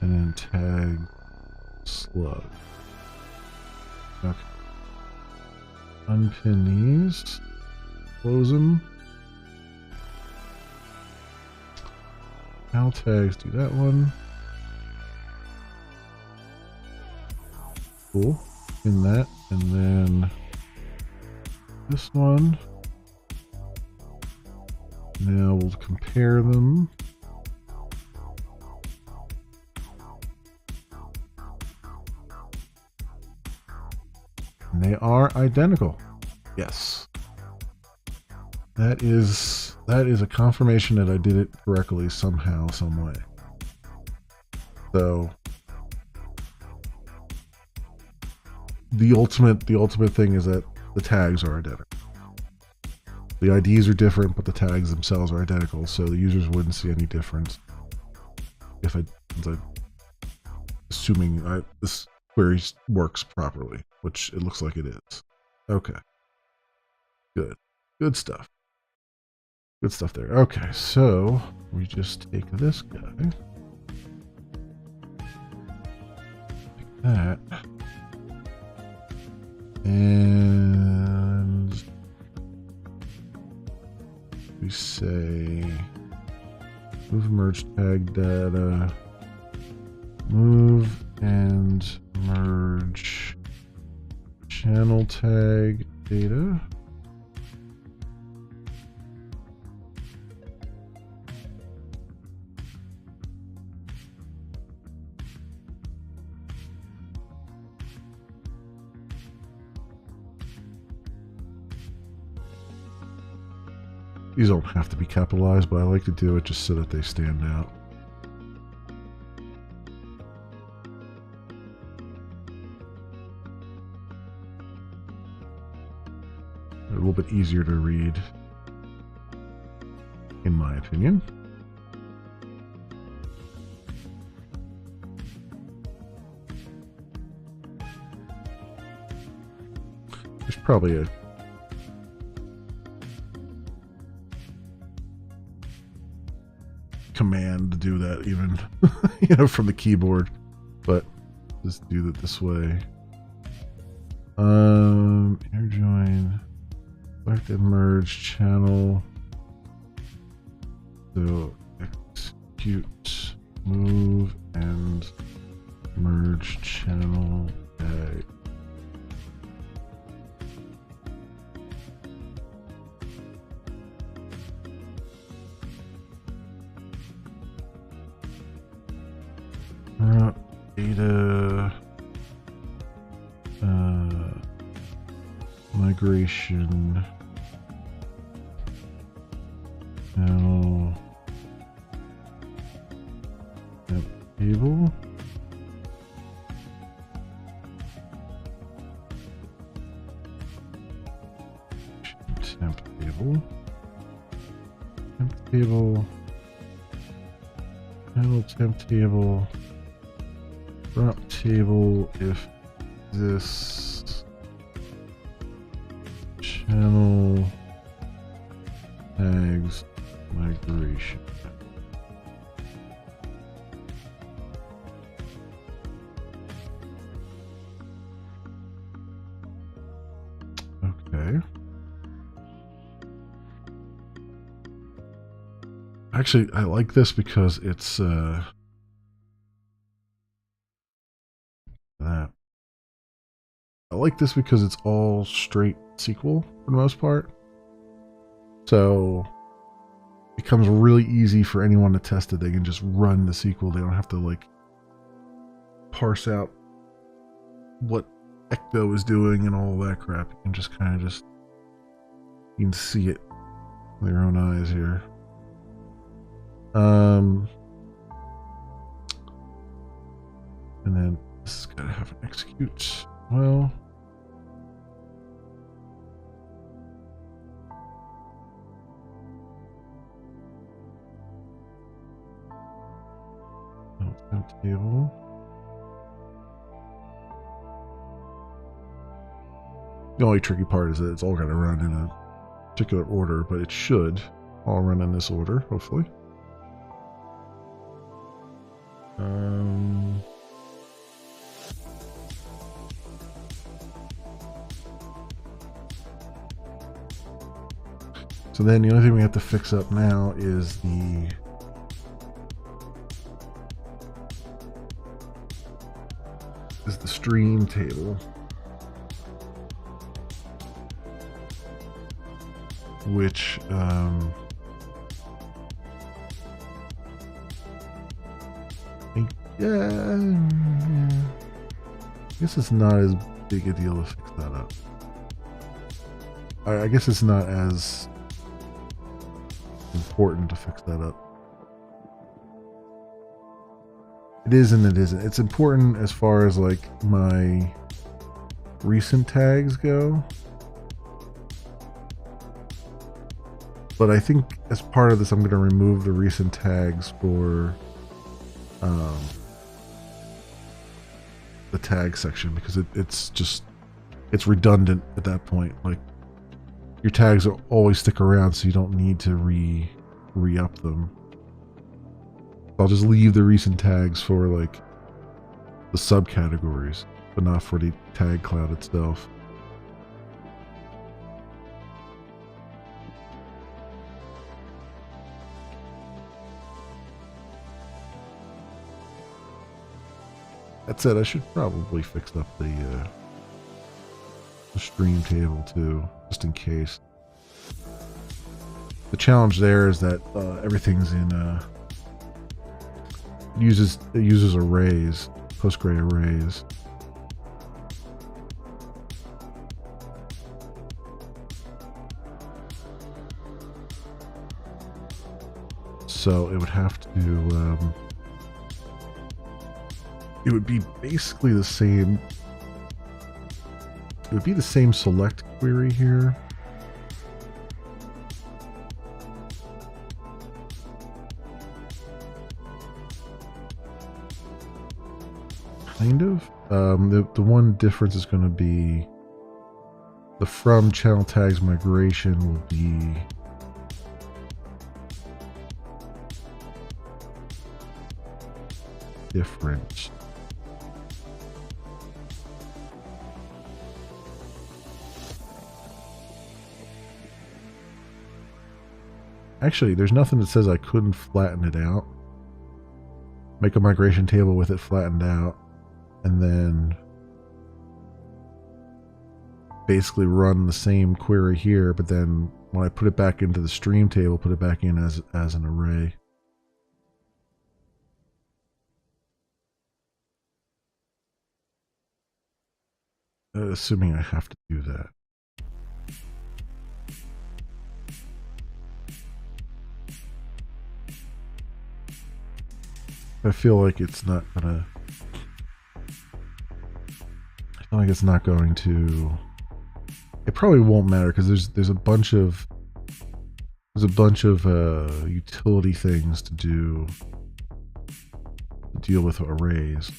Speaker 1: and then tag slug. Okay. Unpin these, close them. Channel tags, do that one. Cool. In that, and then this one. Now we'll compare them. And they are identical. Yes. That is a confirmation that I did it correctly somehow, some way. So the ultimate thing is that the tags are identical. The IDs are different, but the tags themselves are identical, so the users wouldn't see any difference if assuming this query works properly, which it looks like it is. Okay. Good stuff. Good stuff there. Okay, so we just take this guy. Take that. And we say move merge tag data, move and merge channel tag data. These don't have to be capitalized, but I like to do it just so that they stand out. They're a little bit easier to read, in my opinion. There's probably a command to do that even, you know, from the keyboard, but just do it this way. Inner join, select and merge channel. So execute, move, and merge channel tag. Data migration channel table. Temp table. Temp table. Channel temp table. Drop table if this channel tags migration. Okay. Actually, I like this because it's I like this because it's all straight SQL for the most part. So it becomes really easy for anyone to test it. They can just run the SQL. They don't have to like parse out what Ecto is doing and all that crap. You can just kind of you can see it with your own eyes here. And then this is gotta have an execute. Well, table. The only tricky part is that it's all going to run in a particular order, but it should all run in this order, hopefully. So then the only thing we have to fix up now is the stream table, which I guess it's not as big a deal to fix that up. I guess it's not as important to fix that up. It is and it isn't. It's important as far as like my recent tags go. But I think as part of this, I'm going to remove the recent tags for the tag section because it's redundant at that point. Like your tags will always stick around, so you don't need to re-up them. I'll just leave the recent tags for like the subcategories, but not for the tag cloud itself. That said, I should probably fix up the stream table too, just in case. The challenge there is that everything's in it uses arrays, Postgre arrays. So it would have to it would be basically the same. It would be the same select query here. Kind of. The one difference is going to be the from channel tags migration will be different. Actually, there's nothing that says I couldn't flatten it out. Make a migration table with it flattened out, and then basically run the same query here, but then when I put it back into the stream table, put it back in as an array. Assuming I have to do that. I feel like it's not gonna. I feel like it's not going to. It probably won't matter because there's a bunch of utility things to do to deal with arrays.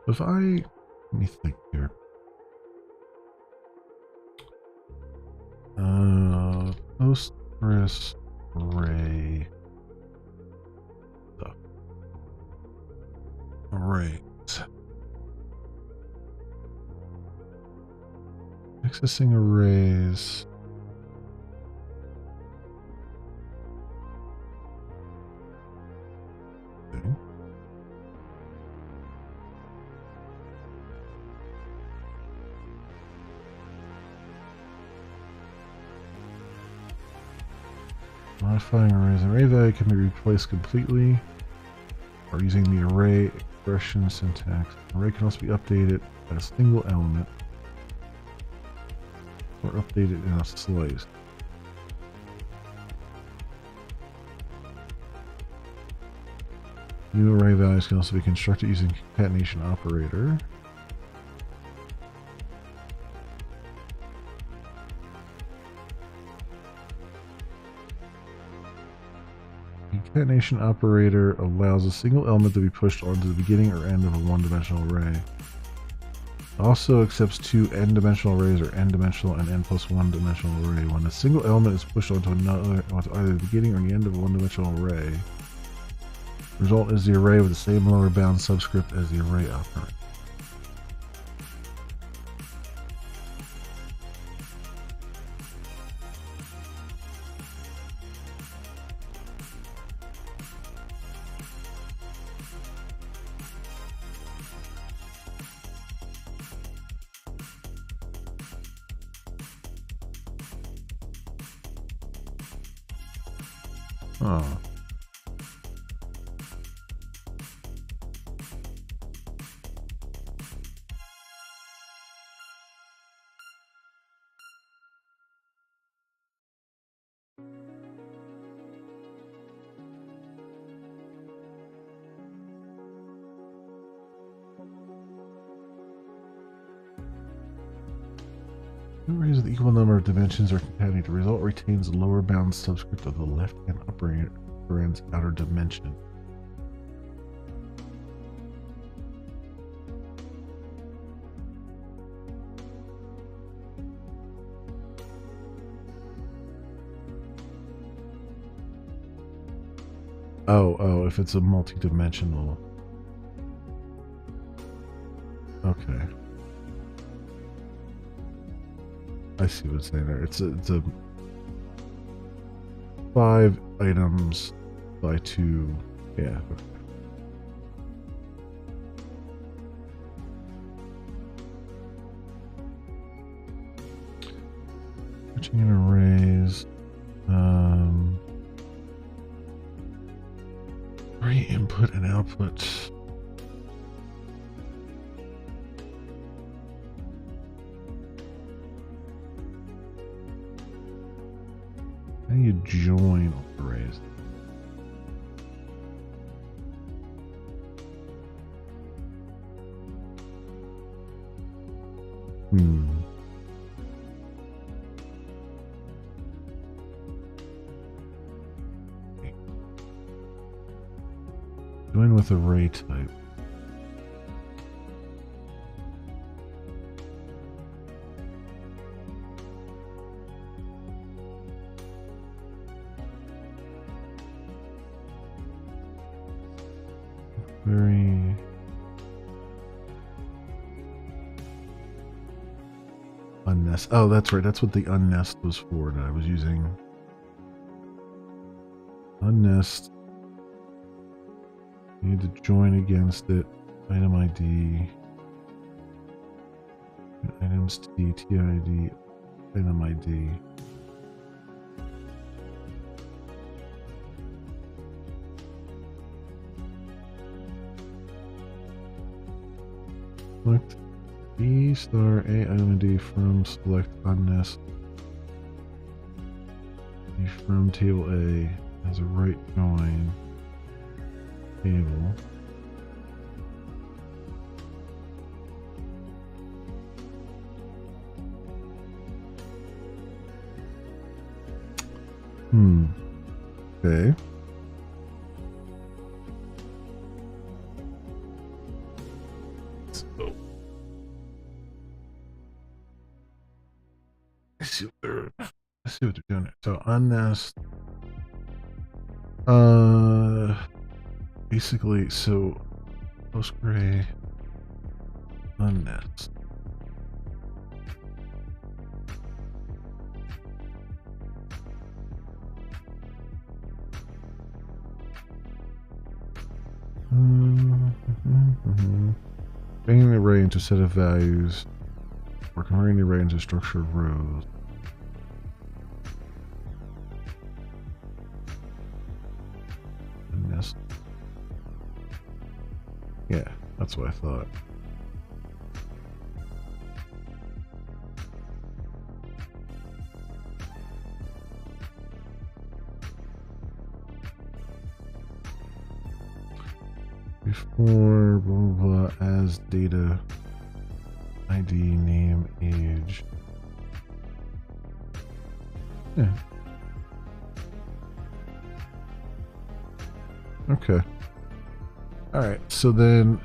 Speaker 1: If let me think here. Postgres array. Arrays. Accessing arrays. Okay. Modifying arrays. Array value can be replaced completely or using the array expression syntax. Array can also be updated at a single element or updated in a slice. New array values can also be constructed using concatenation operator. Concatenation operator allows a single element to be pushed onto the beginning or end of a one-dimensional array. It also accepts two n-dimensional arrays or n-dimensional and n plus one-dimensional array. When a single element is pushed onto either the beginning or the end of a one-dimensional array, the result is the array with the same lower bound subscript as the array operand. Oh. Two arrays with equal number of dimensions are concatenated. The result retains the lower bound subscript of the left-hand operand's outer dimension. Oh, if it's a multi-dimensional. Okay. I see what it's saying there. It's a 5 items by 2. Yeah. Okay. Switching in arrays. Array input and output. How do you join arrays? Join with array type. Very unnest. Oh, that's right. That's what the unnest was for that I was using. Unnest. You need to join against it. Item ID. Items T, TID, item ID. Select B star A item ID from select unnest. B from table A as a right join table. Okay. Let's see what they're doing. So unnest. Basically, so Postgre unnest. Bringing the array into a set of values, or converting the array into a structure of rows. Nest. Yeah, that's what I thought. Before blah blah blah as data ID name age. Yeah. Okay. All right. So then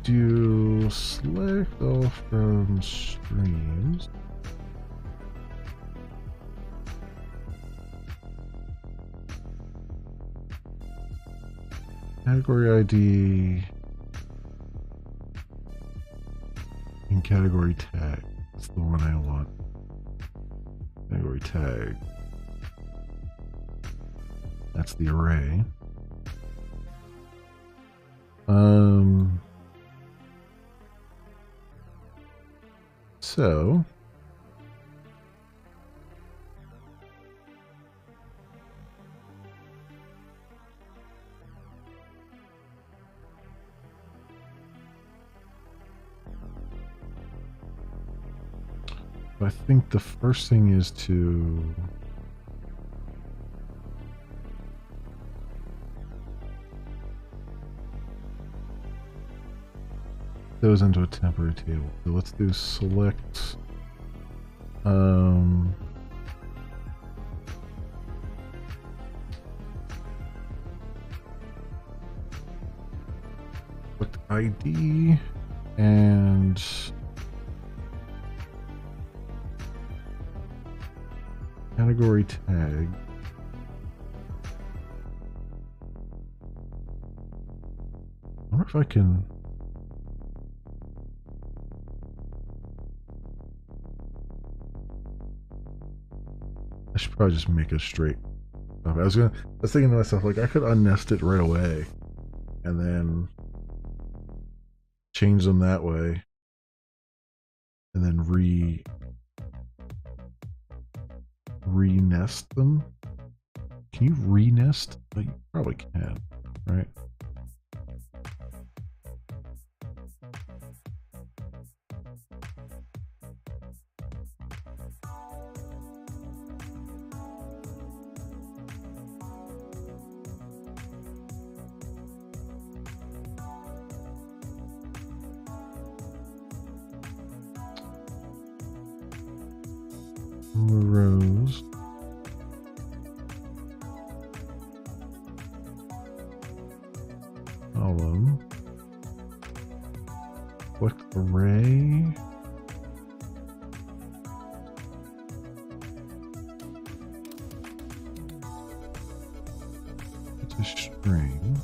Speaker 1: do select all from streams. Category ID and category tag. That's the one I want. Category tag. That's the array. So I think the first thing is to those into a temporary table. So let's do select select ID and category tag. I wonder if I can. I should probably just make a straight. I was thinking to myself, like, I could unnest it right away and then change them that way and then re-nest them. Can you re-nest? Well, you probably can, right? Rows. Column. Select array. It's a string.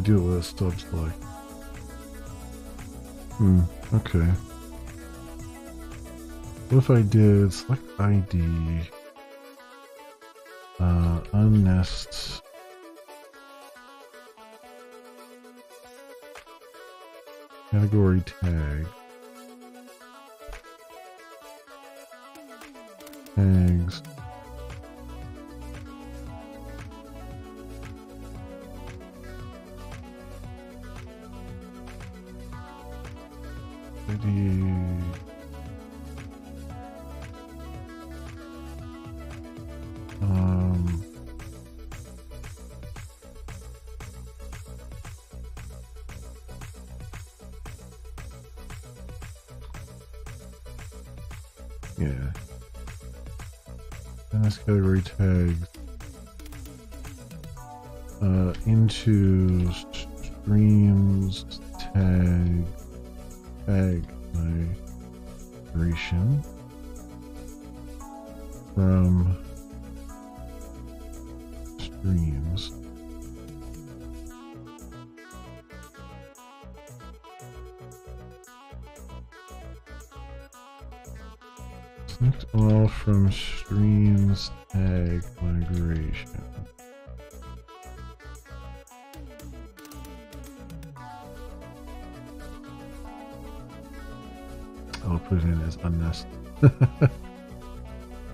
Speaker 1: Do a list of like, okay. What if I did select ID, unnest, category tag, tags, yeah. And this category tags into streams tag migration from streams. Select all from streams tag migration. I'll put it in as unnest.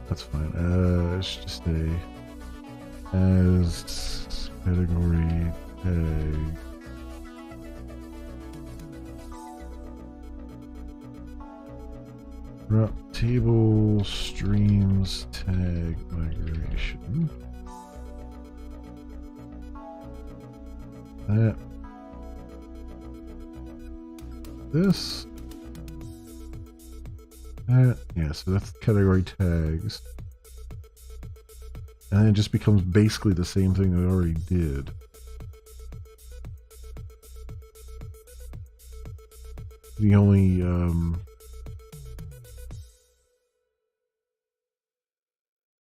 Speaker 1: That's fine. It's just a as category tag. Route table streams tag migration. That. This. Yeah, so that's category tags. And then it just becomes basically the same thing that I already did. The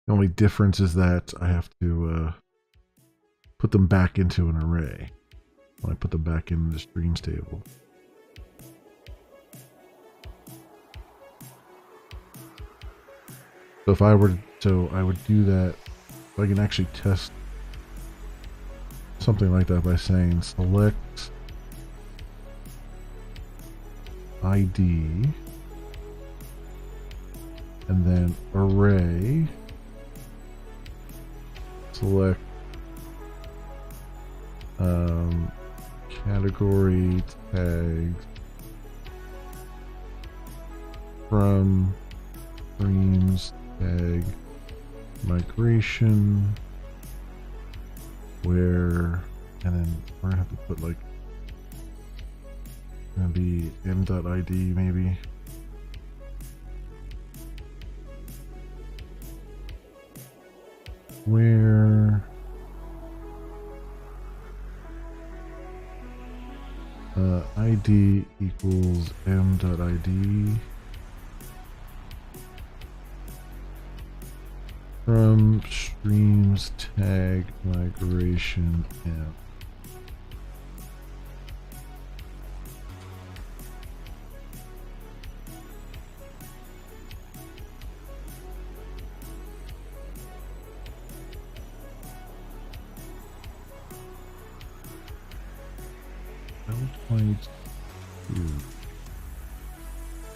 Speaker 1: only difference is that I have to put them back into an array when I put them back in the streams table. So if I were to, I would do that. I can actually test something like that by saying select ID and then array, select category tags from streams tag migration where, and then we're gonna have to put like, gonna be m.id maybe. Where id equals m.id from streams tag migration m.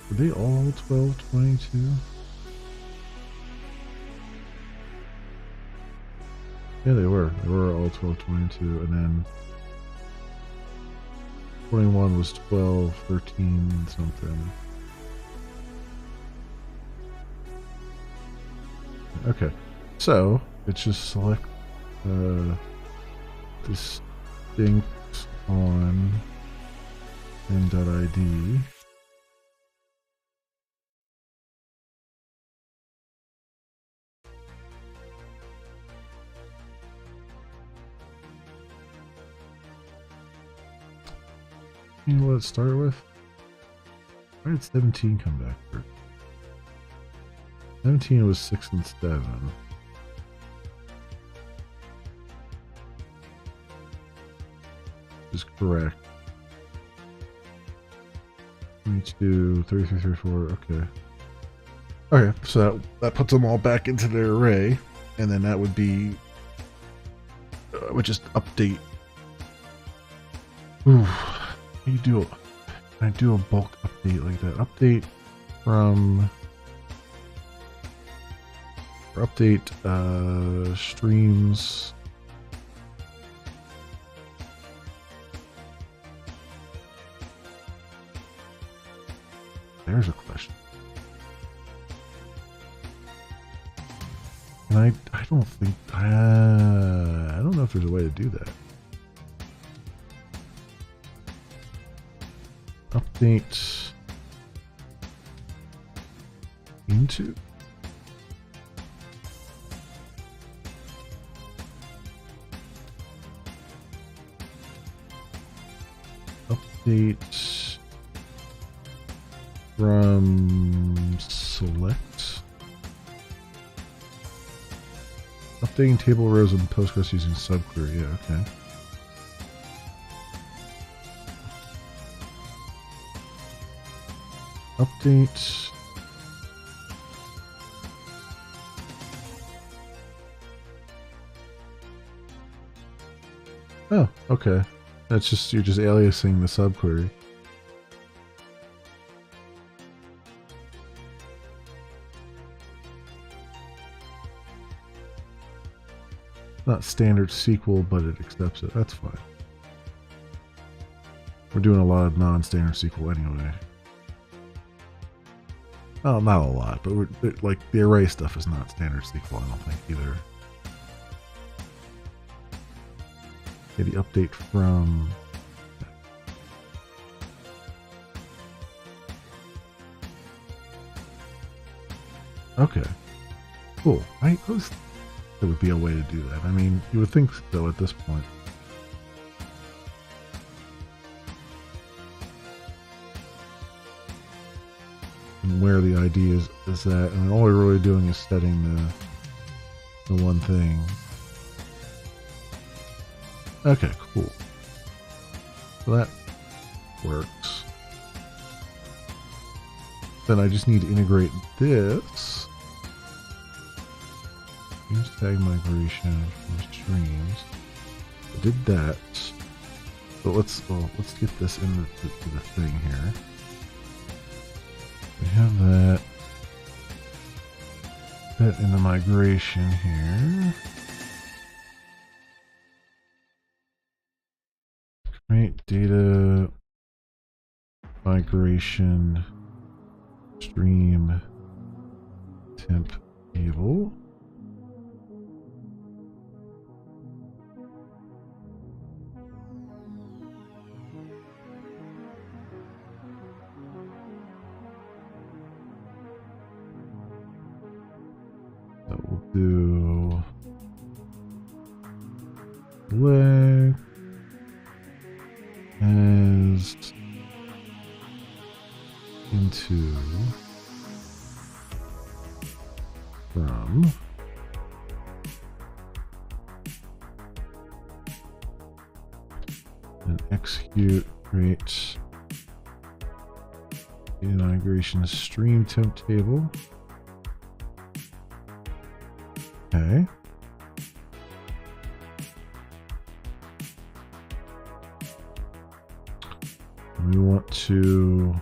Speaker 1: Were they all 1222? Yeah, they were. They were all 1222, and then 21 was 1213 something. Okay, so it's just select distinct on m.id. You know what it started with? Why did 17 come back first? 17 was 6 and 7. Is correct. 22, 33, 34, okay. Okay, so that puts them all back into their array, and then that would be, would just update. Ooh, you do, I do a bulk update like that. Update from, or update streams. There's a question. And I don't think, I don't know if there's a way to do that. Update into update from select. Updating table rows in Postgres using subquery. Yeah, okay. Update. Oh, okay. That's just, you're just aliasing the subquery. Not standard SQL, but it accepts it. That's fine. We're doing a lot of non-standard SQL anyway. Oh, not a lot, but we're, like the array stuff is not standard SQL, I don't think either. Okay, the update from. Okay, cool. I was. There would be a way to do that. I mean, you would think so at this point. And where the ID is that, and all we're really doing is setting the one thing. Okay, cool. So that works. Then I just need to integrate this. Use tag migration from streams. I did that. But let's get this into the thing here. We have that. That in the migration here. data migration stream temp table. So we'll do select as into from and execute create data migration stream temp table. Okay. We want to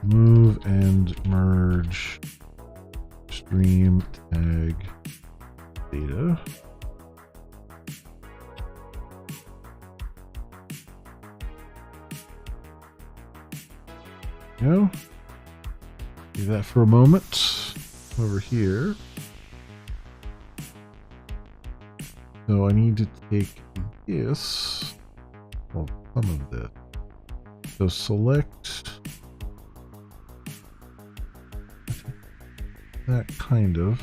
Speaker 1: move and merge stream tag data. Go. Do that for a moment over here. So I need to take this, well, some of this. So select that kind of.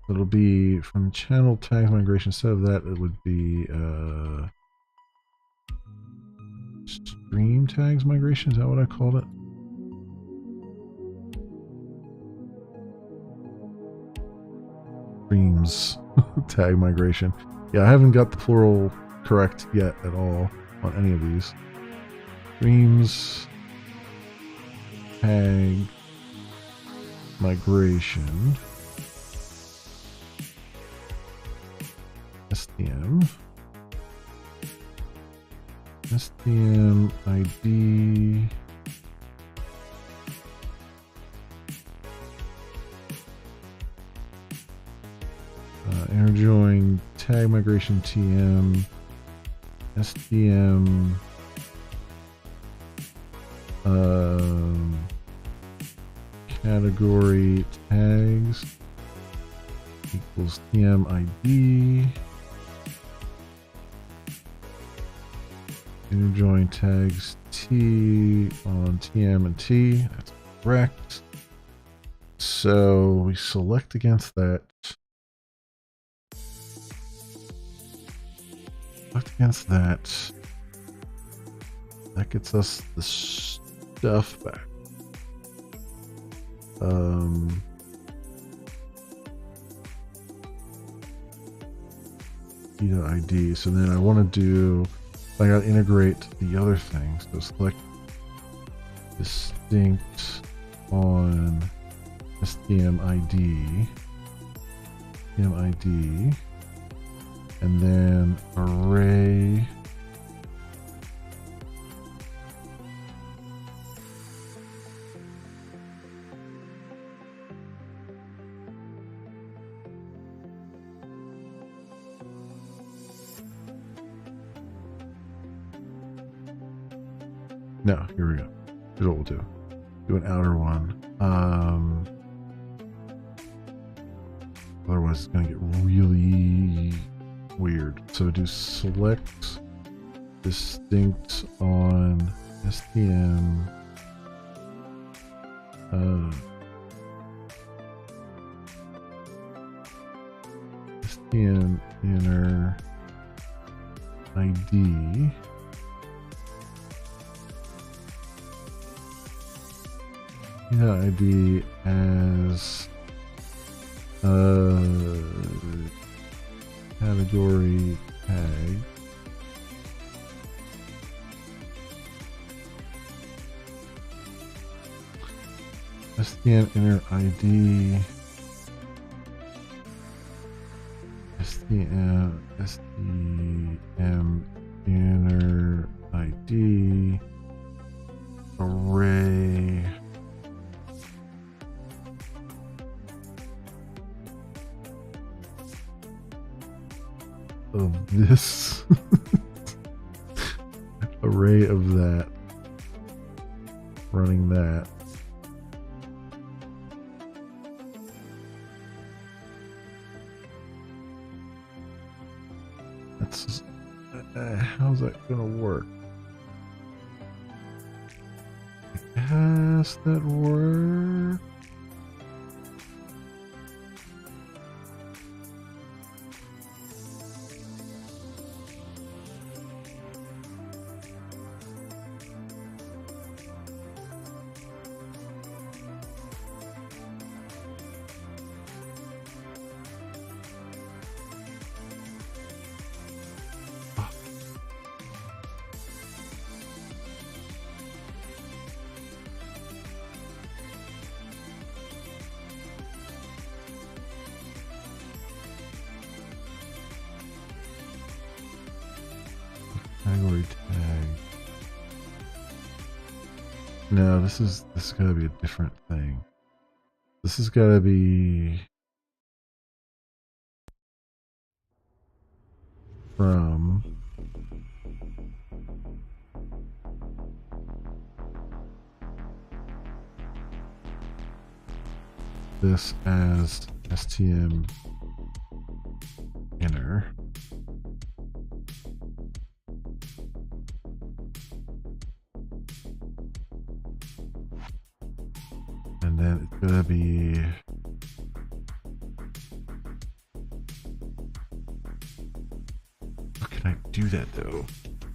Speaker 1: It'll be from channel tag migration. Instead of that, it would be stream tags migration. Is that what I called it? Streams tag migration. Yeah, I haven't got the plural correct yet at all on any of these. Streams tag migration. STM. STM ID. Inner join tag migration TM. STM. Category tags equals TM ID. Inner join tags T on TM and T. That's correct. So we select against that. Select against that. That gets us the stuff back. Data ID. So then I want to do. I gotta integrate the other things. So select distinct on STM ID, and then array. No, here we go. Here's what we'll do. Do an outer one. Otherwise it's gonna get really weird. So do select distinct on STM. STM inner ID. ID as category tag. STM inner ID. STM inner ID array of this, array of that, running that. That's how's that gonna work? I guess that work. Category tag. No, this is gotta be a different thing. This has gotta be from this as STM inner. And then it's gonna be how can I do that though?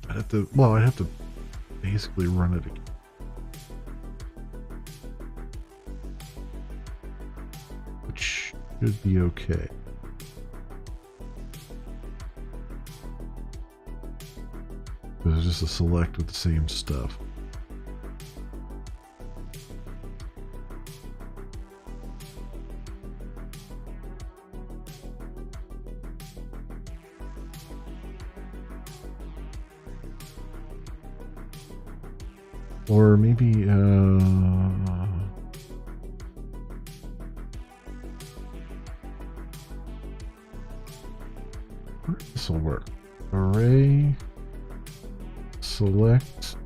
Speaker 1: I'd have to basically run it again. Which should be okay. It's just a select with the same stuff. Or maybe this will work. Array select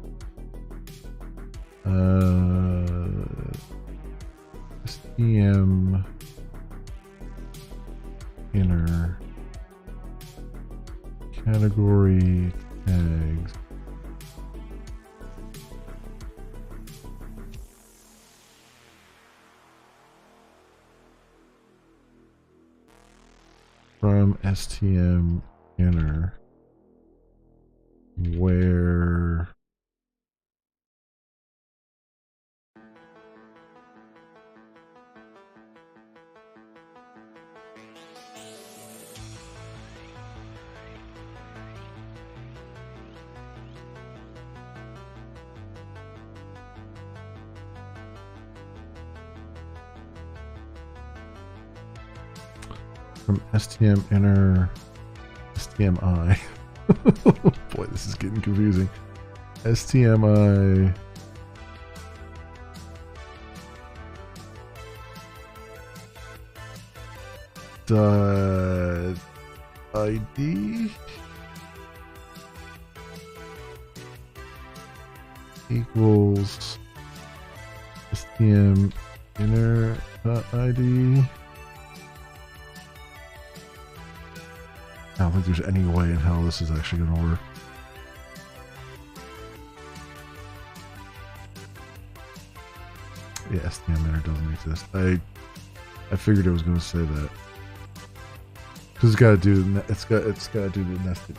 Speaker 1: STM inner category tags. From STM inner where from STM inner STMI. Boy, this is getting confusing. STMI dot ID equals STM inner dot ID. I don't think there's any way in hell this is actually going to work. Yeah, STM inner doesn't exist. I figured it was going to say that because it's got to do it's got to do the nested.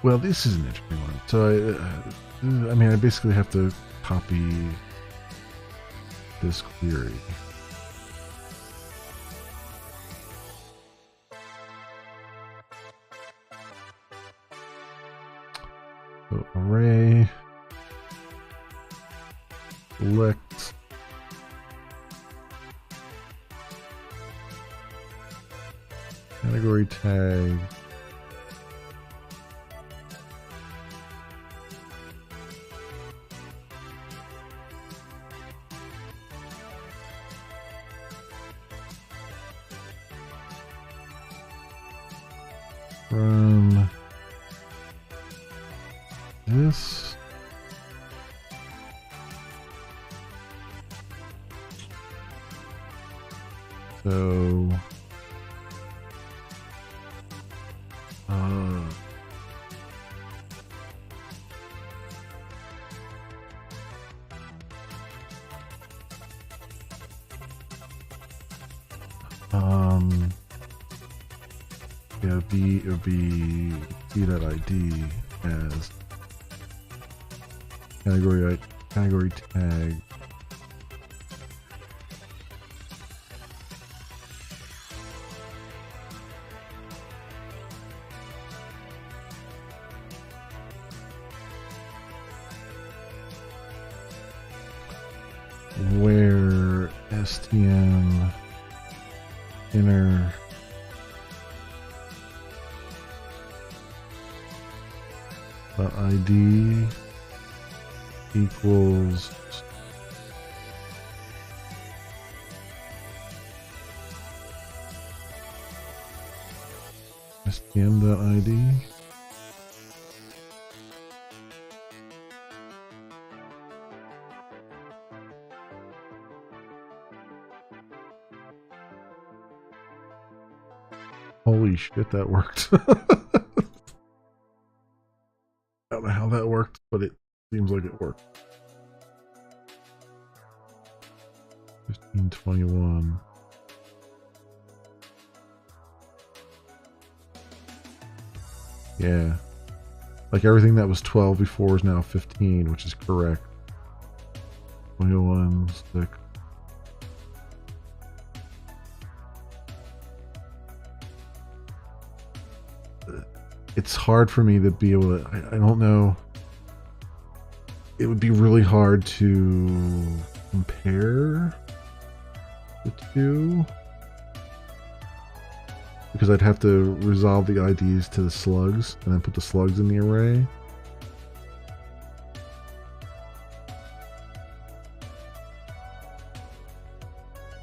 Speaker 1: Well, this is an interesting one. So I mean, I basically have to copy this query. So array select category tag from this. So yeah, it would be t.id as category tag. Where stm inner .id equals stm.id. Holy shit, that worked. I don't know how that worked, but it seems like it worked. 1521. Yeah. Like everything that was 12 before is now 15, which is correct. 21, 6. It's hard for me to be able to, I don't know. It would be really hard to compare the two, because I'd have to resolve the IDs to the slugs and then put the slugs in the array.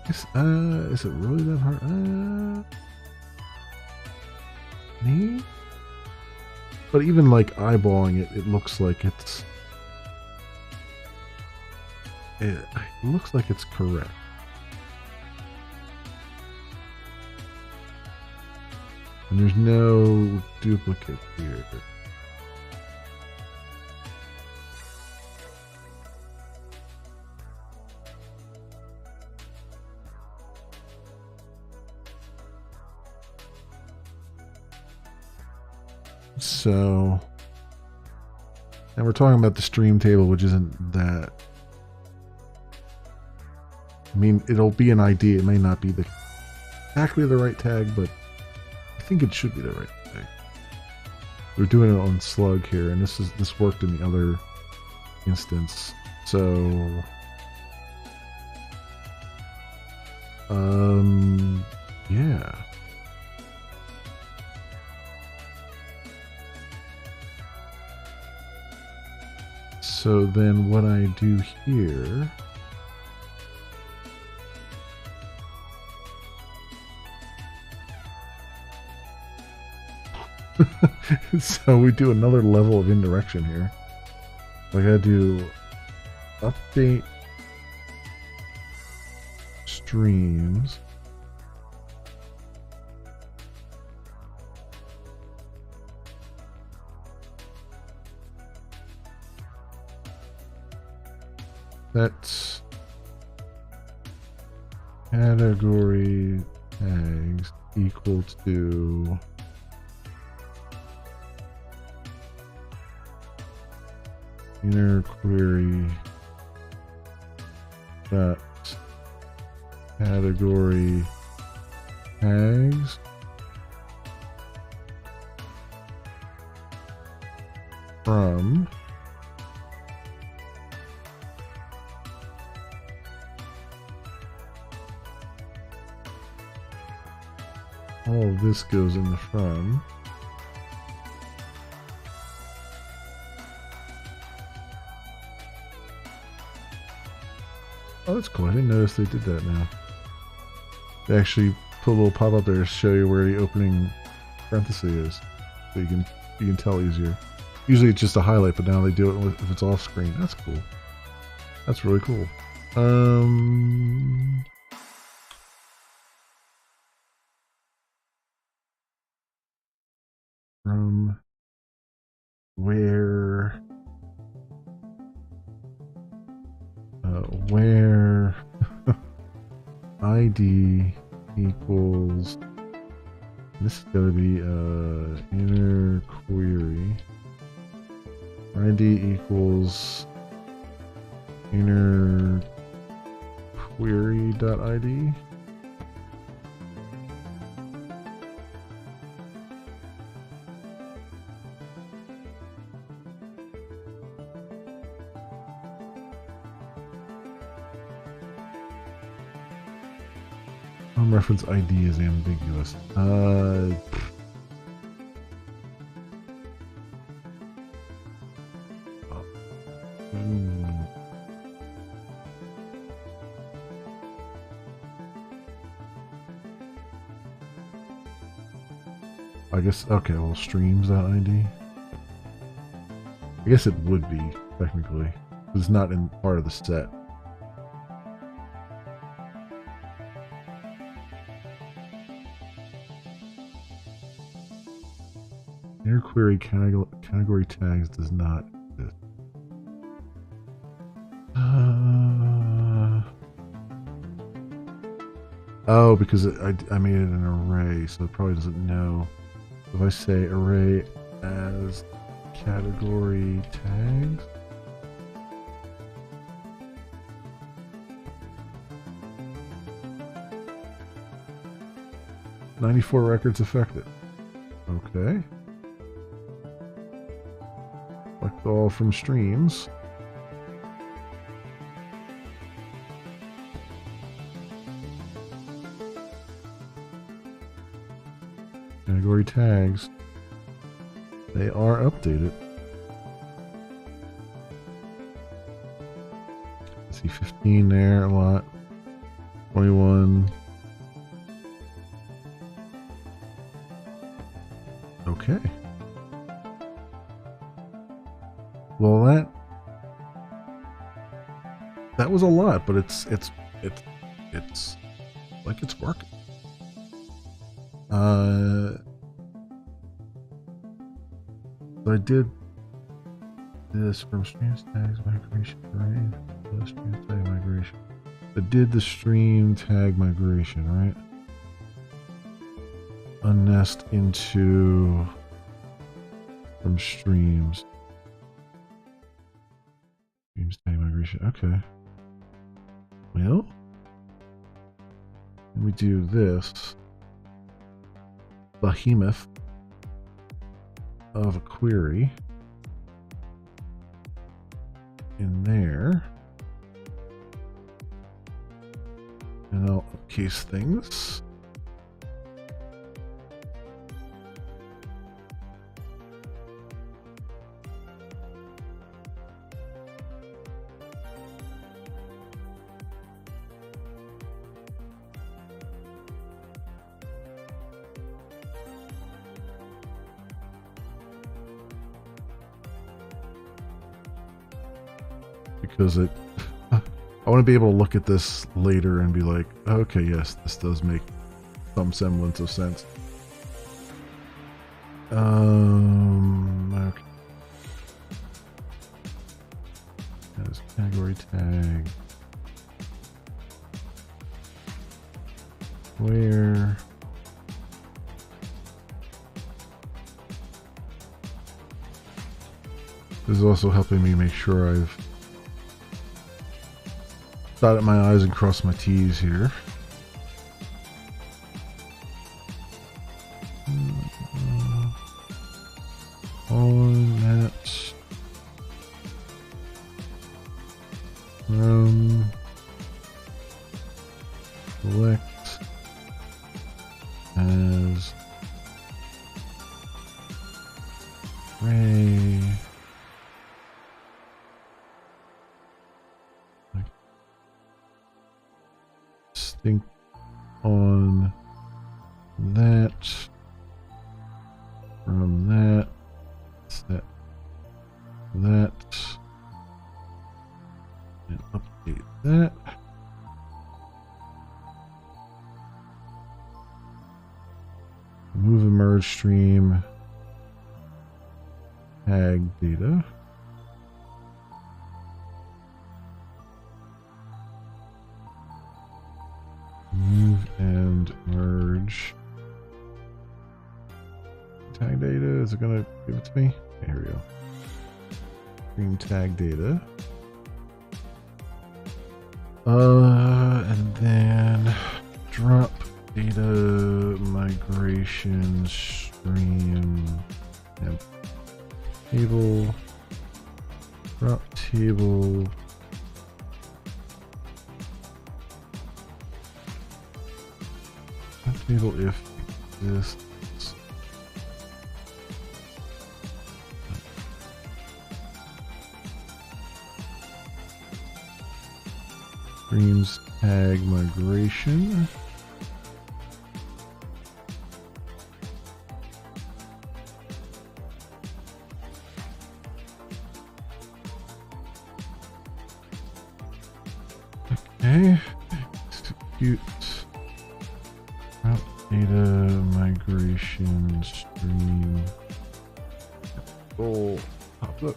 Speaker 1: Is it really that hard? Me? But even like eyeballing it, it looks like it looks like it's correct. And there's no duplicate here. So, and we're talking about the stream table, which isn't that. I mean, it'll be an ID. It may not be exactly the right tag, but I think it should be the right tag. We're doing it on slug here, and this worked in the other instance. So, yeah. So then what I do here so we do another level of indirection here. I gotta do update streams. That's category tags equal to inner query dot category tags from all of this goes in the from. Oh, that's cool. I didn't notice they did that now. They actually put a little pop-up there to show you where the opening parenthesis is. so you can tell easier. Usually it's just a highlight, but now they do it if it's off screen. That's cool. That's really cool. From where ID equals, this is going to be inner query. ID equals inner query.id. Reference ID is ambiguous. I guess, okay, well, streams.id. I guess it would be, technically. It's not in part of the set. Inner query category tags does not exist. Oh, because I made it an array, so it probably doesn't know. If I say array as category tags, "94 records affected." Okay. Select all from streams. Category tags. They are updated. See 15 there, a lot. 21. Okay. Well, that was a lot, but it's like it's working. So I did this from streams tags migration, right? Streams tag migration. I did the stream tag migration, right? Unnest into from streams. Streams tag migration. Okay. Well, let me do this. Behemoth of a query in there, and I'll upcase things. Because I want to be able to look at this later and be like, okay, yes, this does make some semblance of sense. Okay. As category tag. Where? This is also helping me make sure I've dotted my I's and crossed my T's here. On that select as array distinct on that from that. storage stream, tag data. Move and merge. Tag data, is it gonna give it to me? Okay, here we go. Stream tag data. And then drop data migration stream and table. Drop table. Drop table if exists. Streams tag migration. Okay. Execute route data migration stream. Oh, look.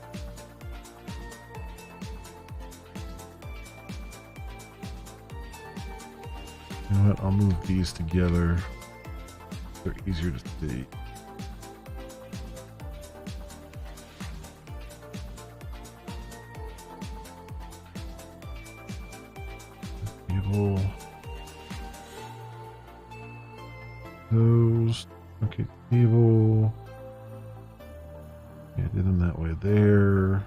Speaker 1: You know what? I'll move these together. They're easier to see. Table. Those. Okay, table. Yeah, I did them that way there.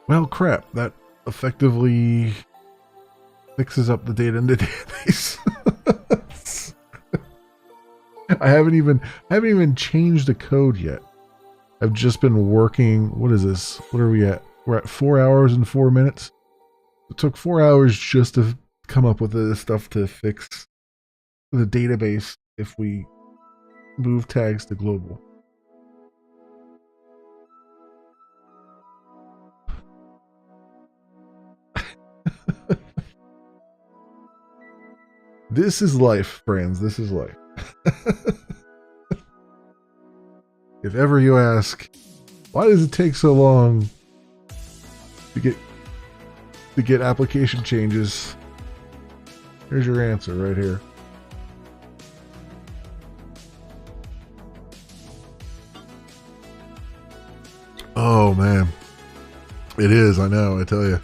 Speaker 1: Well, crap. That effectively fixes up the data in the database. I haven't even changed the code yet. I've just been working. What is this? What are we at? We're at 4 hours and 4 minutes. It took 4 hours just to come up with this stuff to fix the database if we move tags to global. This is life, friends. This is life. If ever you ask, why does it take so long to get application changes? Here's your answer right here. Oh man. It is, I know, I tell you.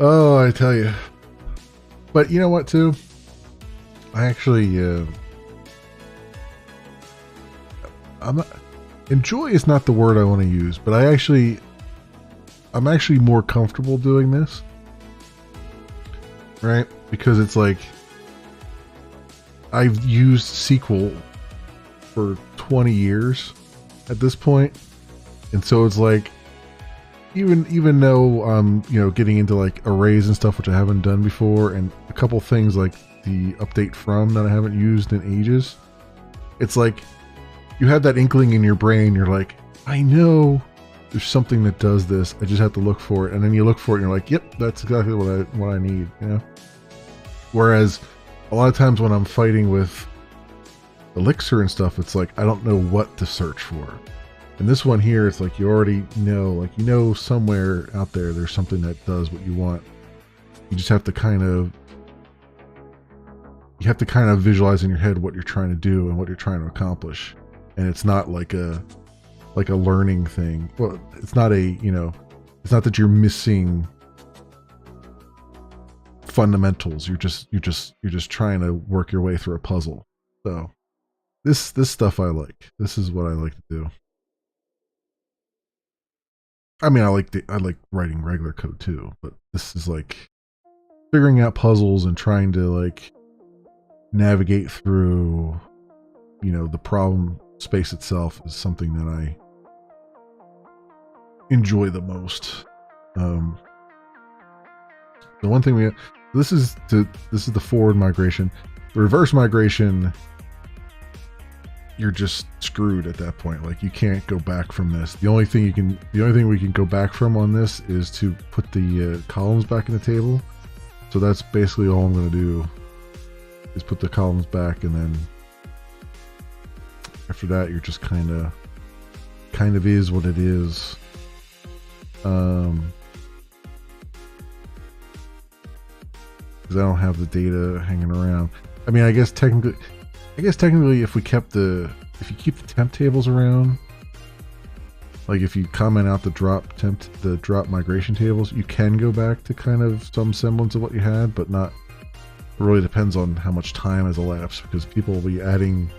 Speaker 1: Oh, I tell you. But you know what, too? I actually, enjoy is not the word I want to use, but I'm actually more comfortable doing this. Right? Because it's like, I've used SQL for 20 years at this point. And so it's like, even though I'm, getting into like arrays and stuff, which I haven't done before, and a couple things like the update from that I haven't used in ages, it's like you have that inkling in your brain. You're like, I know there's something that does this. I just have to look for it. And then you look for it and you're like, yep, that's exactly what I need, Whereas a lot of times when I'm fighting with Elixir and stuff, it's like, I don't know what to search for. And this one here, it's like you already know, like somewhere out there's something that does what you want. You just have to kind of visualize in your head what you're trying to do and what you're trying to accomplish. And it's not like a learning thing. Well, it's not it's not that you're missing fundamentals. You're just trying to work your way through a puzzle. So this stuff I like. This is what I like to do. I mean, I like writing regular code too, but this is like figuring out puzzles and trying to like navigate through, the problem space itself is something that I enjoy the most. The one thing this is the forward migration. The reverse migration you're just screwed at that point. Like you can't go back from this. The only thing we can go back from on this is to put the columns back in the table. So that's basically all I'm going to do is put the columns back, and then after that you're just kind of is what it is. Because I don't have the data hanging around. I mean, I guess technically if you keep the temp tables around, like if you comment out the drop migration tables, you can go back to kind of some semblance of what you had, but not. It really depends on how much time has elapsed, because people will be adding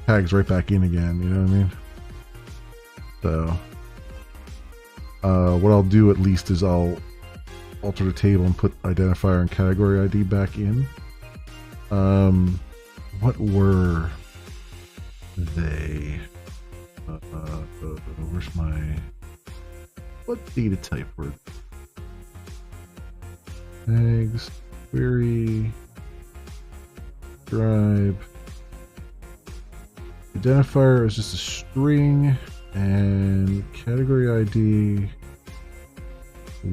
Speaker 1: tags right back in again. You know what I mean? So, what I'll do at least is I'll alter the table and put identifier and category ID back in. What were they? Where's my... What data type were tags, query, scribe. Identifier is just a string, and category ID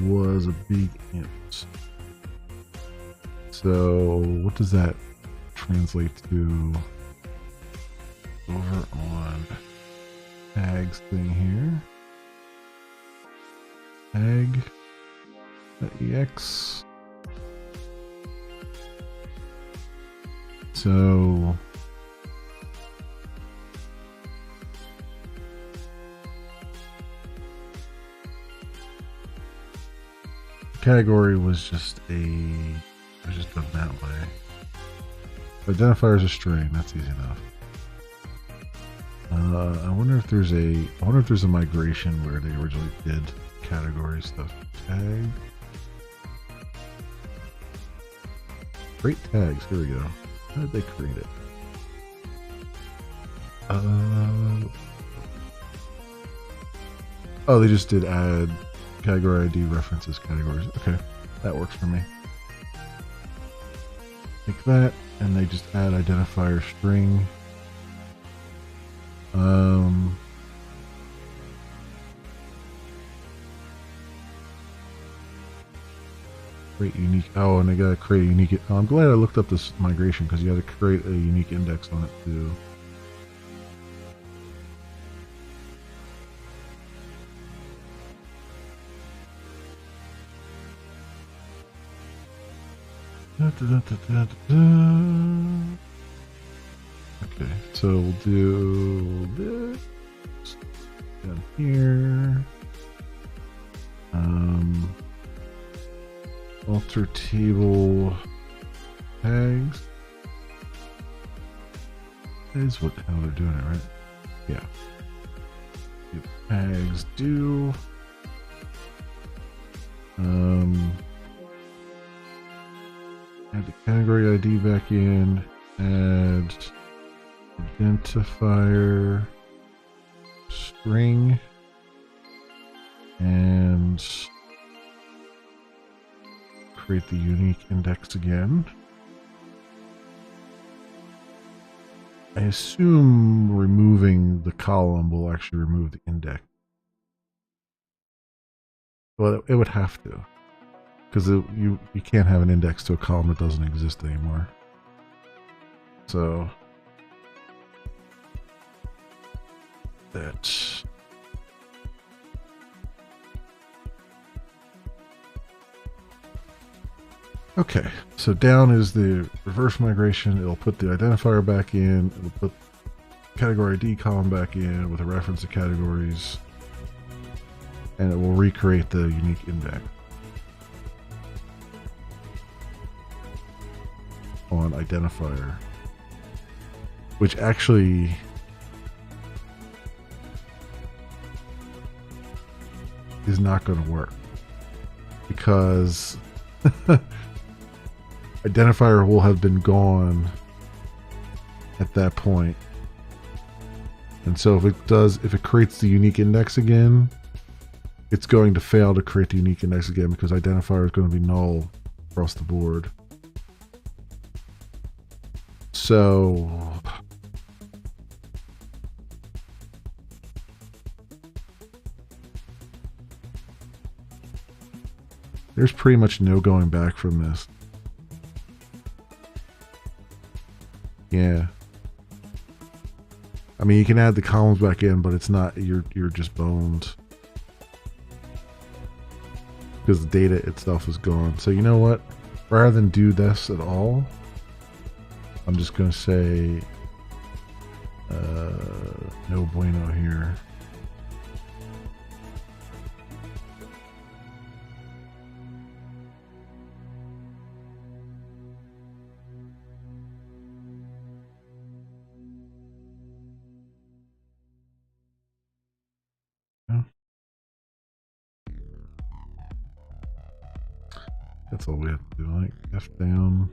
Speaker 1: was a big int. So what does that translate to over on tags thing here? Tag.ex. So category was just done that way. Identifier is a string. That's easy enough. I wonder if there's a migration where they originally did category stuff. Tag. Create tags. Here we go. How did they create it? Oh, they just did add category ID references categories. Okay, that works for me. Like that, and they just add identifier string. Create unique. Oh, and they gotta create a unique. Oh, I'm glad I looked up this migration, because you had to create a unique index on it too. Okay, so we'll do this down here. Alter table tags. That is how they're doing it, right? Yeah. Tags do. Add the category ID back in. Add identifier string, and create the unique index again. I assume removing the column will actually remove the index. Well, it would have to, because you can't have an index to a column that doesn't exist anymore. So that. Okay, so down is the reverse migration. It'll put the identifier back in. It'll put category ID column back in with a reference to categories, and it will recreate the unique index on identifier, which actually is not going to work, because identifier will have been gone at that point. And so if it creates the unique index again, it's going to fail to create the unique index again, because identifier is going to be null across the board. So There's pretty much no going back from this. Yeah. I mean, you can add the columns back in, but it's not, you're just boned. Because the data itself is gone. So you know what? Rather than do this at all, I'm just going to say no bueno here. That's all we have to do, like F down.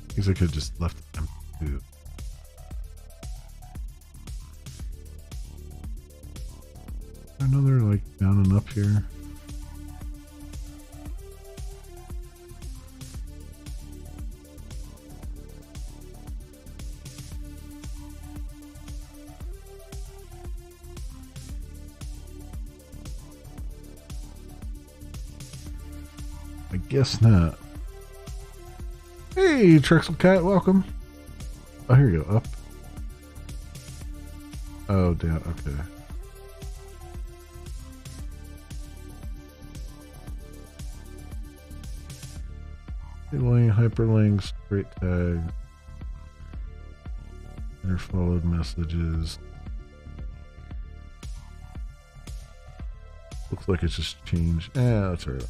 Speaker 1: I guess I could have just left it empty too. Another like down and up here. I guess not. Hey, Trexel Cat, welcome. Oh, here you go. Up. Oh, down. Okay. Hyperlinks, straight tags, inner followed messages. Looks like it's just changed. That's right.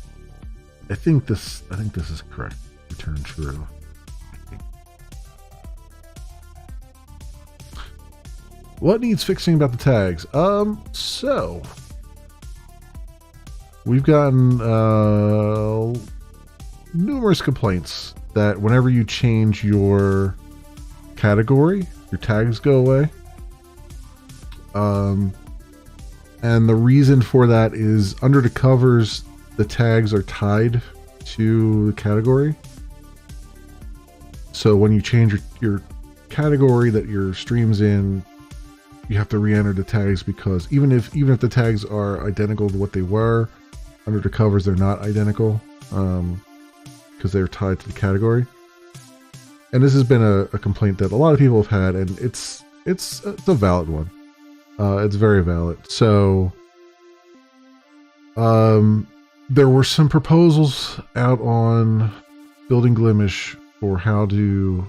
Speaker 1: I think this is correct. Return true. What needs fixing about the tags? So we've gotten numerous complaints that whenever you change your category, your tags go away. And the reason for that is under the covers, the tags are tied to the category. So when you change your category that your stream's in, you have to re-enter the tags, because even if the tags are identical to what they were, under the covers they're not identical, because they're tied to the category. And this has been a complaint that a lot of people have had, and it's a valid one. It's very valid. So there were some proposals out on Building Glimish for how to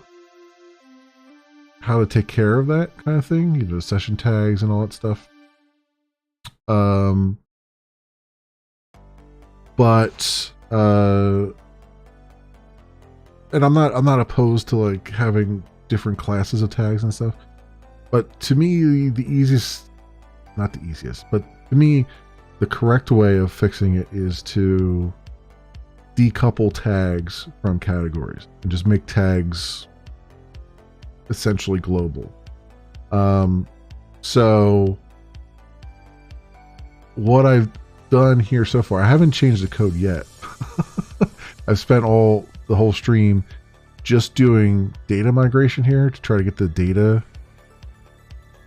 Speaker 1: take care of that kind of thing, you know, session tags and all that stuff. But and I'm not opposed to like having different classes of tags and stuff. But to me, the easiest, not the easiest, but to me, the correct way of fixing it is to decouple tags from categories and just make tags essentially global. So what I've done here so far, I haven't changed the code yet. I've spent the whole stream just doing data migration here to try to get the data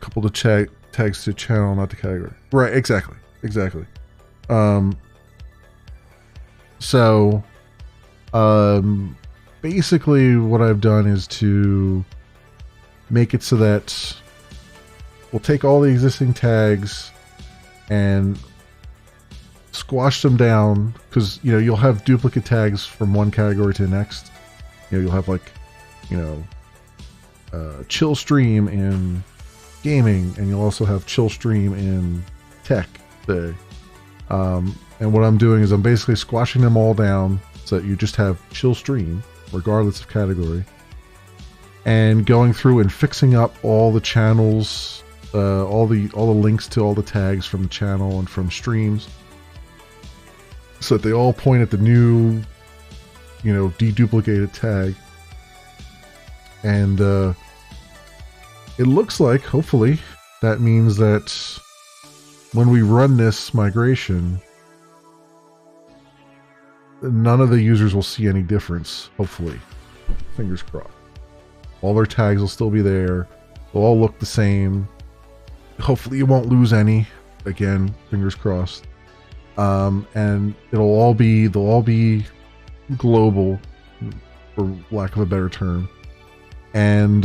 Speaker 1: coupled to tags to channel, not the category. Right, exactly. So basically what I've done is to make it so that we'll take all the existing tags and squash them down, because you know you'll have duplicate tags from one category to the next. You know, you'll have like, you know, chill stream in gaming, and you'll also have chill stream in tech day. And what I'm doing is I'm basically squashing them all down so that you just have chill stream regardless of category, and going through and fixing up all the channels, all the links to all the tags from the channel and from streams, so that they all point at the new, you know, deduplicated tag. And it looks like, hopefully, that means that when we run this migration, none of the users will see any difference, hopefully. Fingers crossed. All their tags will still be there. They'll all look the same. Hopefully you won't lose any. Again, fingers crossed. And they'll all be global, for lack of a better term. And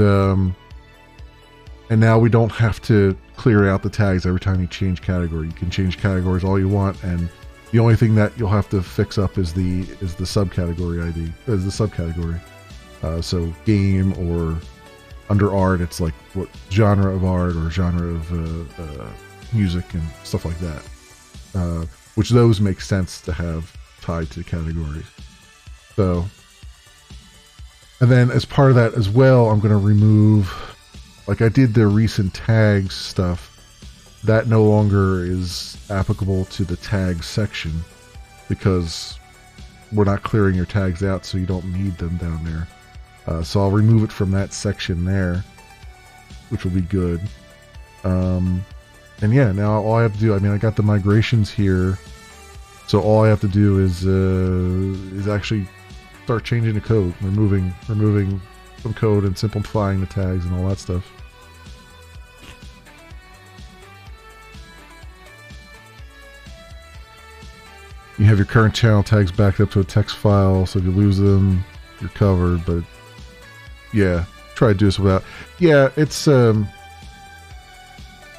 Speaker 1: now we don't have to clear out the tags every time you change category. You can change categories all you want, and the only thing that you'll have to fix up is the subcategory ID, is the subcategory. So game, or under art, it's like what genre of art or genre of music and stuff like that. Which those make sense to have tied to categories. So, and then as part of that as well, I'm going to remove, like I did the recent tags stuff. That no longer is applicable to the tags section because we're not clearing your tags out, so you don't need them down there. So I'll remove it from that section there, which will be good. And yeah, now all I have to do, I mean, I got the migrations here, so all I have to do is actually start changing the code, removing some code and simplifying the tags and all that stuff. You have your current channel tags backed up to a text file, so if you lose them, you're covered. But yeah, try to do this without. Yeah, it's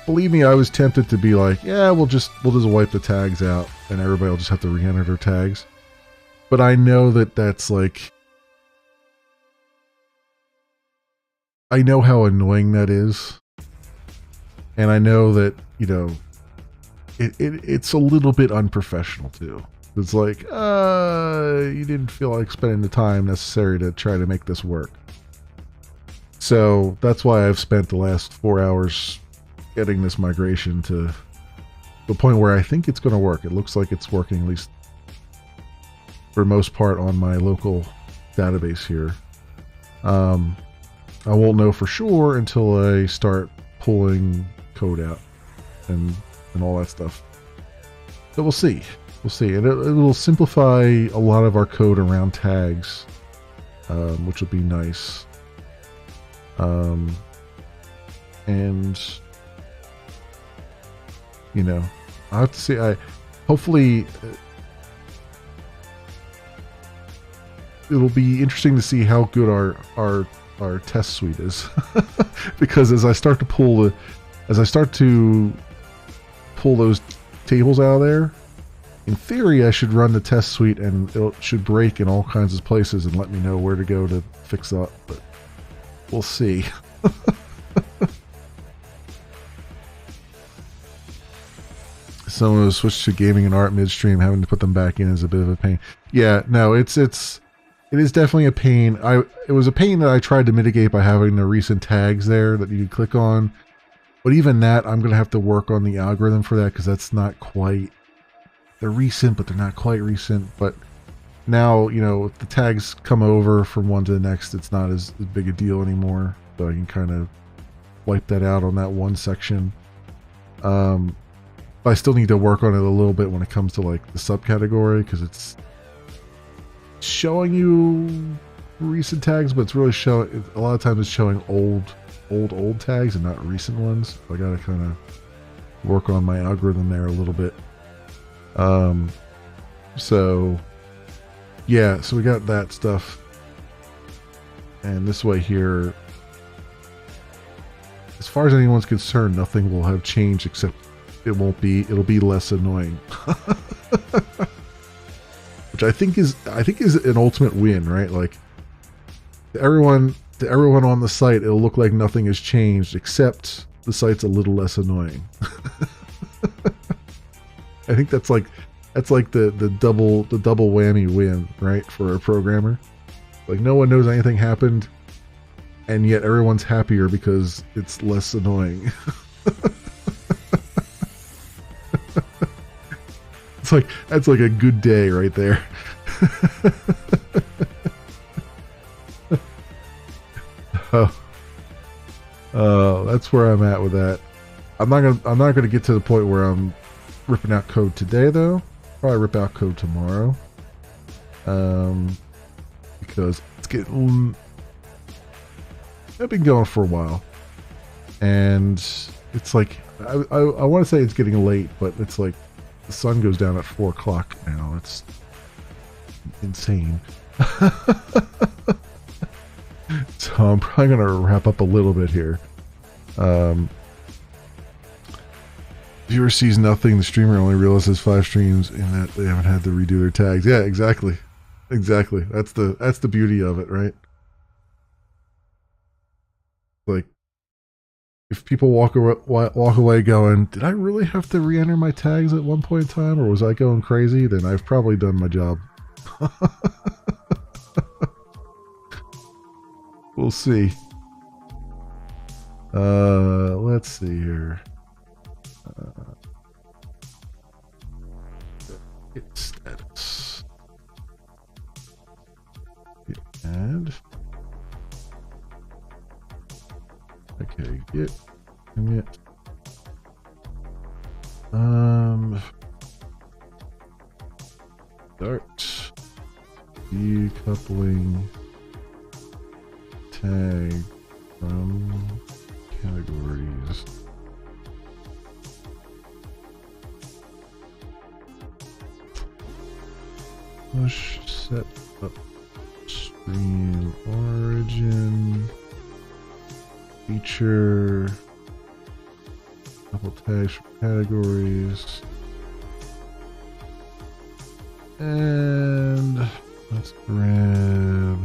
Speaker 1: believe me, I was tempted to be like, yeah, we'll just wipe the tags out, and everybody will just have to re-enter their tags. But I know that that's like, I know how annoying that is, and I know that, you know, it's a little bit unprofessional too. It's like, you didn't feel like spending the time necessary to try to make this work. So that's why I've spent the last 4 hours getting this migration to the point where I think it's going to work. It looks like it's working, at least for the most part, on my local database here. I won't know for sure until I start pulling code out and all that stuff. But we'll see. We'll see. And it will simplify a lot of our code around tags, which will be nice. And you know, I have to say, hopefully it'll be interesting to see how good our test suite is. Because as I start to pull those tables out of there, in theory I should run the test suite and it should break in all kinds of places and let me know where to go to fix that, but we'll see. Someone who switched to gaming and art midstream, having to put them back in is a bit of a pain. Yeah, no, it is definitely a pain. It was a pain that I tried to mitigate by having the recent tags there that you could click on. But even that, I'm going to have to work on the algorithm for that, because that's not quite... They're recent, but they're not quite recent. But now, you know, if the tags come over from one to the next, it's not as big a deal anymore. So I can kind of wipe that out on that one section. But I still need to work on it a little bit when it comes to like the subcategory, because it's showing you recent tags, but it's really showing, a lot of times it's showing old tags and not recent ones. So I gotta kind of work on my algorithm there a little bit. So yeah, so we got that stuff, and this way here, as far as anyone's concerned, nothing will have changed, except it'll be less annoying. Which I think is an ultimate win, right? Like, to everyone on the site, it'll look like nothing has changed, except the site's a little less annoying. I think that's like the double whammy win, right, for a programmer. Like, no one knows anything happened, and yet everyone's happier because it's less annoying. That's like a good day right there. Oh, that's where I'm at with that. I'm not gonna get to the point where I'm ripping out code today though. Probably rip out code tomorrow. Because it's getting, I've been going for a while, and it's like I want to say it's getting late, but it's like the sun goes down at 4 o'clock now. It's insane. So I'm probably gonna wrap up a little bit here. Viewer sees nothing. The streamer only realizes 5 streams and that they haven't had to redo their tags. Yeah, exactly. Exactly. That's the beauty of it, right? Like, if people walk away going, did I really have to re-enter my tags at one point in time, or was I going crazy? Then I've probably done my job. We'll see. Let's see here. Get status. Add. Okay, get commit. Start decoupling tag from categories. Push set up stream origin feature couple tags for categories, and let's grab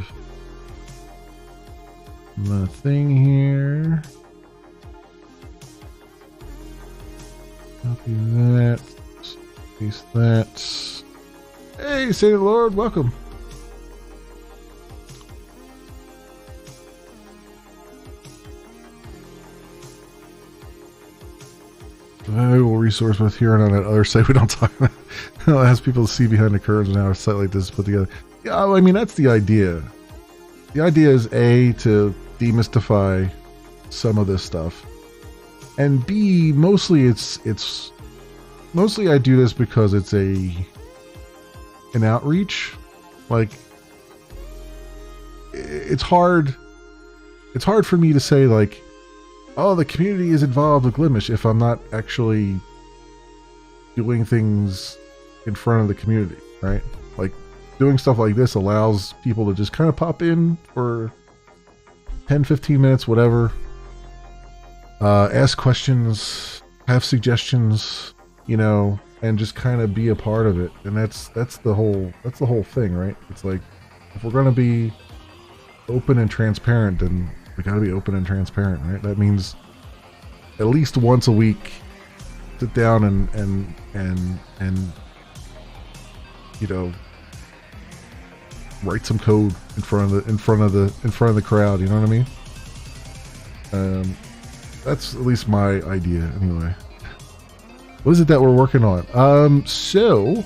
Speaker 1: my thing here, copy that, paste that. Hey, Saint Lord, welcome. Valuable resource both here and on that other site we don't talk about. It allows people to see behind the curtains and how a site like this is put together. Yeah, I mean, that's the idea. The idea is A, to demystify some of this stuff, and B, mostly it's mostly I do this because it's an outreach. Like, it's hard for me to say, like, oh, the community is involved with Glimish if I'm not actually doing things in front of the community, right? Like, doing stuff like this allows people to just kind of pop in for 10, 15 minutes, whatever. Ask questions, have suggestions, you know, and just kind of be a part of it. And that's the whole thing, right? It's like, if we're going to be open and transparent, then we got to be open and transparent, right? That means at least once a week, sit down and you know, write some code in front of the crowd. You know what I mean? That's at least my idea, anyway. What is it that we're working on? So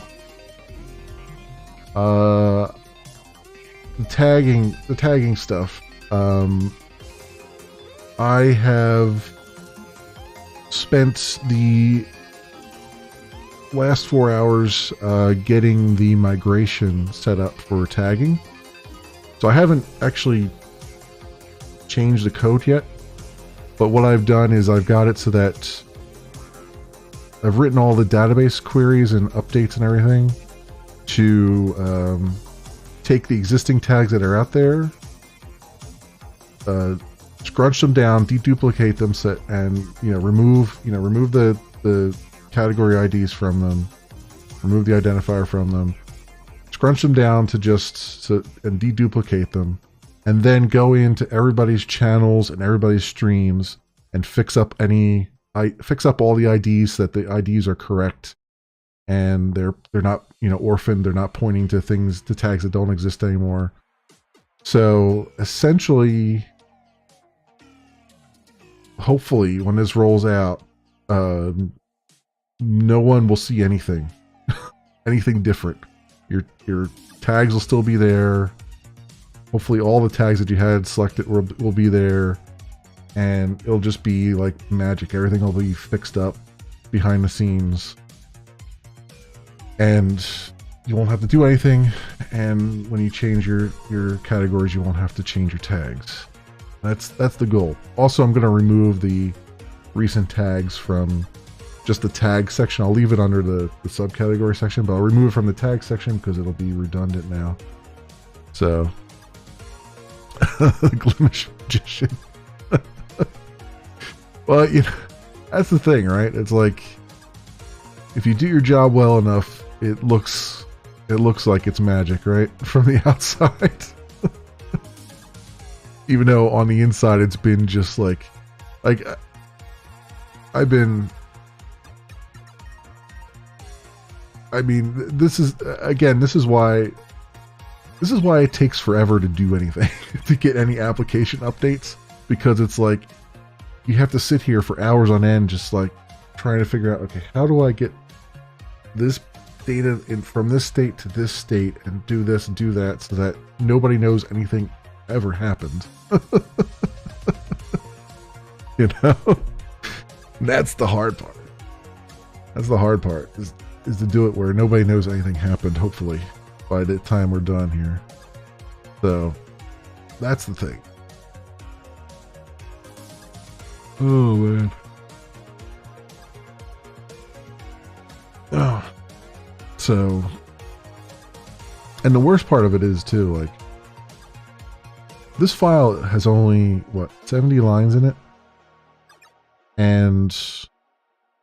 Speaker 1: the tagging stuff. I have spent the last 4 hours getting the migration set up for tagging. So I haven't actually changed the code yet, but what I've done is I've got it so that I've written all the database queries and updates and everything to take the existing tags that are out there, scrunch them down, deduplicate them, and remove the category IDs from them, remove the identifier from them, scrunch them down to and deduplicate them, and then go into everybody's channels and everybody's streams and fix up all the IDs so that the IDs are correct and they're not orphaned, they're not pointing to tags that don't exist anymore. So essentially, hopefully when this rolls out, no one will see anything different. Your tags will still be there. Hopefully all the tags that you had selected will be there. and it'll just be like magic. Everything will be fixed up behind the scenes, and you won't have to do anything. And when you change your categories, you won't have to change your tags. That's the goal. Also, I'm going to remove the recent tags from just the tag section. I'll leave it under the subcategory section, but I'll remove it from the tag section because it'll be redundant now. So, Glimish Magician. Well, you know, that's the thing, right? It's like, if you do your job well enough, it looks like it's magic, right? From the outside. Even though on the inside it's been just like I've been, I mean, this is why it takes forever to do anything, to get any application updates, because it's like you have to sit here for hours on end just like trying to figure out, okay, how do I get this data from this state to this state and do this and do that so that nobody knows anything ever happened. You know? That's the hard part. That's the hard part, is to do it where nobody knows anything happened, hopefully, by the time we're done here. So, that's the thing. Oh, man. Oh. So, and the worst part of it is, too, like, this file has only, 70 lines in it? And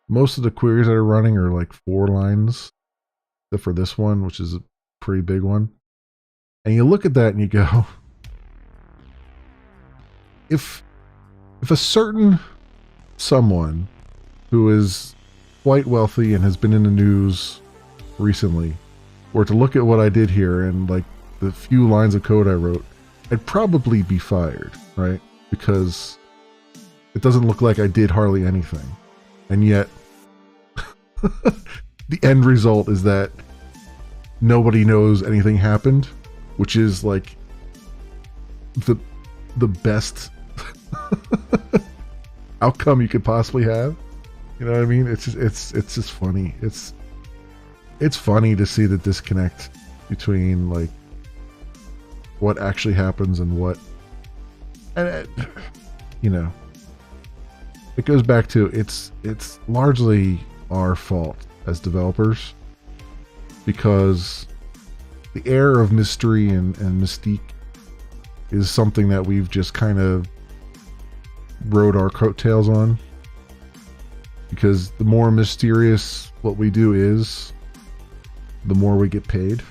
Speaker 1: most of the queries that are running are like 4 lines, except for this one, which is a pretty big one. And you look at that and you go, if a certain someone who is quite wealthy and has been in the news recently were to look at what I did here and like the few lines of code I wrote, I'd probably be fired, right? Because it doesn't look like I did hardly anything. And yet, the end result is that nobody knows anything happened, which is like the best outcome you could possibly have. You know what I mean? It's just funny. It's funny to see the disconnect between like what actually happens and what, and you know, it goes back to it's largely our fault as developers, because the air of mystery and mystique is something that we've just kind of rode our coattails on, because the more mysterious what we do is, the more we get paid.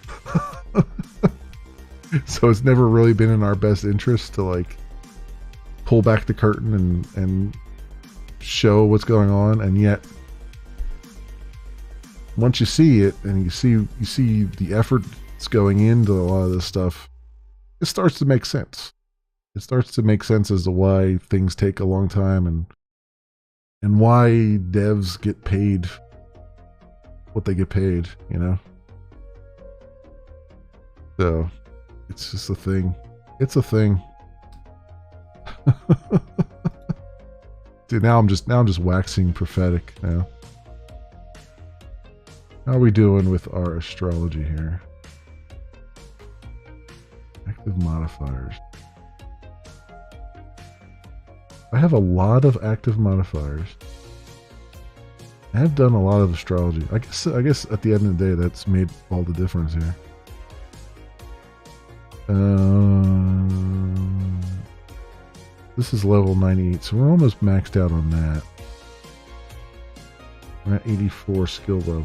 Speaker 1: So it's never really been in our best interest to like pull back the curtain and show what's going on. And yet once you see it and you see the effort that's going into a lot of this stuff, it starts to make sense. It starts to make sense as to why things take a long time and why devs get paid what they get paid, you know? So it's just a thing. It's a thing. Dude, now I'm just waxing prophetic now. How are we doing with our astrology here? Active modifiers. I have a lot of active modifiers. I have done a lot of astrology. I guess at the end of the day, that's made all the difference here. This is level 98, so we're almost maxed out on that. We're at 84 skill level.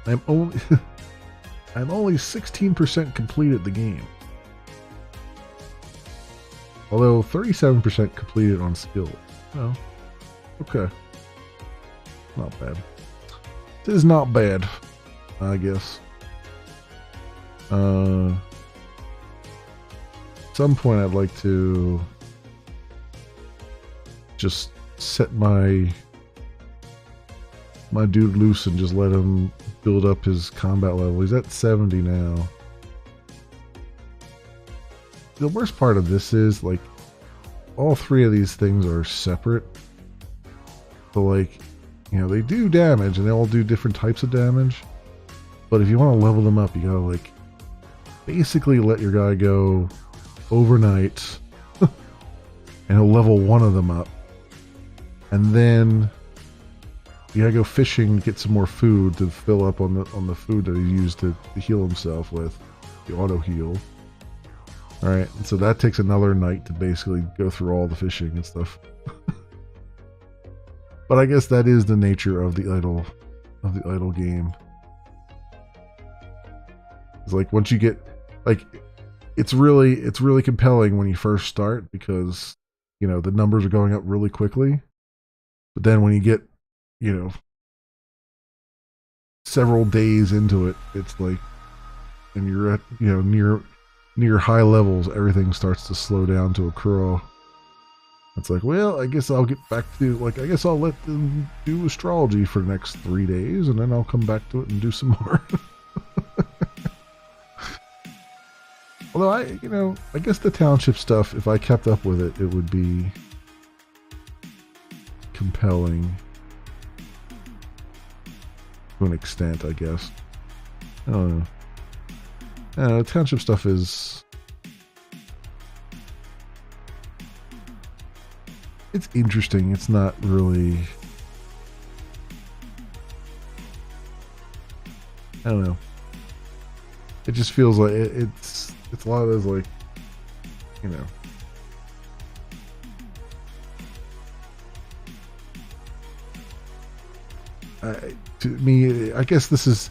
Speaker 1: I'm only 16% completed the game. Although 37% completed on skill. Oh, okay. Not bad. It is not bad, I guess. At some point I'd like to just set my dude loose and just let him build up his combat level. He's at 70 now. the worst part of this is like all three of these things are separate. So like, you know, they do damage and they all do different types of damage. But if you want to level them up, you gotta like basically let your guy go overnight and he'll level one of them up. And then you gotta go fishing to get some more food to fill up on the food that he used to heal himself with. The auto heal. Alright, and so that takes another night to basically go through all the fishing and stuff. But I guess that is the nature of the idle game. It's like once you get like it's really compelling when you first start because you know the numbers are going up really quickly. But then when you get, you know, several days into it, it's like and you're at, you know, near high levels, everything starts to slow down to a crawl. It's like, well, I guess I'll get back to, like, I guess I'll let them do astrology for the next 3 days, and then I'll come back to it and do some more. Although I guess the township stuff, if I kept up with it, it would be compelling to an extent, I guess. I don't know. Township stuff is... It's interesting. It's not really... I don't know. It just feels like it's a lot of those, like, you know... to me, I guess this is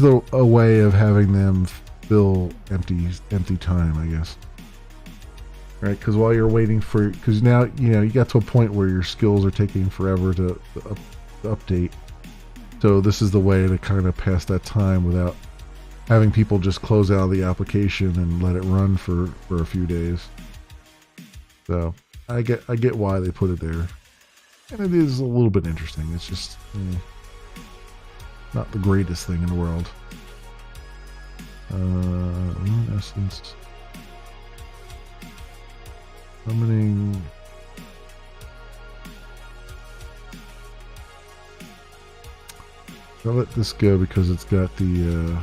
Speaker 1: a way of having them fill empty time, I guess. Right, because while you're waiting for, because now you got to a point where your skills are taking forever to update. So this is the way to kind of pass that time without having people just close out the application and let it run for a few days. So I get why they put it there, and it is a little bit interesting. It's just not the greatest thing in the world. In essence, summoning. I'll let this go because it's got the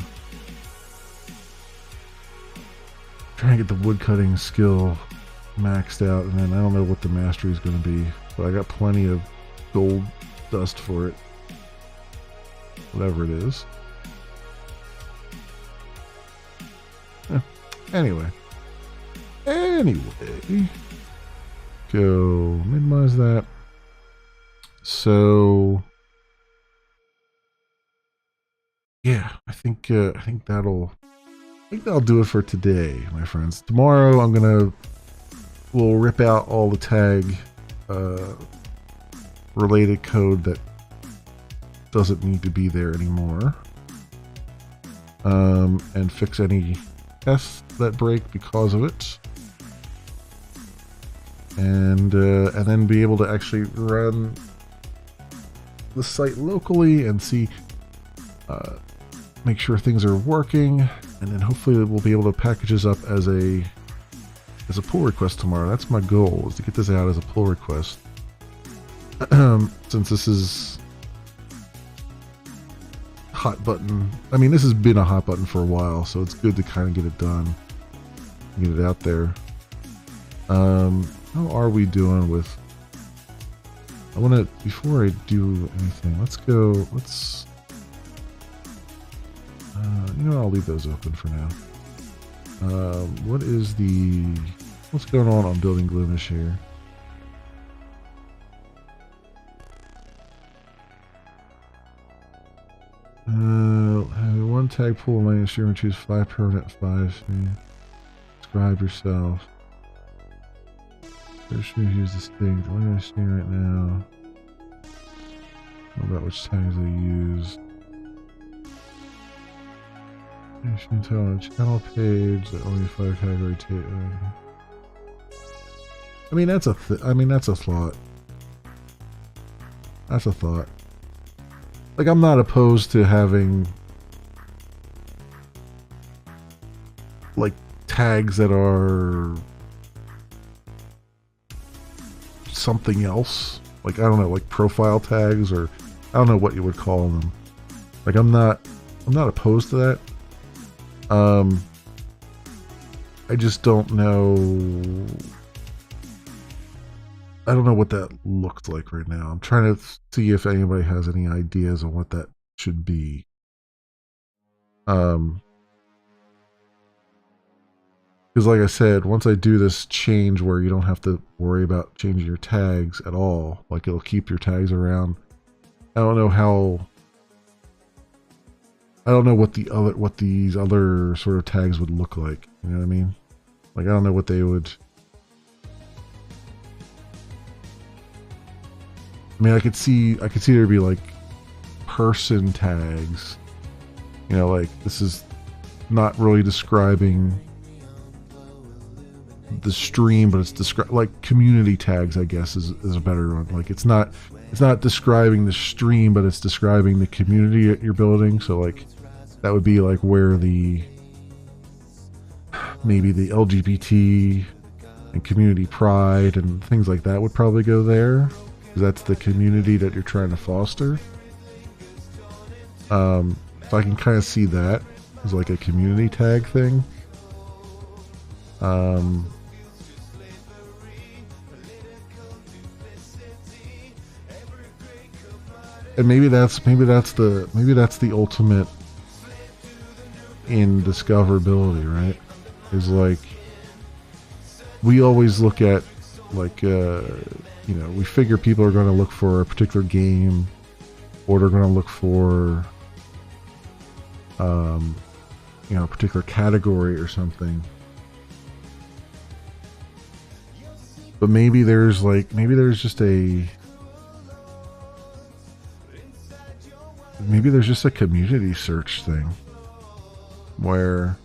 Speaker 1: trying to get the woodcutting skill maxed out, and then I don't know what the mastery is going to be, but I got plenty of gold dust for it, whatever it is. Anyway, go minimize that. So yeah, I think that'll do it for today, my friends. Tomorrow we'll rip out all the tag related code that doesn't need to be there anymore, and fix any tests that break because of it, and then be able to actually run the site locally and see, make sure things are working, and then hopefully we'll be able to package this up as a pull request tomorrow. That's my goal, is to get this out as a pull request. Since this is hot button, I mean, this has been a hot button for a while, so it's good to kind of get it done, get it out there. How are we doing with... I want to, before I do anything, let's I'll leave those open for now. What's going on Building Gloomish here? Have one tag pool my stream and choose 5 permanent 5. Describe yourself. First use distinct. What am I seeing right now? What about which tags I use? Tell on a channel page that only 5 category I mean, that's a thought. That's a thought. Like, I'm not opposed to having like tags that are something else. Like, I don't know, like profile tags, or I don't know what you would call them. Like, I'm not opposed to that. I just don't know. I don't know what that looks like right now. I'm trying to see if anybody has any ideas on what that should be. Because like I said, once I do this change where you don't have to worry about changing your tags at all, like it'll keep your tags around. I don't know what these other sort of tags would look like. You know what I mean? Like, I don't know what they would. I mean, I could see there'd be like person tags. You know, like, this is not really describing the stream, but it's like community tags, I guess, is a better one. Like, it's not describing the stream, but it's describing the community that you're building. So like, that would be like where maybe the LGBT and community pride and things like that would probably go there, because that's the community that you're trying to foster. So I can kind of see that as like a community tag thing. And maybe that's the ultimate in discoverability, right? Is like, we always look at like we figure people are going to look for a particular game, or they're going to look for a particular category or something. But maybe there's just a community search thing where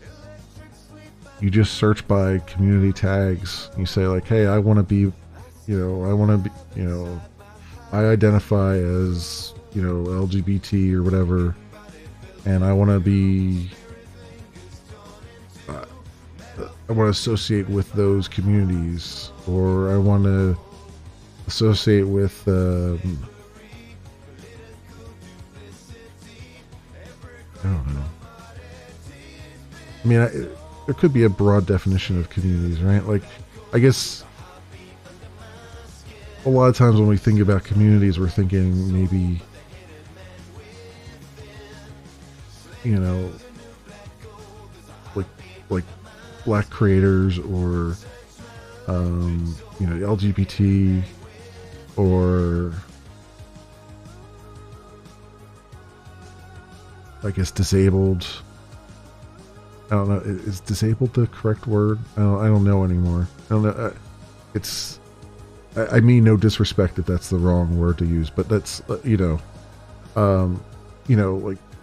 Speaker 1: you just search by community tags. You say like, hey, I identify as, LGBT or whatever, and I want to associate with those communities, or I want to associate with I don't know. I mean, there could be a broad definition of communities, right? Like, I guess a lot of times when we think about communities, we're thinking maybe, like black creators, or LGBT, or I guess disabled. I don't know. Is disabled the correct word? I don't know anymore. I don't know. I mean no disrespect if that's the wrong word to use, but that's like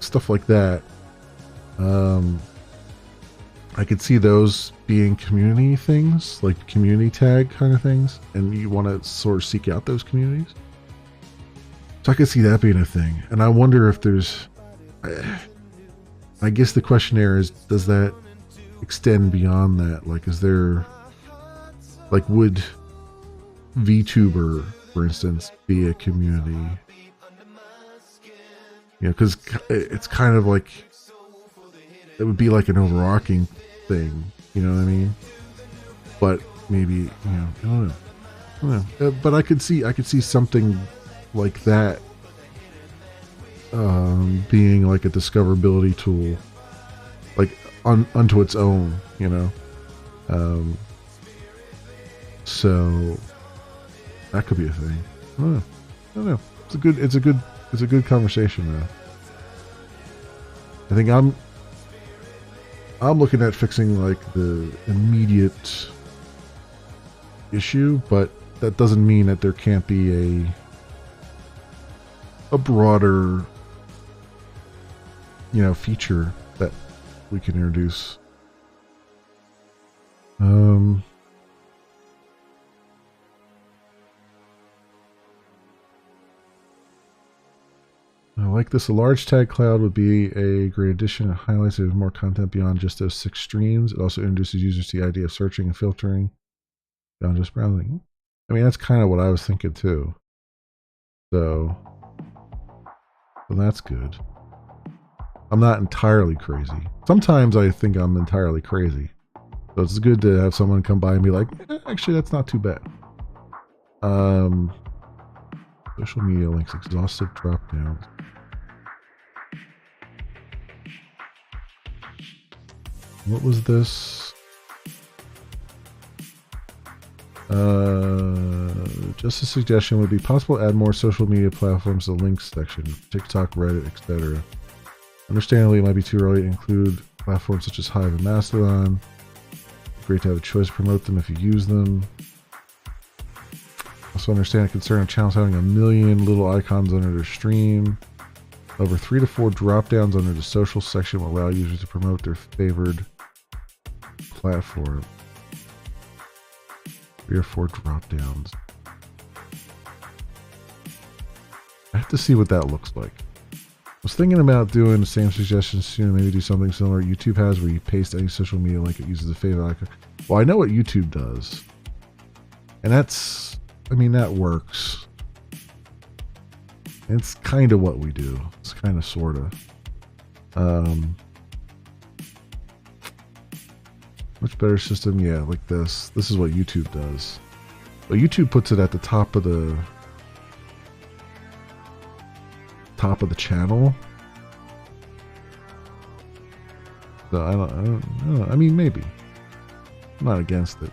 Speaker 1: stuff like that. I could see those being community things, like community tag kind of things, and you want to sort of seek out those communities. So I could see that being a thing, and I wonder if there's. I guess the question there is, does that extend beyond that? Like, is there, like, would VTuber, for instance, be a community? Because it's kind of like, it would be like an overarching thing, you know what I mean? But maybe, I don't know. But I could see something like that being like a discoverability tool, like unto its own, so that could be a thing. I don't know. It's a good conversation though. I think I'm looking at fixing like the immediate issue, but that doesn't mean that there can't be a broader feature that we can introduce. I like like this. A large tag cloud would be a great addition. It highlights more content beyond just those 6 streams. It also introduces users to the idea of searching and filtering beyond just browsing. I mean, that's kind of what I was thinking too. So that's good. I'm not entirely crazy. Sometimes I think I'm entirely crazy. So it's good to have someone come by and be like, actually, that's not too bad. Social media links, exhaustive drop downs. What was this? Just a suggestion would be possible to add more social media platforms to the links section, TikTok, Reddit, etc. Understandably, it might be too early to include platforms such as Hive and Mastodon. Great to have a choice to promote them if you use them. Also understand a concern of channels having a million little icons under their stream. Over 3 to 4 drop-downs under the social section will allow users to promote their favored platform. 3 or 4 drop-downs. I have to see what that looks like. I was thinking about doing the same suggestions soon. Maybe do something similar YouTube has where you paste any social media link. It uses a favorite icon. Well, I know what YouTube does. And that's, I mean, that works. It's kind of what we do. It's kind of, sort of. Much better system. Yeah, like this. This is what YouTube does. But YouTube puts it at the top of the channel. So I don't know. I mean, maybe. I'm not against it.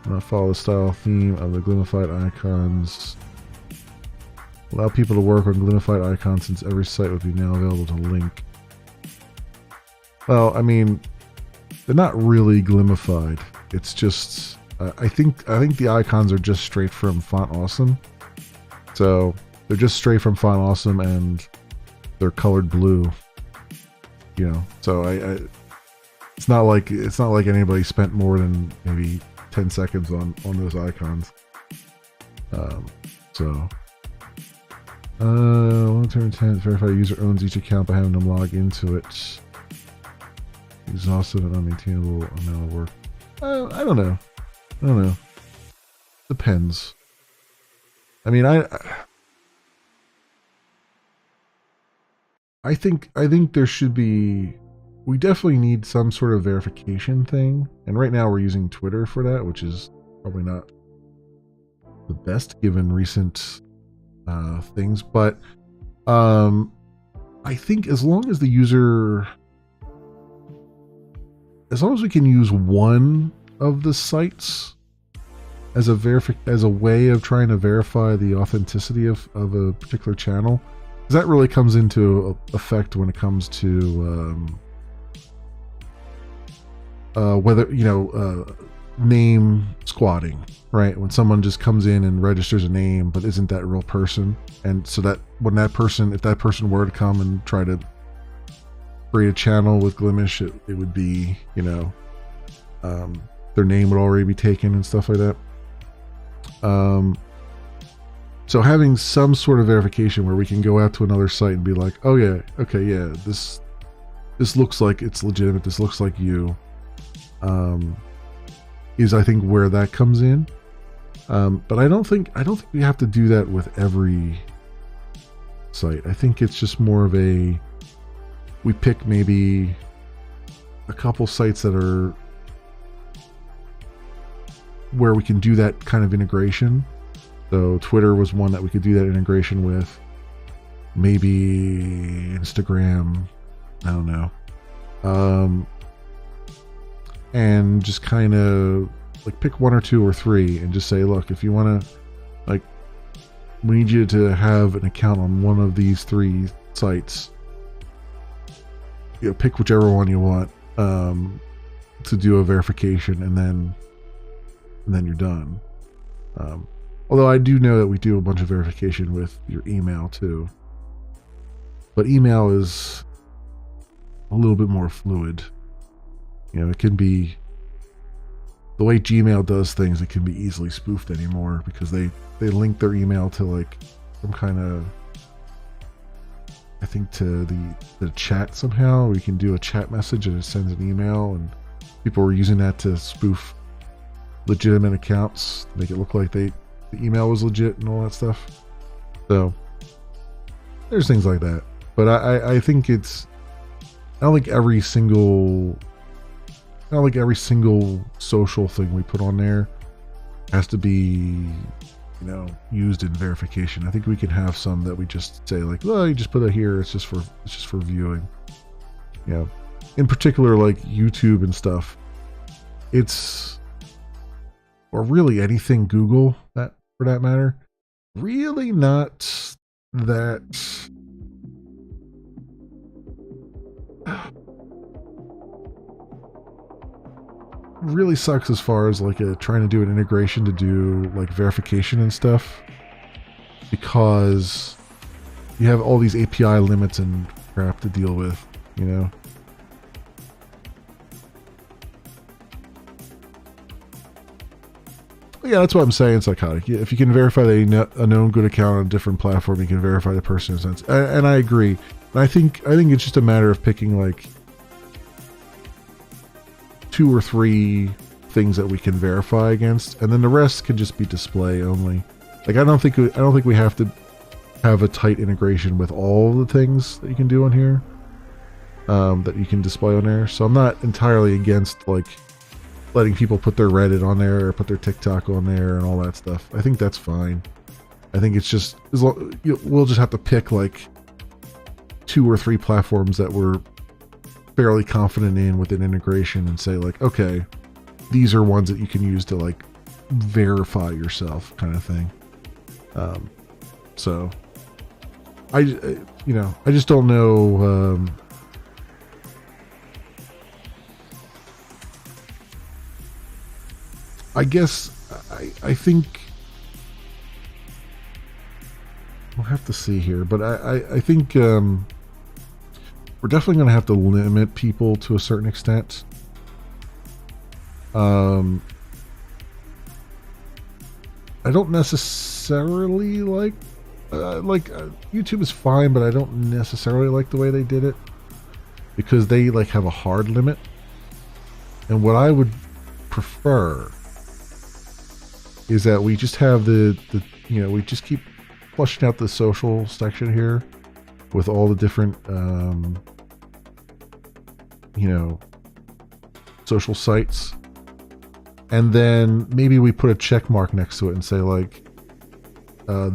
Speaker 1: Not follow the style theme of the glimified icons. Allow people to work on glimified icons since every site would be now available to link. Well, I mean, they're not really glimified. It's just I think the icons are just straight from Font Awesome. So they're just straight from Font Awesome and they're colored blue. You know, so I it's not like anybody spent more than maybe 10 seconds on those icons. Long-term intent, verify user owns each account by having them log into it. Exhaustive and unmaintainable amount of work. I don't know. Depends. I mean, I think there should be. We definitely need some sort of verification thing, and right now we're using Twitter for that, which is probably not the best given recent things. But I think as long as we can use one of the sites as a way of trying to verify the authenticity of a particular channel, because that really comes into effect when it comes to whether, name squatting, right? When someone just comes in and registers a name but isn't that real person, and so that when if that person were to come and try to create a channel with Glimish, it would be, their name would already be taken and stuff like that. So having some sort of verification where we can go out to another site and be like, oh yeah, okay, yeah, this looks like it's legitimate, this looks like you, is I think where that comes in. But I don't think we have to do that with every site. I think it's just more of we pick maybe a couple sites that are where we can do that kind of integration. So Twitter was one that we could do that integration with. Maybe Instagram, I don't know. And just kind of like pick 1 or 2 or 3 and just say, look, if you want to, like, we need you to have an account on one of these 3 sites. Pick whichever one you want to do a verification, and then you're done. Although I do know that we do a bunch of verification with your email too, but email is a little bit more fluid. It can be the way Gmail does things, it can be easily spoofed anymore because they link their email to like some kind of, I think, to the chat somehow. You can do a chat message and it sends an email, and people were using that to spoof legitimate accounts, make it look like the email was legit and all that stuff. So there's things like that, but I think it's, I don't think every single social thing we put on there has to be, used in verification. I think we can have some that we just say like, well, you just put it here. It's just for viewing. In particular, like YouTube and stuff. Or really anything Google, that for that matter, really not that. Really sucks as far as like trying to do an integration to do like verification and stuff, because you have all these API limits and crap to deal with, Yeah, that's what I'm saying. Psychotic. If you can verify a known good account on a different platform, you can verify the person in a sense. And I agree. And I think it's just a matter of picking like 2 or 3 things that we can verify against, and then the rest can just be display only. Like I don't think we have to have a tight integration with all the things that you can do on here, that you can display on there. So I'm not entirely against like letting people put their Reddit on there or put their TikTok on there and all that stuff. I think that's fine. I think it's just we'll just have to pick like 2 or 3 platforms that we're fairly confident in with an integration and say like, okay, these are ones that you can use to like verify yourself, kind of thing. So I just don't know. I guess I think we'll have to see here, but I think we're definitely going to have to limit people to a certain extent. I don't necessarily like YouTube is fine, but I don't necessarily like the way they did it, because they like have a hard limit. And what I would prefer is that we just have we just keep flushing out the social section here with all the different social sites, and then maybe we put a check mark next to it and say like,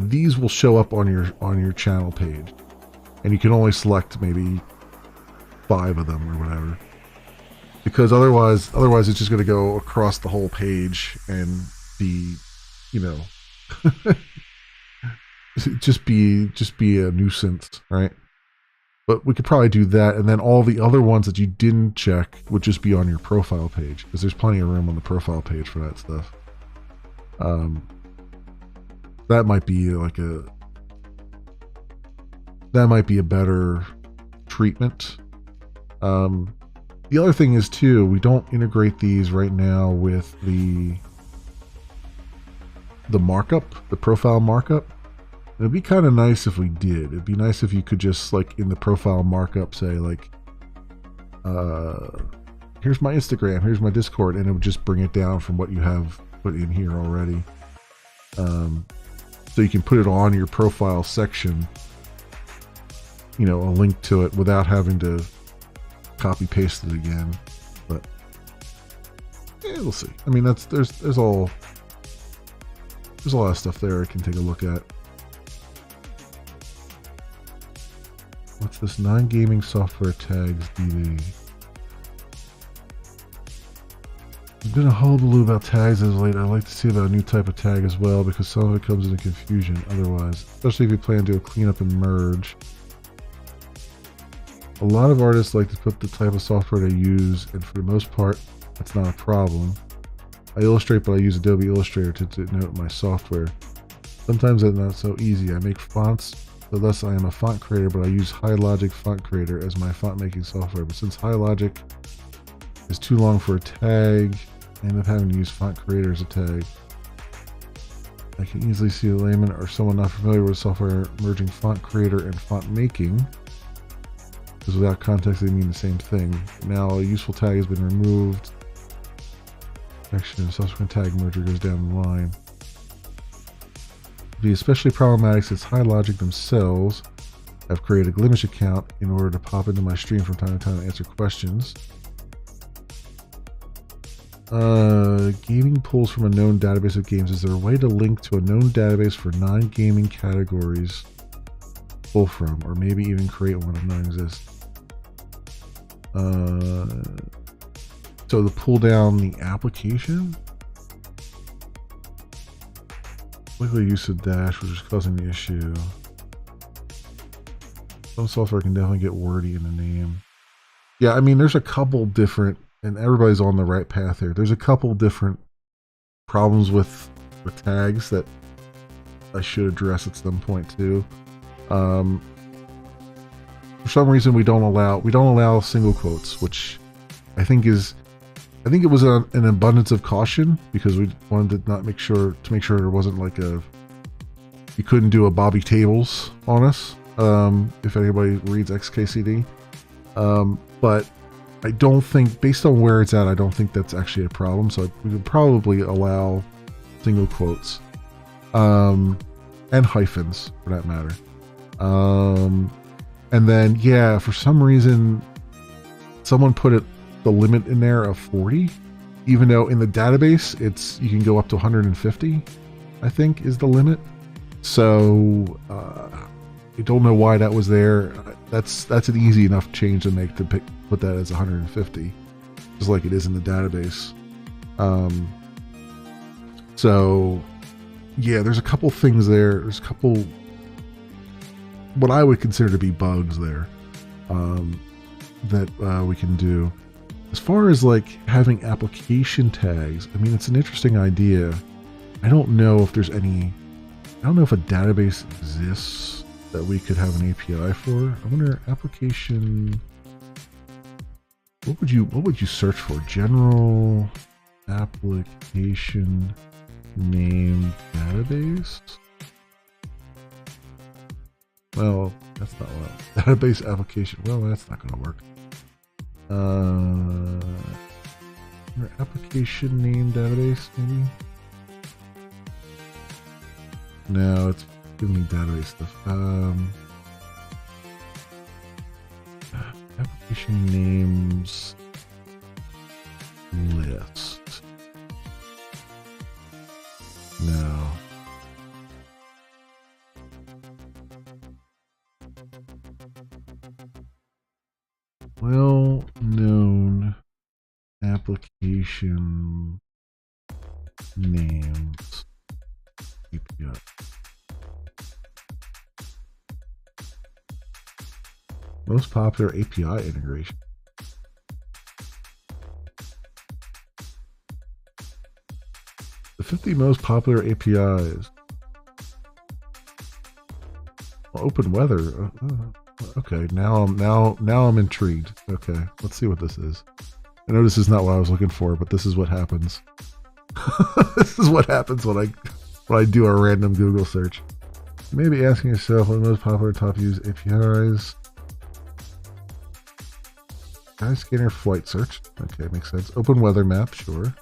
Speaker 1: these will show up on your channel page, and you can only select maybe 5 of them or whatever, because otherwise it's just going to go across the whole page and be just be a nuisance, right? But we could probably do that, and then all the other ones that you didn't check would just be on your profile page, because there's plenty of room on the profile page for that stuff. That might be a better treatment. The other thing is too, we don't integrate these right now with the markup, the profile markup. It'd be kind of nice if we did. It'd be nice if you could just like in the profile markup say like, here's my Instagram, here's my Discord, and it would just bring it down from what you have put in here already. So you can put it on your profile section, a link to it without having to copy paste it again. But yeah, we'll see. I mean, there's a lot of stuff there I can take a look at. What's this? Non-gaming software tags DB. There's been a hullabaloo about tags as of late. I'd like to see about a new type of tag as well, because some of it comes into confusion otherwise, especially if you plan to do a cleanup and merge. A lot of artists like to put the type of software they use, and for the most part, that's not a problem. I illustrate, but I use Adobe Illustrator to denote my software. Sometimes that's not so easy. I make fonts, so thus I am a font creator, but I use HiLogic Font Creator as my font making software. But since HiLogic is too long for a tag, I end up having to use font creator as a tag. I can easily see a layman or someone not familiar with software merging font creator and font making, because without context they mean the same thing. Now a useful tag has been removed. Action and subsequent tag merger goes down the line. It'd be especially problematic since HighLogic themselves have created a Glimesh account in order to pop into my stream from time to time to answer questions. Gaming pulls from a known database of games. Is there a way to link to a known database for non-gaming categories pull from, or maybe even create one if none exists? So to pull down the application, likely use of dash, which is causing the issue. Some software can definitely get wordy in the name. Yeah, I mean, there's a couple different, and everybody's on the right path here. There's a couple different problems with tags that I should address at some point too. For some reason, we don't allow single quotes, which I think it was an abundance of caution because we wanted to make sure there wasn't like you couldn't do a Bobby Tables on us. If anybody reads XKCD, but I don't think, based on where it's at, I don't think that's actually a problem. So we would probably allow single quotes, and hyphens for that matter. And then, yeah, for some reason, someone put the limit in there of 40, even though in the database, you can go up to 150, I think is the limit. So, I don't know why that was there. That's an easy enough change to make to put that as 150, just like it is in the database. So yeah, there's a couple things there. There's a couple what I would consider to be bugs there that we can do. As far as like having application tags, I mean, it's an interesting idea. I don't know if there's any. I don't know if a database exists that we could have an API for. I wonder, application. What would you search for? General application name database? Well, that's not well. Database application. Well, that's not going to work. Application name database, maybe? No, it's giving me database stuff. Application names list. No. Well-known application names API. Most popular API integration. The 50 most popular APIs. Well, open weather. Okay, now I'm intrigued. Okay, let's see what this is. I know this is not what I was looking for, but this is what happens. This is what happens when I do a random Google search. Maybe asking yourself what are the most popular top used APIs. Skyscanner flight search. Okay, makes sense. Open weather map, sure.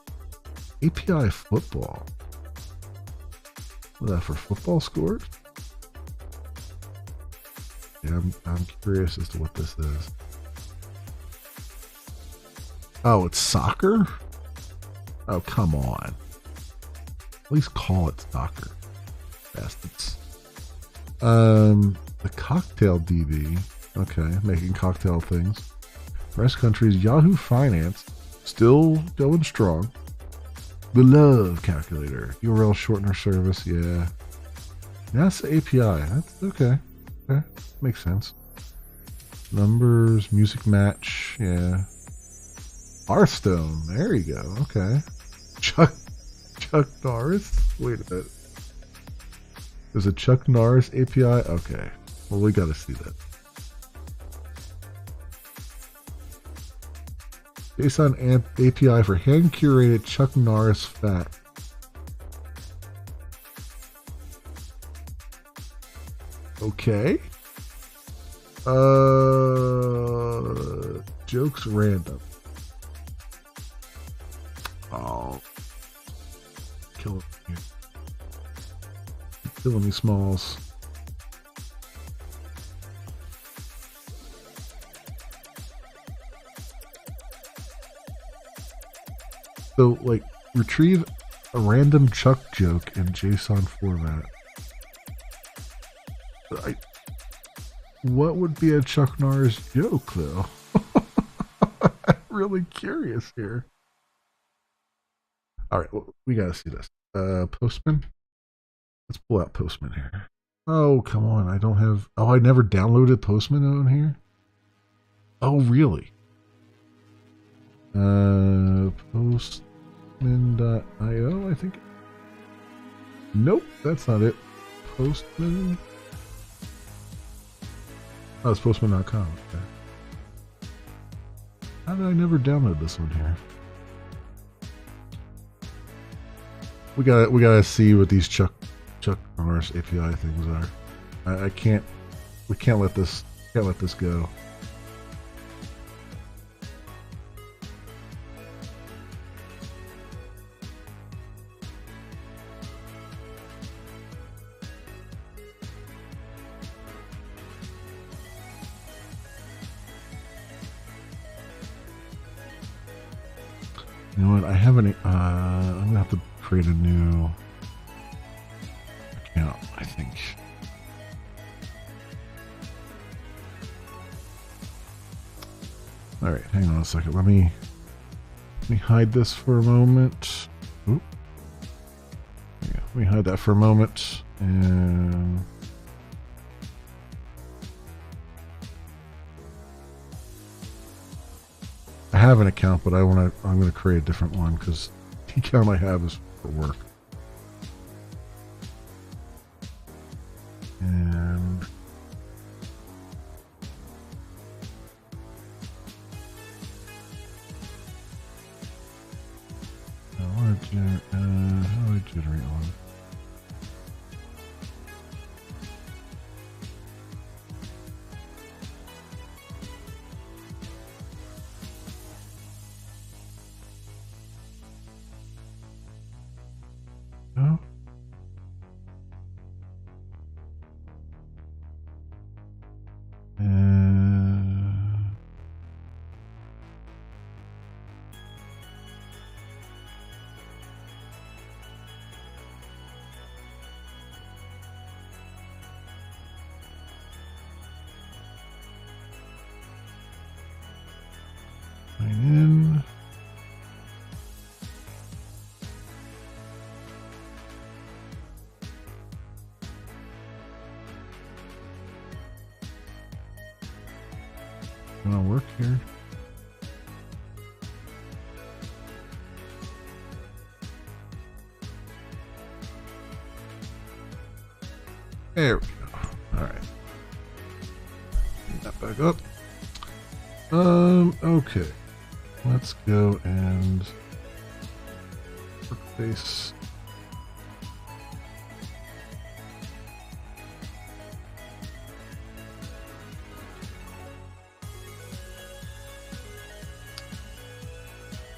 Speaker 1: API football. What is that for football scores? Yeah, I'm curious as to what this is. Oh, it's soccer? Oh, come on. At least call it soccer. Bastards. The cocktail DB. Okay, making cocktail things. Rest countries, Yahoo Finance, still going strong. The Love Calculator, URL shortener service, yeah. That's the API. That's okay. Okay, makes sense. Numbers, music match, yeah. Hearthstone, there you go. Okay. Chuck Norris. Wait a minute. There's a Chuck Norris API. Okay. Well, we got to see that. JSON API for hand curated Chuck Norris fact. Okay. Jokes random. Oh. Killing me. Killing me, Smalls. So, like, retrieve a random Chuck joke in JSON format. What would be a Chuck Norris joke, though? I'm really curious here. All right, well, we gotta see this. Postman. Let's pull out Postman here. Oh, come on! I don't have. Oh, I never downloaded Postman on here. Oh, really? Postman.io, I think. Nope, that's not it. Postman. Oh, it's postman.com. Okay. How did I never download this one here? We gotta see what these Chuck Norris API things are. I can't. We can't let this go. You know what? I haven't. I'm gonna have to create a new account, I think. All right, hang on a second. Let me hide this for a moment. Oop. Yeah, let me hide that for a moment, and I have an account, but I'm gonna create a different one because the account I have is for work. And how do I generate one? No. Sign in. Gonna work here. There we go. All right. Bring that back up. Okay. Let's go and workspace.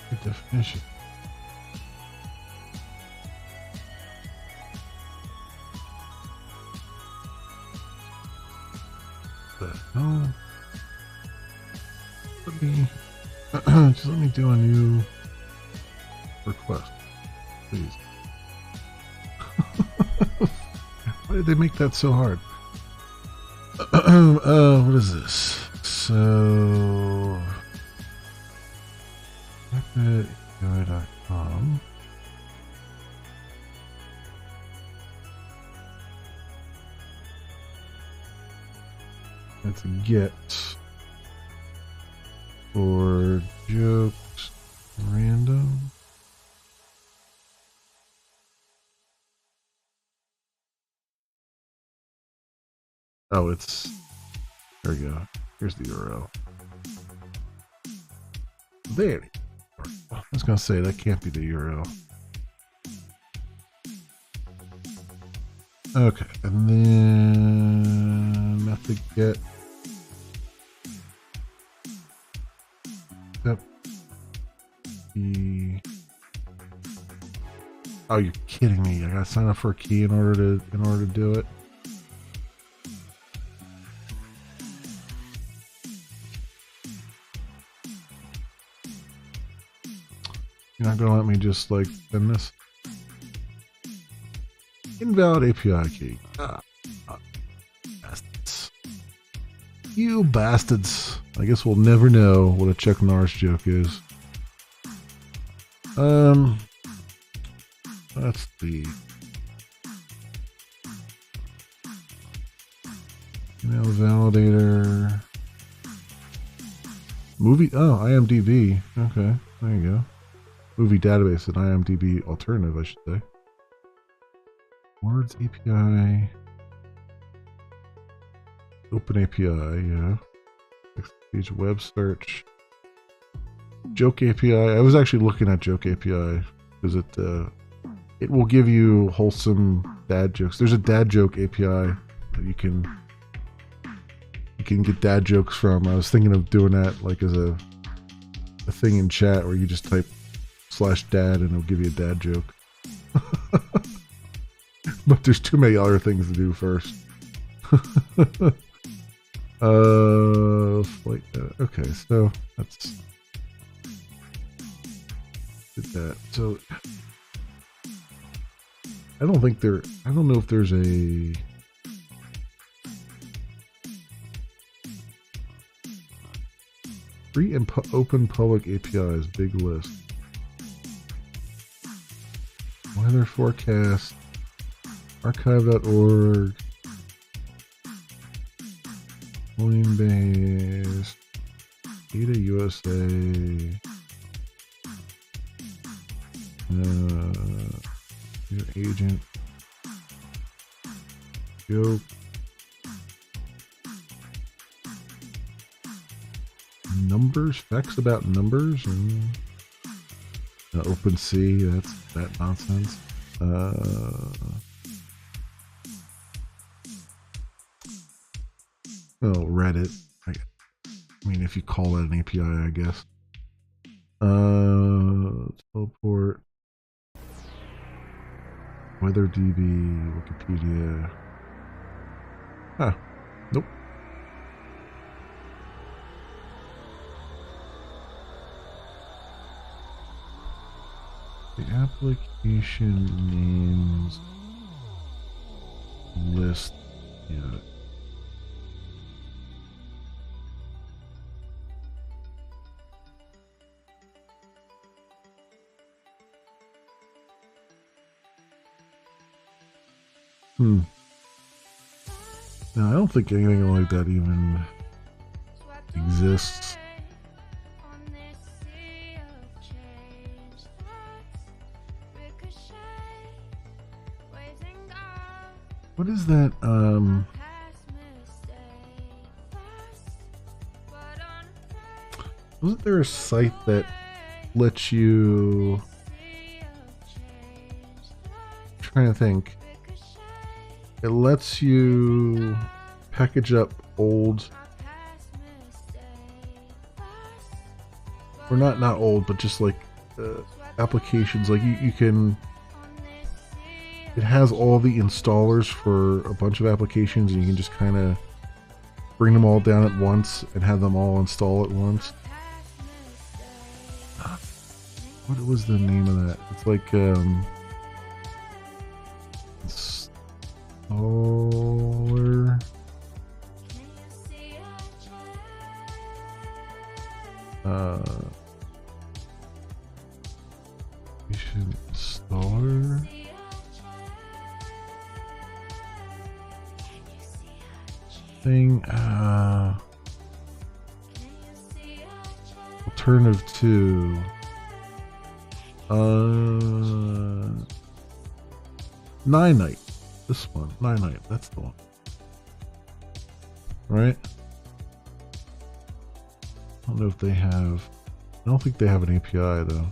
Speaker 1: Good definition. No. Let me just let me do a new request, please. Why did they make that so hard? What is this? So rapidui.com. That's a get for jokes random. Oh, it's there we go. Here's the URL. there. I was gonna say that can't be the URL. Okay, and then method get. Yep. The. Oh, you're kidding me! I gotta sign up for a key in order to do it. You're not gonna let me just like send this? Invalid API key. Bastards. You bastards. I guess we'll never know what a Chuck Norris joke is. That's the email validator. Movie. Oh, IMDb. Okay, there you go. Movie database and IMDb alternative, I should say. Words API. Open API, yeah. Next page web search. Joke API. I was actually looking at Joke API because it will give you wholesome dad jokes. There's a dad joke API that you can get dad jokes from. I was thinking of doing that like as a thing in chat where you just type /dad and it'll give you a dad joke. But there's too many other things to do first. Okay, so that's did that. So I don't know if there's a free and open public APIs big list. Weather forecast, archive.org, Coinbase, Data USA, your agent, Joke, numbers, facts about numbers, and OpenSea, that's that nonsense. Oh, Reddit. I mean, if you call that an API, I guess. Teleport. WeatherDB, Wikipedia. Huh. Nope. The application names list. Yeah. No, I don't think anything like that even exists. What is that? Wasn't there a site that lets you? I'm trying to think. It lets you package up old, or not old, but just like applications. Like you can. It has all the installers for a bunch of applications, and you can just kind of bring them all down at once and have them all install at once. What was the name of that? It's like installer. Installer. Thing. Alternative to. Ninite. This one. Ninite. That's the one. Right? I don't know if they have. I don't think they have an API though.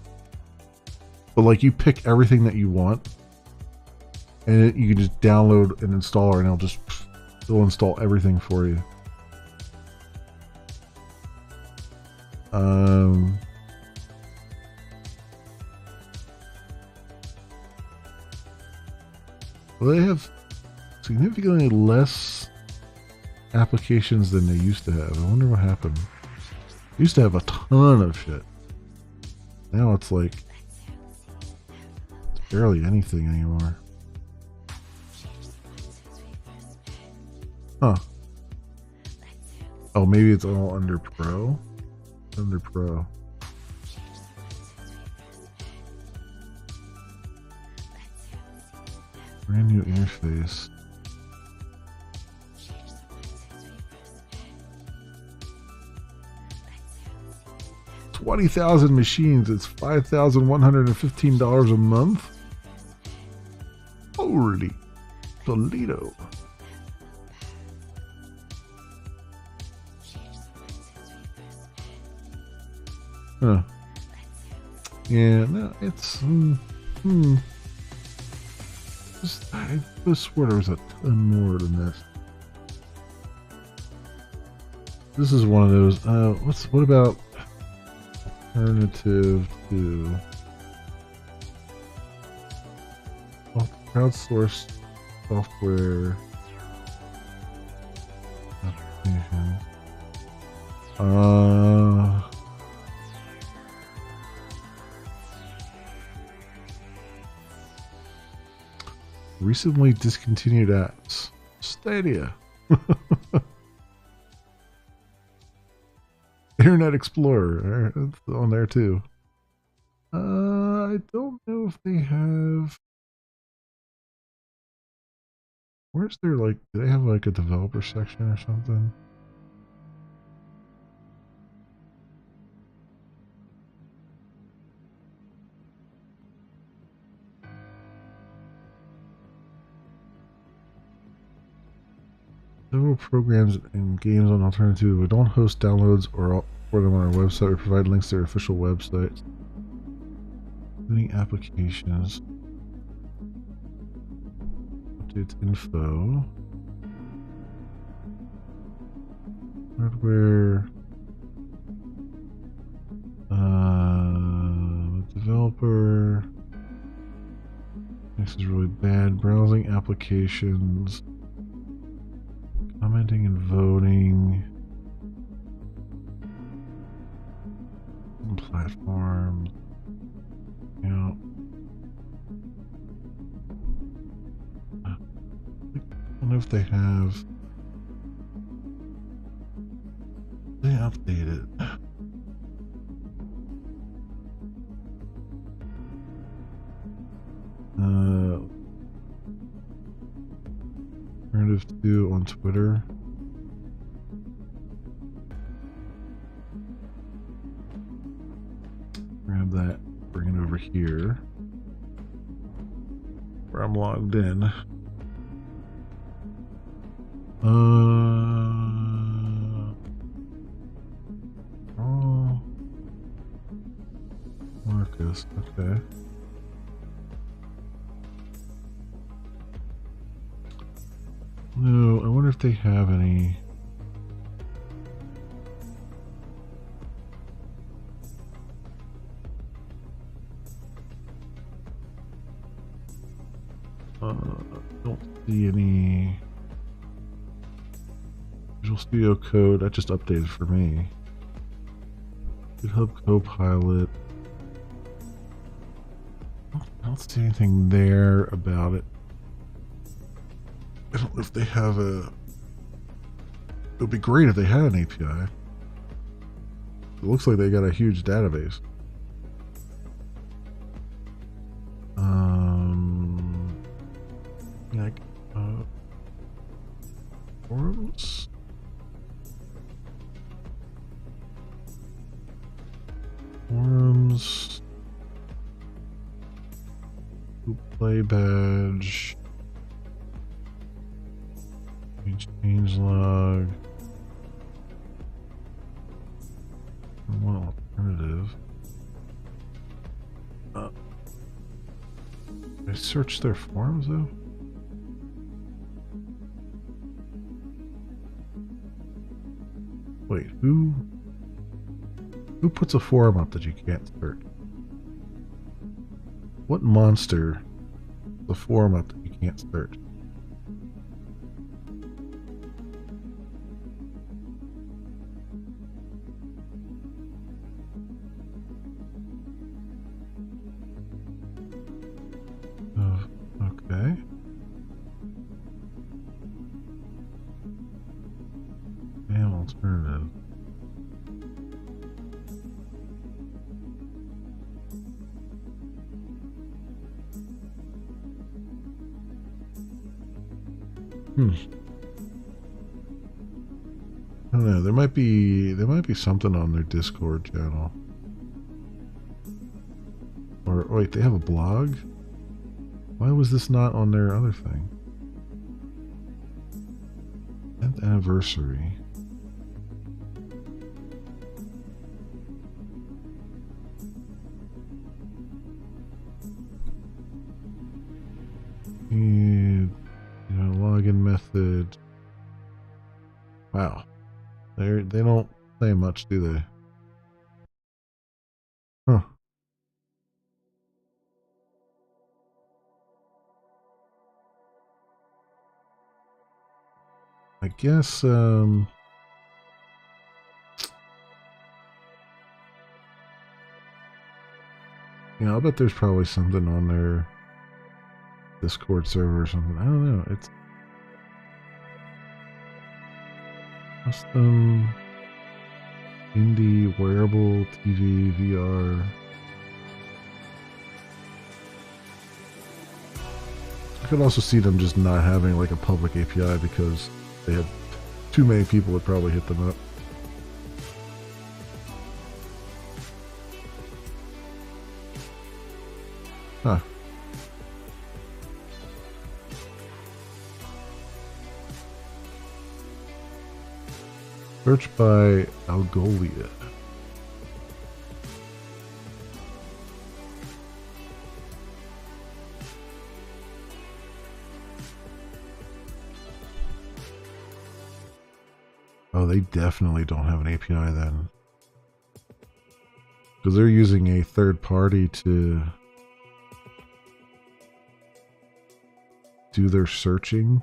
Speaker 1: But like you pick everything that you want, and you can just download an installer, and it'll install everything for you. Well, they have significantly less applications than they used to have. I wonder what happened. They used to have a ton of shit. Now it's like barely anything anymore. Huh. Oh, maybe it's all under Pro? Under Pro. Brand new interface. $20,000 machines. It's $5,115 a month. Holy Toledo. Huh. Yeah, no, it's I swear there was a ton more than this. This is one of those. What about alternative to crowdsourced software application? Recently discontinued apps. Stadia. Internet Explorer. That's on there too. I don't know if they have. Where's their do they have like a developer section or something? Several programs and games on Alternative. We don't host downloads or for them on our website. We provide links to their official websites. Any applications? Updates info. Hardware. Developer. This is really bad. Browsing applications. Commenting and voting. Platforms. Yeah. I don't know if they have. They update it. Alternative 2 on Twitter. Grab that, bring it over here where I'm logged in. Oh, Marcus, okay. No, I wonder if they have any. Don't see any Visual Studio Code. That just updated for me. GitHub Copilot. I don't see anything there about it. I don't know if they have a. It would be great if they had an API. It looks like they got a huge database. Like forums. Forums. Play badge. Change log. One alternative. I searched their forums though. Wait, who puts a forum up that you can't search? What monster puts a forum up that you can't search? Okay. And alternative. I don't know. There might be something on their Discord channel. Or wait, they have a blog? Why was this not on their other thing? 10th anniversary. And, login method. Wow. They don't say much, do they? Huh. I guess, I'll bet there's probably something on their Discord server or something. I don't know. It's custom indie wearable TV VR. I could also see them just not having like a public API because they had too many people would probably hit them up. Huh. Search by Algolia. Oh, they definitely don't have an API then. Because they're using a third party to do their searching.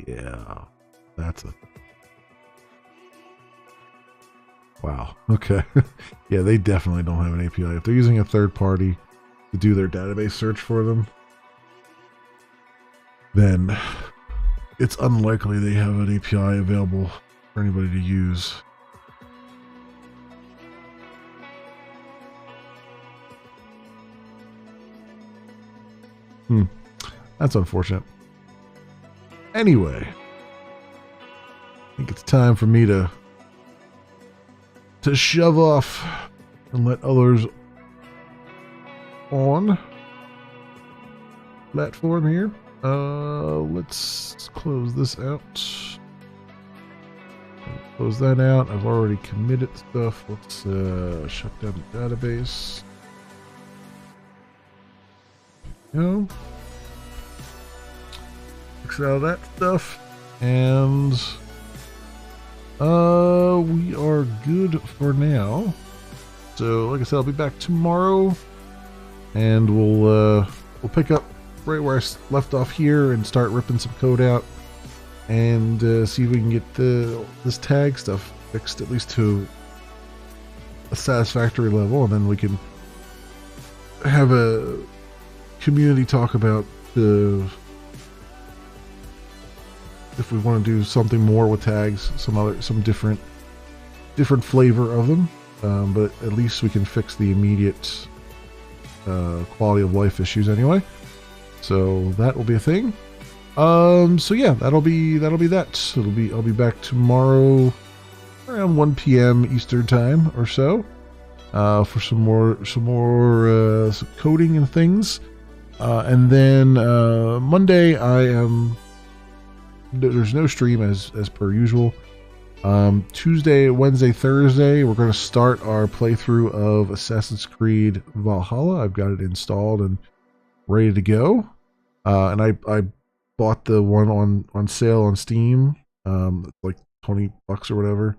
Speaker 1: Yeah, that's a... Wow, okay. Yeah, they definitely don't have an API. If they're using a third party to do their database search for them, then it's unlikely they have an API available for anybody to use. That's unfortunate. Anyway, I think it's time for me to shove off and let others on platform here. Let's close this out. Close that out. I've already committed stuff. Let's shut down the database. Go. Fix out that stuff. And we are good for now. So like I said, I'll be back tomorrow and we'll pick up right where I left off here and start ripping some code out and see if we can get this tag stuff fixed at least to a satisfactory level, and then we can have a community talk about if we want to do something more with tags, some different flavor of them, but at least we can fix the immediate quality of life issues anyway. So that will be a thing. So yeah, that'll be that. I'll be back tomorrow around 1 p.m. Eastern time or so for some more coding and things. And then Monday there's no stream as per usual. Tuesday, Wednesday, Thursday, we're going to start our playthrough of Assassin's Creed Valhalla. I've got it installed and ready to go. And I bought the one on sale on Steam. Like $20 or whatever.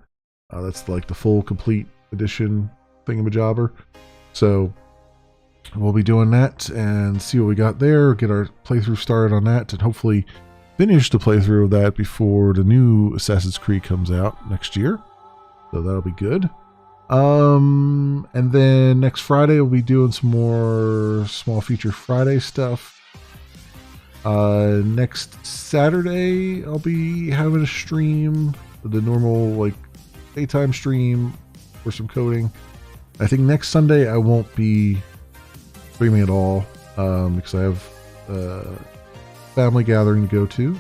Speaker 1: That's like the full complete edition thingamajobber. So we'll be doing that and see what we got there. Get our playthrough started on that, and hopefully finish the playthrough of that before the new Assassin's Creed comes out next year. So that'll be good. And then next Friday we'll be doing some more Small Feature Friday stuff. Next Saturday I'll be having a stream, the normal like daytime stream for some coding. I think next Sunday I won't be streaming at all, because I have family gathering to go to.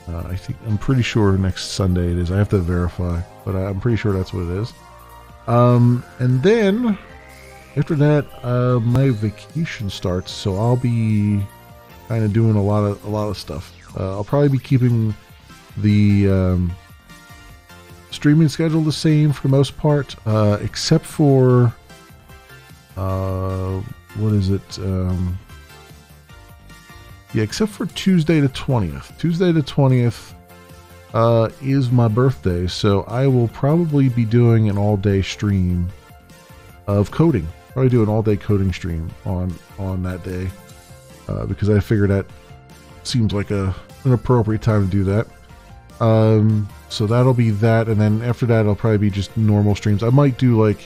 Speaker 1: I'm pretty sure next Sunday it is. I have to verify, but I'm pretty sure that's what it is. And then after that, my vacation starts, so I'll be kind of doing a lot of stuff. I'll probably be keeping the streaming schedule the same for the most part, except for what is it? Yeah, except for Tuesday the 20th. Tuesday the 20th is my birthday, so I will probably be doing an all-day stream of coding. Probably do an all-day coding stream on that day, because I figured that seems like an appropriate time to do that. So that'll be that, and then after that, it'll probably be just normal streams. I might do like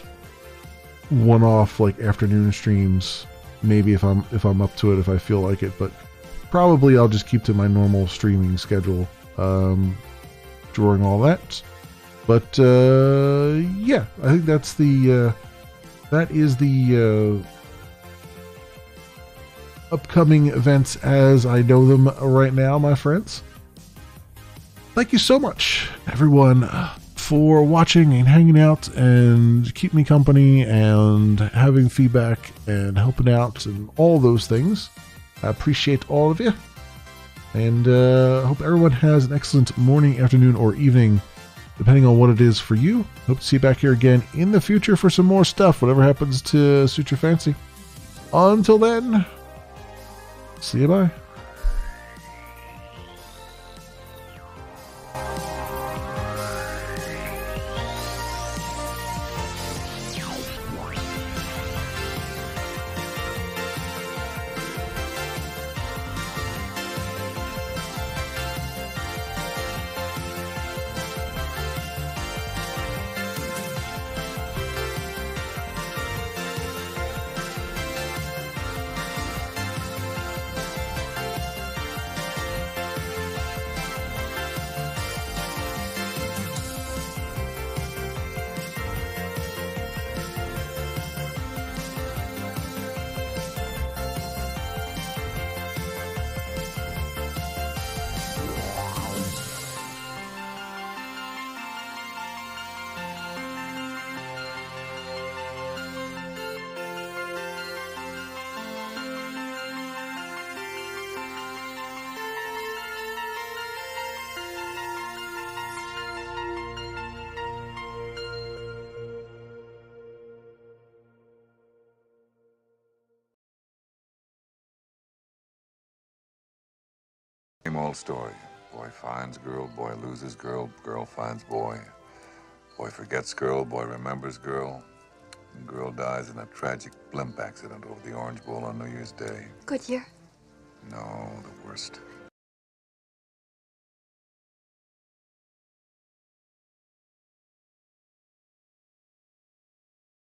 Speaker 1: one-off like afternoon streams, maybe if I'm up to it, if I feel like it, but probably I'll just keep to my normal streaming schedule during all that. But yeah, I think that is the upcoming events as I know them right now, my friends. Thank you so much, everyone, for watching and hanging out and keeping me company and having feedback and helping out and all those things. I appreciate all of you, and hope everyone has an excellent morning, afternoon, or evening, depending on what it is for you. Hope to see you back here again in the future for some more stuff, whatever happens to suit your fancy. Until then, see you, bye.
Speaker 4: Same old story. Boy finds girl, boy loses girl, girl finds boy. Boy forgets girl, boy remembers girl. And girl dies in a tragic blimp accident over the Orange Bowl on New Year's Day.
Speaker 5: Good year.
Speaker 4: No, the worst.